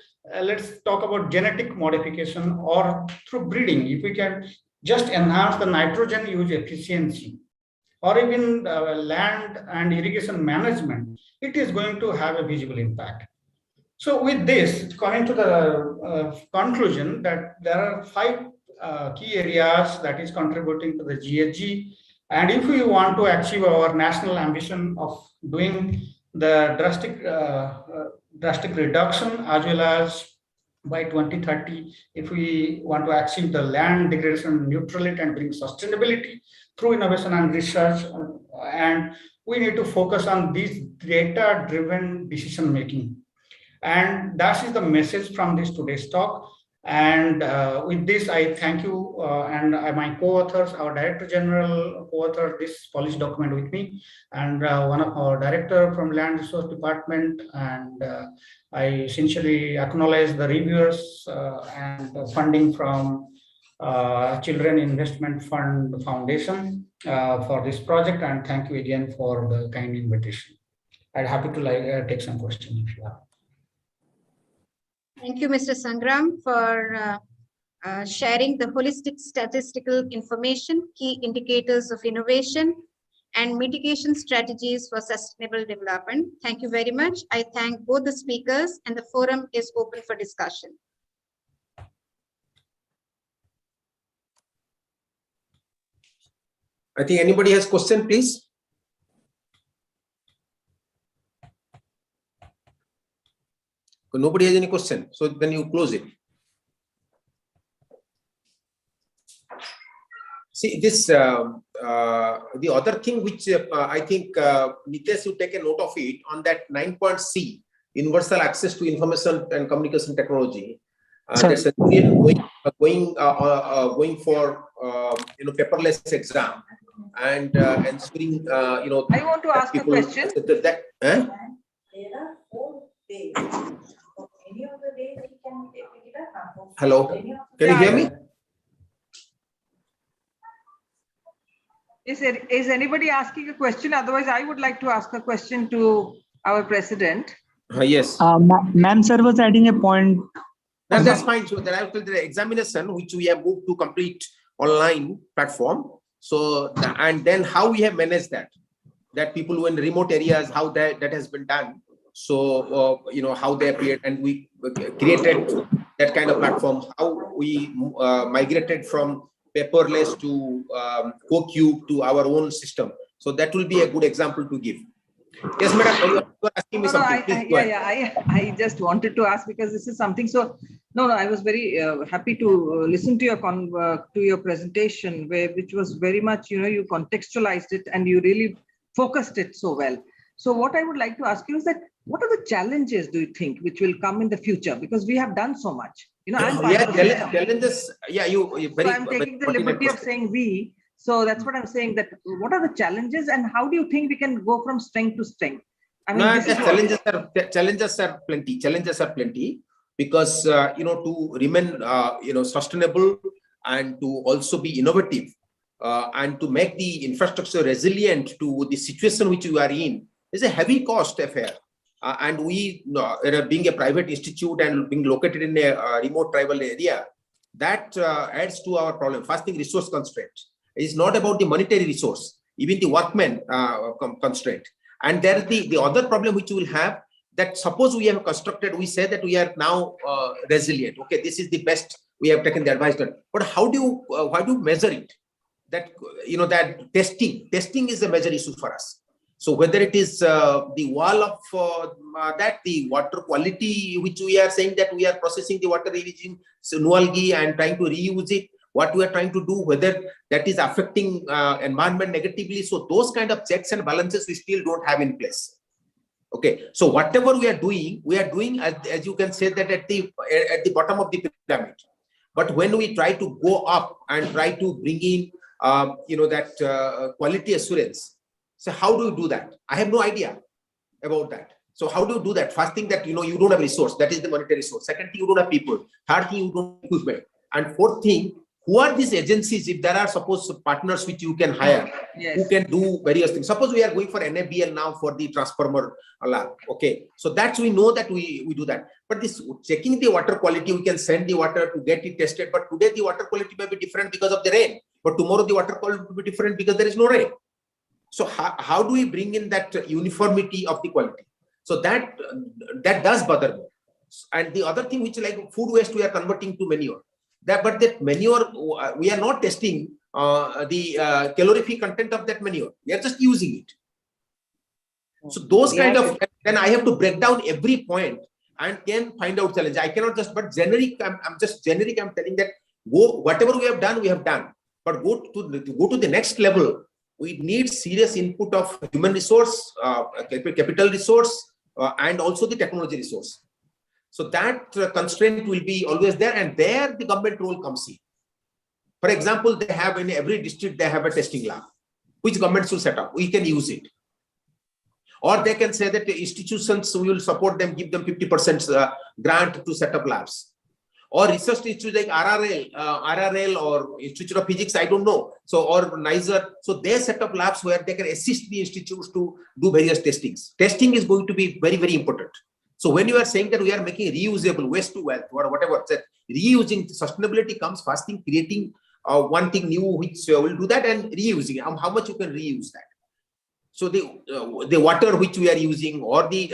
let's talk about genetic modification or through breeding, if we can just enhance the nitrogen use efficiency, or even land and irrigation management, it is going to have a visible impact. So with this, coming to the conclusion that there are 5 key areas that is contributing to the GHG. And if we want to achieve our national ambition of doing the drastic reduction, as well as by 2030, if we want to achieve the land degradation neutrality and bring sustainability through innovation and research, and we need to focus on this data-driven decision making. And that is the message from this today's talk. And with this, I thank you and my co-authors, our Director General co-authored this policy document with me, and one of our director from Land Resource Department, and I sincerely acknowledge the reviewers and the funding from Children Investment Fund Foundation for this project, and thank you again for the kind invitation. I'm happy to take some questions if you have. Thank you, Mr. Sangram, for sharing the holistic statistical information, key indicators of innovation, and mitigation strategies for sustainable development. Thank you very much. I thank both the speakers, and the forum is open for discussion. I think anybody has question, please. Nobody has any question, so then you close it. See, this the other thing which I think Nitesh, you take a note of it on that 9.C, universal access to information and communication technology. That's going for paperless exam and ensuring I want to ask a question. There are 4 days. Any of the days we can pick it up. Hello, can you hear me? Is anybody asking a question? Otherwise, I would like to ask a question to our president. Yes. Ma'am, sir was adding a point. That's fine. So there are the examination which we have moved to complete online platform. So and then how we have managed that people who in remote areas, how that has been done. So how they appeared, and we created that kind of platform. How we migrated from paperless to CoCube to our own system. So that will be a good example to give. Yes, madam, you are asking me something. I just wanted to ask because this is something. So I was very happy to listen to your presentation, which was very much you contextualized it and you really focused it so well. So what I would like to ask you is that what are the challenges do you think which will come in the future, because we have done so much. Challenges. Yeah, you very. So I'm taking the liberty of saying we. So that's what I'm saying, that what are the challenges and how do you think we can go from strength to strength? I mean, challenges are plenty. Challenges are plenty because to remain sustainable and to also be innovative and to make the infrastructure resilient to the situation which we are in is a heavy cost affair. And we, being a private institute and being located in a remote tribal area, that adds to our problem. First thing, resource constraint. It's not about the monetary resource, even the workmen constraint. And there is the other problem which we will have, that suppose we have constructed, we say that we are now resilient. Okay, this is the best we have taken the advice done. But how do you measure it? That that testing is a major issue for us. So whether it is the wall of the water quality, which we are saying that we are processing the water using Nualgi and trying to reuse it, what we are trying to do, whether that is affecting environment negatively. So those kind of checks and balances we still don't have in place. Okay, so whatever we are doing as you can say that at the bottom of the pyramid. But when we try to go up and try to bring in that quality assurance, so how do you do that? I have no idea about that. So how do you do that? First thing, that you don't have resource, that is the monetary resource. Second thing, you don't have people. Third thing, you don't have equipment. And fourth thing, who are these agencies? If there are suppose partners which you can hire, who can do various things. Suppose we are going for NABL now for the transformer lab. Okay, so that's, we know that we do that. But this checking the water quality, we can send the water to get it tested. But today the water quality may be different because of the rain. But tomorrow the water quality will be different because there is no rain. So how do we bring in that uniformity of the quality? So that does bother me. And the other thing, which like food waste, we are converting to manure. But that manure, we are not testing the calorific content of that manure. We are just using it. So those kind of, then I have to break down every point and can find out challenge. I cannot just, but generic, I'm just generic. I'm telling that whatever we have done. But go to the next level. We need serious input of human resource, capital resource, and also the technology resource. So that constraint will be always there, and there the government role comes in. For example, they have in every district, they have a testing lab, which government should set up. We can use it. Or they can say that the institutions, we will support them, give them 50% grant to set up labs. Or research institutes like RRL or Institute of Physics, I don't know. So, or NISER. So they set up labs where they can assist the institutes to do various testings. Testing is going to be very, very important. So when you are saying that we are making reusable waste to wealth or whatever, that reusing sustainability comes first thing, creating one thing new which will do that and reusing. How much you can reuse that. So the water which we are using, or the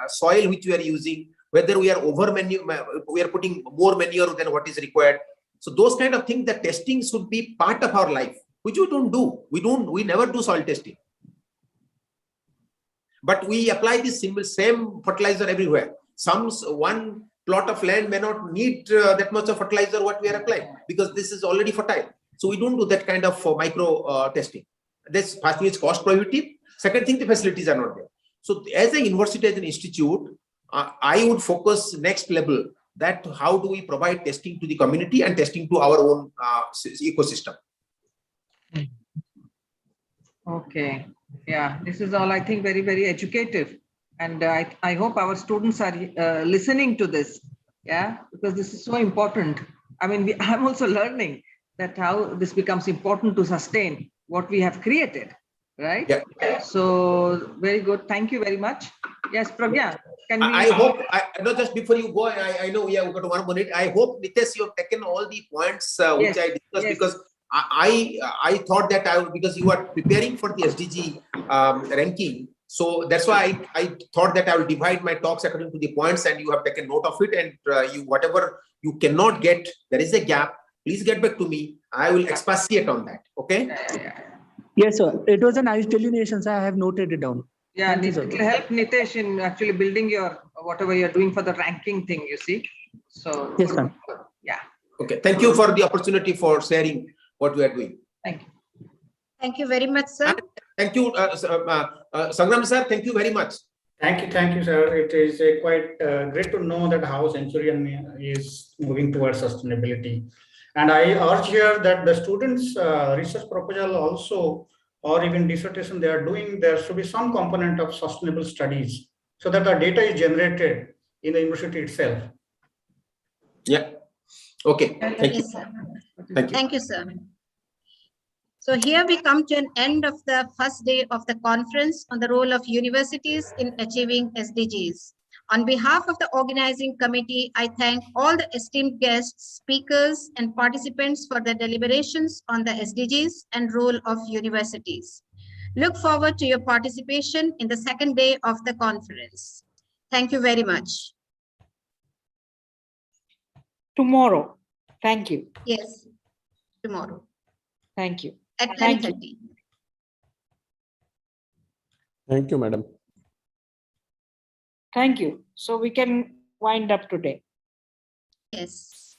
soil which we are using, whether we are we are putting more manure than what is required. So those kind of things, the testing should be part of our life, which we don't do. We never do soil testing. But we apply this same fertilizer everywhere. One plot of land may not need that much of fertilizer what we are applying, because this is already fertile. So we don't do that kind of micro testing. This first thing is cost prohibitive. Second thing, the facilities are not there. So as a university, as an institute, I would focus next level, that how do we provide testing to the community and testing to our own ecosystem. Okay. Yeah, this is all, I think, very, very educative. And I hope our students are listening to this. Yeah, because this is so important. I mean, I'm also learning that how this becomes important to sustain what we have created, right? Yeah. So very good. Thank you very much. Yes, Pragya, can we? I hope, just before you go, I know we have got 1 minute. I hope, Nitesh, you have taken all the points which I discussed, because I thought that because you are preparing for the SDG ranking. So that's why I thought that I will divide my talks according to the points, and you have taken note of it. And whatever you cannot get, there is a gap, please get back to me. I will expatiate on that. Okay? Yes, sir. It was a nice delineation, sir. I have noted it down. Yeah, it will help Nitesh in actually building your whatever you're doing for the ranking thing, you see. So yes, sir. Yeah. Okay. Thank you for the opportunity for sharing what we are doing. Thank you. Thank you very much, sir. Thank you, Sangram sir. Thank you very much. Thank you, sir. It is quite great to know that how Centurion is moving towards sustainability. And I urge here that the students' research proposal also, or even dissertation they are doing, there should be some component of sustainable studies, so that the data is generated in the university itself. Yeah. Okay. Thank you. Yes, sir. Thank you. Thank you, sir. So here we come to an end of the first day of the conference on the role of universities in achieving SDGs. On behalf of the organizing committee, I thank all the esteemed guests, speakers, and participants for their deliberations on the SDGs and role of universities. Look forward to your participation in the second day of the conference. Thank you very much. Tomorrow. Thank you. Yes, tomorrow. Thank you. At Thank 10:30. Thank you, madam. Thank you. So we can wind up today. Yes.